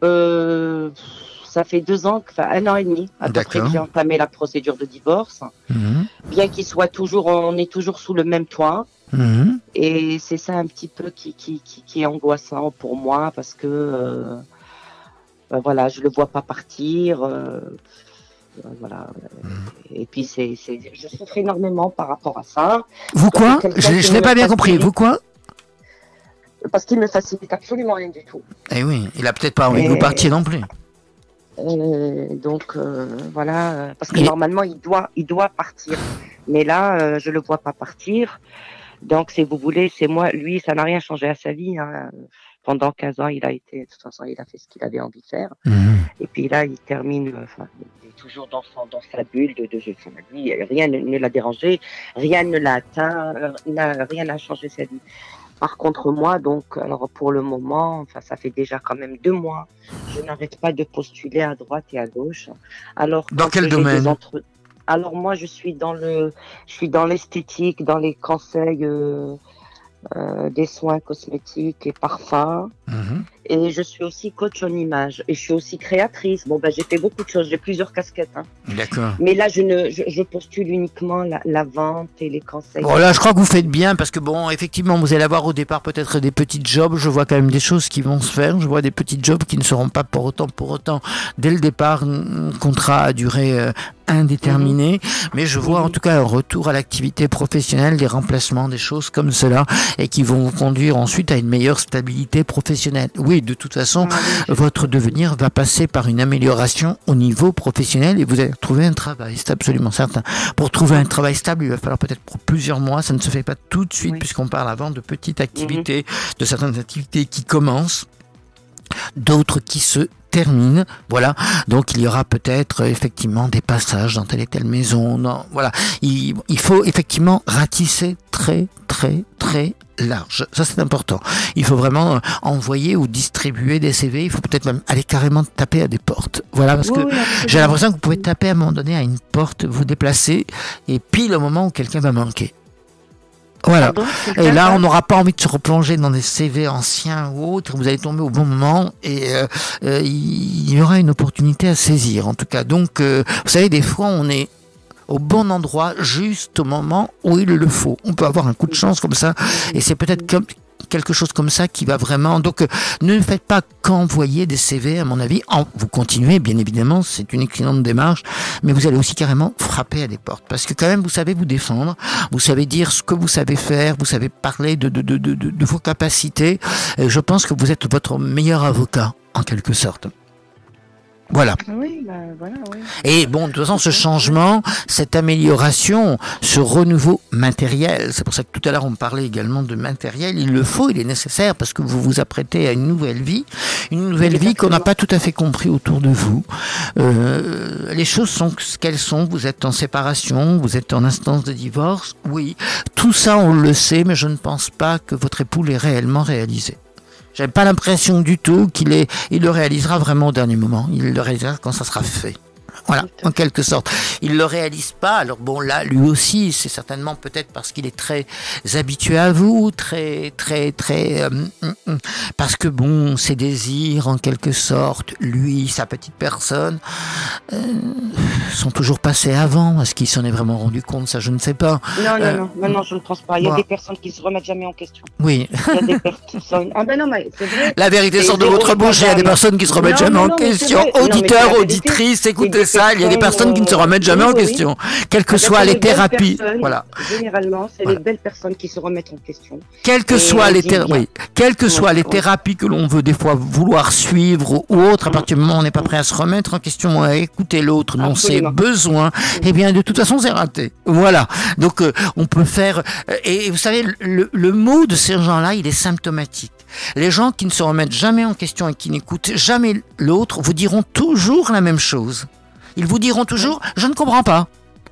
Ça fait 2 ans, 1 an et demi à peu près que j'ai entamé la procédure de divorce. Mmh. Bien qu'il soit on est toujours sous le même toit. Mmh. Et c'est ça un petit peu qui est angoissant pour moi parce que voilà, je le vois pas partir. Voilà. Et puis je souffre énormément par rapport à ça. Vous quoi? Je n'ai pas bien compris. Vous quoi? Parce qu'il me facilite absolument rien du tout. Eh oui, il a peut-être pas envie que vous partiez non plus. Donc voilà, parce que normalement il doit partir, mais là je le vois pas partir. Donc si vous voulez, c'est moi, lui, ça n'a rien changé à sa vie. Hein. Pendant 15 ans, de toute façon, il a fait ce qu'il avait envie de faire. Mmh. Et puis là, il termine, il est toujours dans sa bulle de jeu. Lui, rien ne l'a dérangé, rien ne l'a atteint, rien n'a changé sa vie. Par contre, moi, alors pour le moment, ça fait déjà quand même 2 mois, je n'arrête pas de postuler à droite et à gauche. Alors, dans quel domaine? Alors moi, je suis dans l'esthétique, dans les conseils des soins cosmétiques et parfums. Mmh. Et je suis aussi coach en image. Et je suis aussi créatrice. Bon, j'ai fait beaucoup de choses. J'ai plusieurs casquettes. Hein. D'accord. Mais là, je postule uniquement la vente et les conseils. Bon, là, je crois que vous faites bien parce que, bon, effectivement, vous allez avoir au départ peut-être des petits jobs. Je vois quand même des choses qui vont se faire. Je vois des petits jobs qui ne seront pas pour autant, dès le départ, un contrat à durée indéterminé, mais je vois en tout cas un retour à l'activité professionnelle, des remplacements, des choses comme cela, et qui vont vous conduire ensuite à une meilleure stabilité professionnelle. Oui, de toute façon, votre devenir va passer par une amélioration au niveau professionnel et vous allez trouver un travail, c'est absolument certain. Pour trouver un travail stable, il va falloir peut-être pour plusieurs mois, ça ne se fait pas tout de suite, puisqu'on parle avant de petites activités, de certaines activités qui commencent, d'autres qui se terminent, voilà. Donc il y aura peut-être effectivement des passages dans telle et telle maison. Non, voilà. Il faut effectivement ratisser très large. Ça c'est important. Il faut vraiment envoyer ou distribuer des CV. Il faut peut-être même aller carrément taper à des portes. Voilà, parce que j'ai l'impression que vous pouvez taper à un moment donné à une porte, vous déplacer, et pile au moment où quelqu'un va manquer. Voilà. Et là, on n'aura pas envie de se replonger dans des CV anciens ou autres. Vous allez tomber au bon moment et il y aura une opportunité à saisir, en tout cas. Donc, vous savez, des fois, on est au bon endroit juste au moment où il le faut. On peut avoir un coup de chance comme ça et c'est peut-être quelque chose comme ça qui va vraiment... Donc, ne faites pas qu'envoyer des CV, à mon avis. Vous continuez, bien évidemment, c'est une excellente démarche, mais vous allez aussi carrément frapper à des portes. Parce que quand même, vous savez vous défendre, vous savez dire ce que vous savez faire, vous savez parler de vos capacités. Et je pense que vous êtes votre meilleur avocat, en quelque sorte. Voilà. Oui, voilà, oui. Et bon, de toute façon, ce changement, cette amélioration, ce renouveau matériel, c'est pour ça que tout à l'heure on parlait également de matériel, il le faut, il est nécessaire parce que vous vous apprêtez à une nouvelle vie qu'on n'a pas tout à fait compris autour de vous. Les choses sont ce qu'elles sont, vous êtes en séparation, vous êtes en instance de divorce, oui, tout ça on le sait, mais je ne pense pas que votre époux l'ait réellement réalisé. J'avais pas l'impression du tout il le réalisera vraiment au dernier moment. Il le réalisera quand ça sera fait. Voilà, en quelque sorte. Il le réalise pas. Alors bon, là, lui aussi, c'est certainement peut-être parce qu'il est très habitué à vous, parce que bon, ses désirs, en quelque sorte, lui, sa petite personne, sont toujours passés avant. Est-ce qu'il s'en est vraiment rendu compte? Ça, je ne sais pas. Non, je ne pense pas. Il y a des personnes qui se remettent jamais en question. Oui. Il y a des personnes. Ah ben non, mais c'est vrai. La vérité sort de votre bouche. Il y a des personnes qui se remettent jamais en question. Auditeurs, auditrices, écoutez ça. Il y a des personnes qui ne se remettent jamais en question, quelles que soient les thérapies. Voilà. Généralement, c'est les belles personnes qui se remettent en question. Quelles que soient les thérapies que l'on veut des fois vouloir suivre ou autre, à partir du moment où on n'est pas prêt à se remettre en question, à écouter l'autre, dans ses besoins, eh bien, de toute façon, c'est raté. Voilà. Donc, on peut faire. Et vous savez, le mot de ces gens-là, il est symptomatique. Les gens qui ne se remettent jamais en question et qui n'écoutent jamais l'autre vous diront toujours la même chose. Ils vous diront toujours, je ne comprends pas.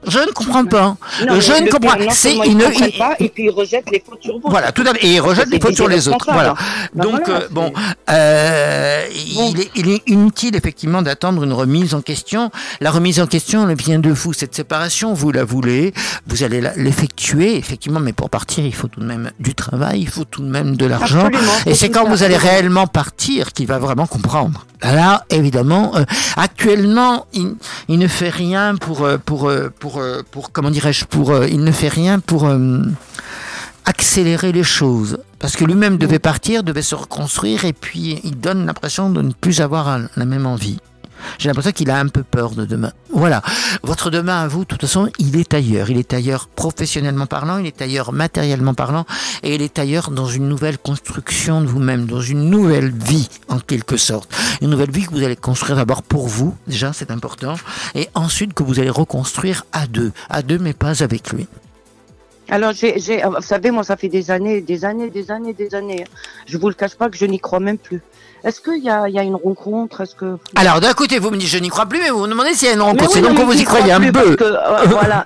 Je ne comprends pas. Non, je ne comprends pas. C'est pas et puis ils rejettent les fautes sur vous. Voilà, tout à fait. Et ils rejettent les fautes sur les autres. Voilà. Donc il est inutile effectivement d'attendre une remise en question. La remise en question, elle vient de vous. Cette séparation, vous la voulez, vous allez l'effectuer effectivement, mais pour partir, il faut tout de même du travail, il faut tout de même de l'argent. Et c'est quand vous allez réellement partir qu'il va vraiment comprendre. Là, évidemment, actuellement, il ne fait rien pour comment dirais-je, il ne fait rien pour accélérer les choses. Parce que lui-même devait partir, devait se reconstruire, et puis il donne l'impression de ne plus avoir la même envie. J'ai l'impression qu'il a un peu peur de demain. Voilà. Votre demain à vous, de toute façon, il est ailleurs. Il est ailleurs professionnellement parlant, il est ailleurs matériellement parlant, et il est ailleurs dans une nouvelle construction de vous-même, dans une nouvelle vie, en quelque sorte. Une nouvelle vie que vous allez construire d'abord pour vous, déjà, c'est important, et ensuite que vous allez reconstruire à deux, mais pas avec lui. Alors, vous savez, moi, ça fait des années. Je vous le cache pas que je n'y crois même plus. Est-ce qu'il y a une rencontre? Alors, d'un côté, vous me dites je n'y crois plus, mais vous me demandez s'il y a une rencontre. C'est donc que vous y croyez un peu. Voilà.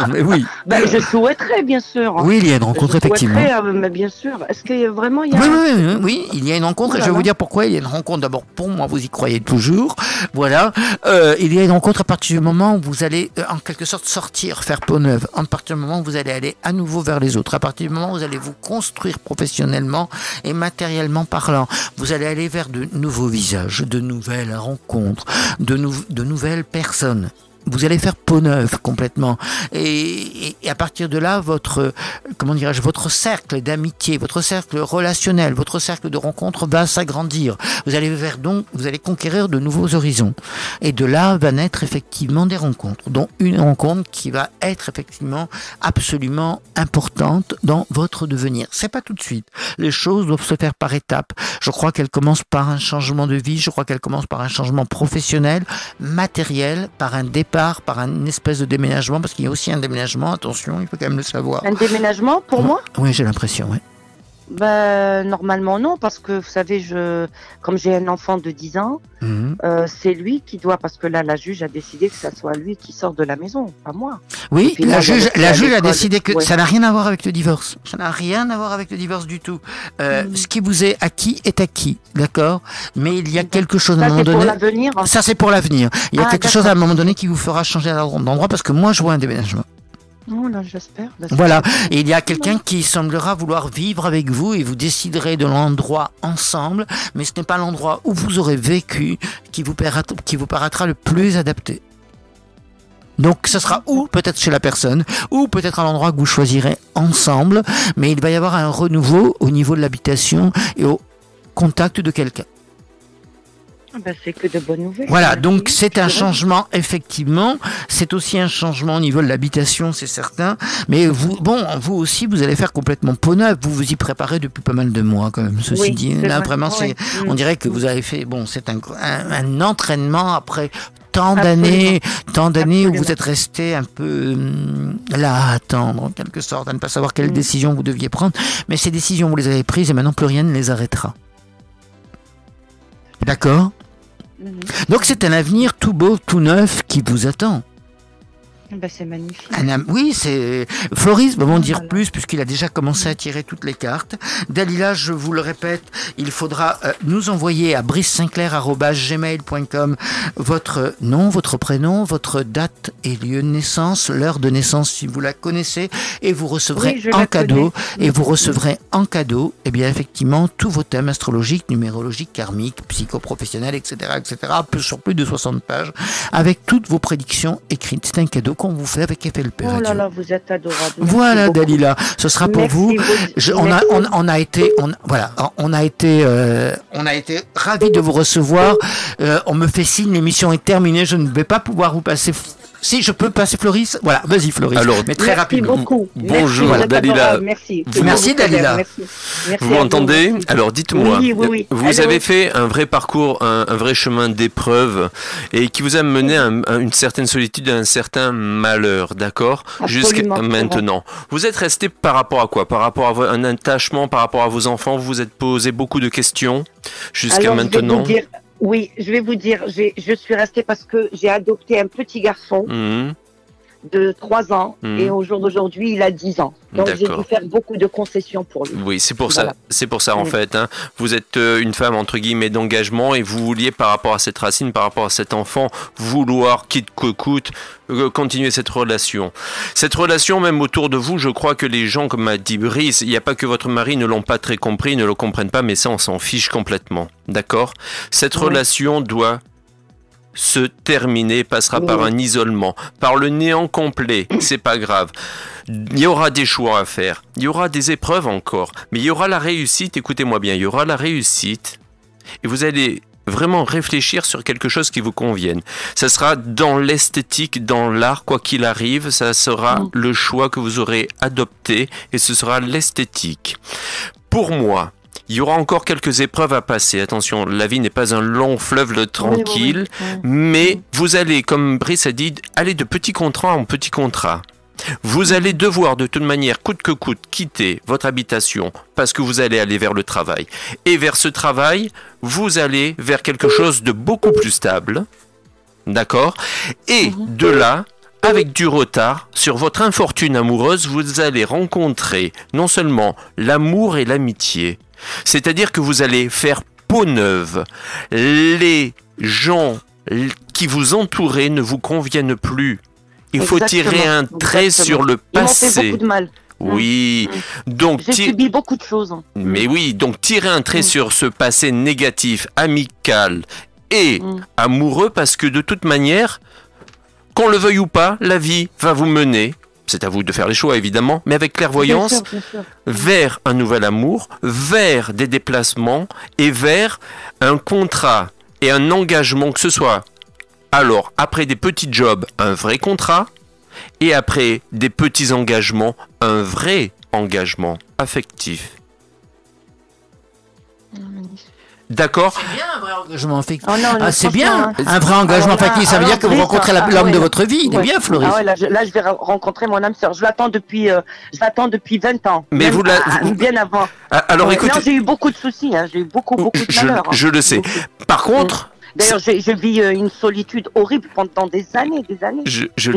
Mais oui. Je souhaiterais, bien sûr. Oui, il y a une rencontre, effectivement. Mais bien sûr. Est-ce que vraiment il y a... Oui, il y a une rencontre. Et je vais vous dire pourquoi il y a une rencontre. D'abord, pour moi, vous y croyez toujours. Voilà. Il y a une rencontre à partir du moment où vous allez, en quelque sorte, sortir, faire peau neuve. À partir du moment où vous allez aller à nouveau vers les autres. À partir du moment où vous allez vous construire professionnellement et matériellement parlant, vous allez aller vers de nouveaux visages, de nouvelles rencontres, de nouvelles personnes. Vous allez faire peau neuve complètement. Et à partir de là, votre cercle d'amitié, votre cercle relationnel, votre cercle de rencontres va s'agrandir. Vous allez conquérir de nouveaux horizons. Et de là va naître effectivement des rencontres, dont une rencontre qui va être effectivement absolument importante dans votre devenir. C'est pas tout de suite. Les choses doivent se faire par étapes. Je crois qu'elles commencent par un changement de vie, je crois qu'elles commencent par un changement professionnel, matériel, par un départ, par une espèce de déménagement, parce qu'il y a aussi un déménagement, attention, il faut quand même le savoir. Un déménagement pour moi? Oui, j'ai l'impression, oui. Ben, normalement non, parce que vous savez, comme j'ai un enfant de 10 ans, c'est lui qui doit, parce que là, la juge a décidé que ça soit lui qui sort de la maison, pas moi. Oui, puis, la juge a décidé que ouais. ça n'a rien à voir avec le divorce. Ça n'a rien à voir avec le divorce du tout. Ce qui vous est acquis est acquis, d'accord? Mais il y a quelque chose à un moment donné. Ça, c'est pour l'avenir. Ça, c'est pour l'avenir. Il y a quelque chose à un moment donné qui vous fera changer d'endroit, parce que moi, je vois un déménagement. Oh là, j'espère. Voilà, et il y a quelqu'un qui semblera vouloir vivre avec vous et vous déciderez de l'endroit ensemble, mais ce n'est pas l'endroit où vous aurez vécu qui vous paraîtra le plus adapté. Donc ce sera ou peut-être chez la personne, ou peut-être à l'endroit que vous choisirez ensemble, mais il va y avoir un renouveau au niveau de l'habitation et au contact de quelqu'un. Ben, c'est que de bonnes nouvelles. Voilà, donc c'est un changement, effectivement. C'est aussi un changement au niveau de l'habitation, c'est certain. Mais vous aussi, vous allez faire complètement peau neuve. Vous vous y préparez depuis pas mal de mois, quand même. Ceci dit, là, vraiment, on dirait que vous avez fait, c'est un entraînement après tant d'années où vous êtes resté un peu là à attendre, en quelque sorte, à ne pas savoir quelles décisions vous deviez prendre. Mais ces décisions, vous les avez prises et maintenant plus rien ne les arrêtera. D'accord? Donc c'est un avenir tout beau, tout neuf qui vous attend. Ben, c'est magnifique. Oui, c'est Floris va m'en dire plus puisqu'il a déjà commencé à tirer toutes les cartes. Dalila, je vous le répète, il faudra nous envoyer à bricesinclair@gmail.com votre nom, votre prénom, votre date et lieu de naissance, l'heure de naissance si vous la connaissez, et vous recevrez en cadeau eh bien effectivement tous vos thèmes astrologiques, numérologiques, karmiques, psychoprofessionnels, etc., sur plus de 60 pages avec toutes vos prédictions écrites. C'est un cadeau qu'on vous fait avec FLP Radio. Oh là là, vous êtes adorable. Voilà, Dalila, ce sera pour vous. On a été ravis de vous recevoir. On me fait signe, l'émission est terminée. Je ne vais pas pouvoir vous passer. Si je peux passer Floris, voilà, vas-y Floris. Alors, mais très rapidement. Beaucoup. Bonjour Dalila. Merci. Merci Dalila. Merci vous m'entendez? Alors dites-moi, oui. vous avez fait un vrai parcours, un vrai chemin d'épreuve et qui vous a mené à une certaine solitude, à un certain malheur, d'accord? Jusqu'à maintenant. Vous êtes resté par rapport à quoi? Par rapport à un attachement, par rapport à vos enfants, vous vous êtes posé beaucoup de questions jusqu'à maintenant? Oui, je vais vous dire, je suis restée parce que j'ai adopté un petit garçon de 3 ans et au jour d'aujourd'hui, il a 10 ans. Donc j'ai dû faire beaucoup de concessions pour lui. Oui, c'est pour ça en fait. Hein. Vous êtes une femme entre guillemets d'engagement et vous vouliez par rapport à cette racine, par rapport à cet enfant, vouloir quitte que coûte continuer cette relation. Cette relation, même autour de vous, je crois que les gens, comme a dit Brice, il n'y a pas que votre mari ne l'ont pas très compris, ne le comprennent pas, mais ça on s'en fiche complètement. D'accord? Cette relation doit se terminer, passera par un isolement, par le néant complet, c'est pas grave. Il y aura des choix à faire, il y aura des épreuves encore, mais il y aura la réussite, écoutez-moi bien, il y aura la réussite, et vous allez vraiment réfléchir sur quelque chose qui vous convienne. Ça sera dans l'esthétique, dans l'art, quoi qu'il arrive, ça sera le choix que vous aurez adopté, et ce sera l'esthétique. Pour moi, il y aura encore quelques épreuves à passer. Attention, la vie n'est pas un long fleuve tranquille, mais vous allez, comme Brice a dit, aller de petit contrat en petit contrat. Vous allez devoir de toute manière, coûte que coûte, quitter votre habitation parce que vous allez aller vers le travail. Et vers ce travail, vous allez vers quelque chose de beaucoup plus stable. D'accord? Et de là, avec du retard, sur votre infortune amoureuse, vous allez rencontrer non seulement l'amour et l'amitié, c'est-à-dire que vous allez faire peau neuve. Les gens qui vous entouraient ne vous conviennent plus. Il faut tirer un trait sur le passé. Ils m'ont fait beaucoup de mal. Oui. Donc, J'ai subi beaucoup de choses. mais oui, donc tirer un trait sur ce passé négatif, amical et amoureux, parce que de toute manière, qu'on le veuille ou pas, la vie va vous mener, c'est à vous de faire les choix évidemment, mais avec clairvoyance, Bien sûr. vers un nouvel amour, vers des déplacements et vers un contrat et un engagement, que ce soit alors après des petits jobs, un vrai contrat, et après des petits engagements, un vrai engagement affectif. D'accord. C'est bien un vrai engagement affectif. Oh non, C'est bien franchement, un vrai engagement alors là, affectif. Ça veut dire que vous Brice, rencontrez l'homme de votre vie. Il est ouais. bien, Floris. Ah ouais, là, je vais rencontrer mon âme sœur. Je l'attends depuis 20 ans. Mais Même vous bien avant. Alors Ouais. écoutez, Non, j'ai eu beaucoup de soucis. J'ai eu beaucoup de malheurs. je le sais. Par contre, D'ailleurs, je vis une solitude horrible pendant des années. je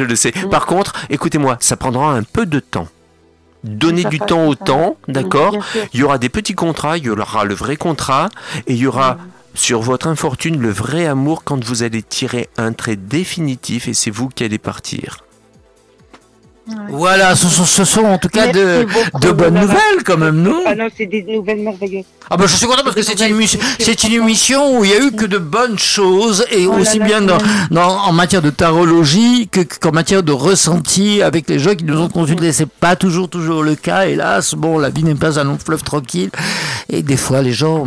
le sais. Par contre, écoutez-moi, ça prendra un peu de temps. Donnez du temps au temps, d'accord? Bien sûr. Il y aura des petits contrats, il y aura le vrai contrat, et il y aura sur votre infortune le vrai amour quand vous allez tirer un trait définitif, et c'est vous qui allez partir. Voilà, ce sont en tout cas Merci de beaucoup, bonnes Nora. nouvelles quand même, non? Ah non, c'est des nouvelles merveilleuses. Ah ben je suis content parce que c'est une émission où il y a eu que de bonnes choses et Oh là aussi là, bien en matière de tarologie qu'en matière de ressenti avec les gens qui nous ont consultés. C'est pas toujours le cas, hélas. Bon, la vie n'est pas un long fleuve tranquille et des fois les gens,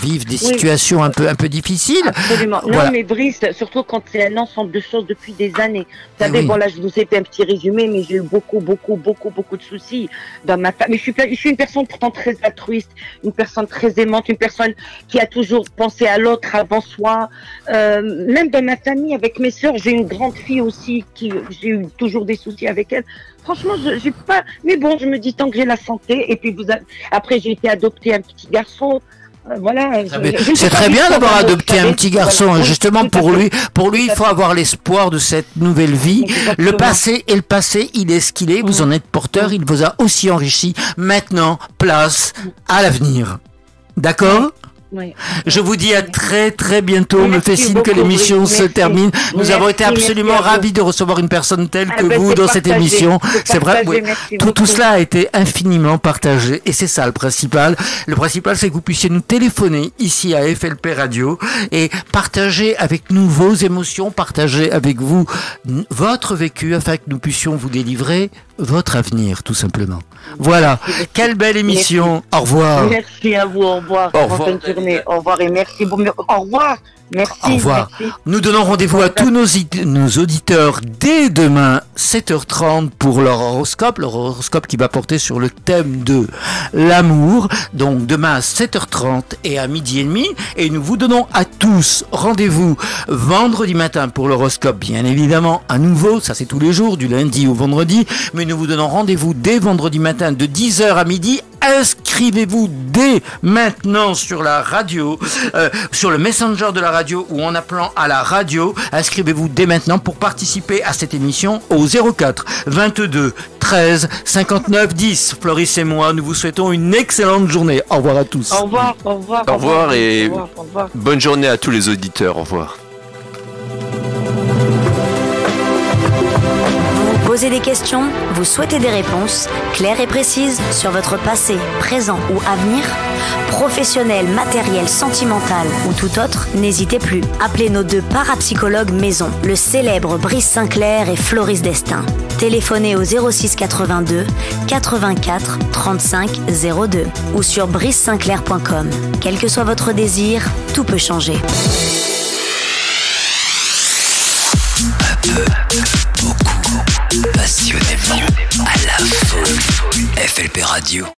vivent des situations un peu difficiles. Absolument. Voilà. Non, mais Brice, surtout quand c'est un ensemble de choses depuis des années. Vous savez, Oui. bon là, je vous ai fait un petit résumé, mais j'ai eu beaucoup de soucis dans ma famille. Mais je suis une personne pourtant très altruiste, une personne très aimante, une personne qui a toujours pensé à l'autre avant soi. Même dans ma famille, avec mes sœurs, j'ai une grande fille aussi j'ai eu toujours des soucis avec elle. Franchement, j'ai pas. Mais bon, je me dis tant que j'ai la santé. Et puis après, j'ai été adopter un petit garçon. Voilà. C'est très bien d'avoir adopté un petit garçon. Voilà. Et justement, pour lui, il faut avoir l'espoir de cette nouvelle vie. Exactement. Le passé, il est ce qu'il est. Vous en êtes porteur. Il vous a aussi enrichi. Maintenant, place à l'avenir. D'accord? Oui. Je vous dis à très très bientôt. On me fait Merci signe que beaucoup, l'émission Brice. se Merci. termine. Nous avons été Merci, absolument merci à vous. ravis de recevoir une personne telle que ben, vous c'est dans cette partagé. émission. C'est C'est vrai. partagé, merci Tout beaucoup. cela a été infiniment partagé et c'est ça le principal. Le principal, c'est que vous puissiez nous téléphoner ici à FLP Radio et partager avec nous vos émotions, partager avec vous votre vécu afin que nous puissions vous délivrer votre avenir, tout simplement. Voilà. Quelle belle émission. Au revoir. Merci à vous, au revoir. Au revoir. Bonne journée. Au revoir et merci. Au revoir. Merci. Au revoir. Merci. Nous donnons rendez-vous à tous nos auditeurs dès demain 7h30 pour leur horoscope qui va porter sur le thème de l'amour. Donc demain à 7h30 et à 12h30. Et nous vous donnons à tous rendez-vous vendredi matin pour l'horoscope, bien évidemment à nouveau, ça c'est tous les jours, du lundi au vendredi. Mais nous vous donnons rendez-vous dès vendredi matin de 10h à midi. Inscrivez-vous dès maintenant sur la radio, sur le messenger de la radio ou en appelant à la radio. Inscrivez-vous dès maintenant pour participer à cette émission au 04 22 13 59 10. Floris et moi, nous vous souhaitons une excellente journée. Au revoir à tous. Au revoir. Au revoir. Au revoir et Au revoir. bonne journée à tous les auditeurs. Au revoir. Vous posez des questions, vous souhaitez des réponses claires et précises sur votre passé, présent ou avenir, professionnel, matériel, sentimental ou tout autre, n'hésitez plus. Appelez nos deux parapsychologues maison, le célèbre Brice Sinclair et Floris Destin. Téléphonez au 06 82 84 35 02 ou sur bricesinclair.com. Quel que soit votre désir, tout peut changer. Passionnément à la folie. FLP Radio.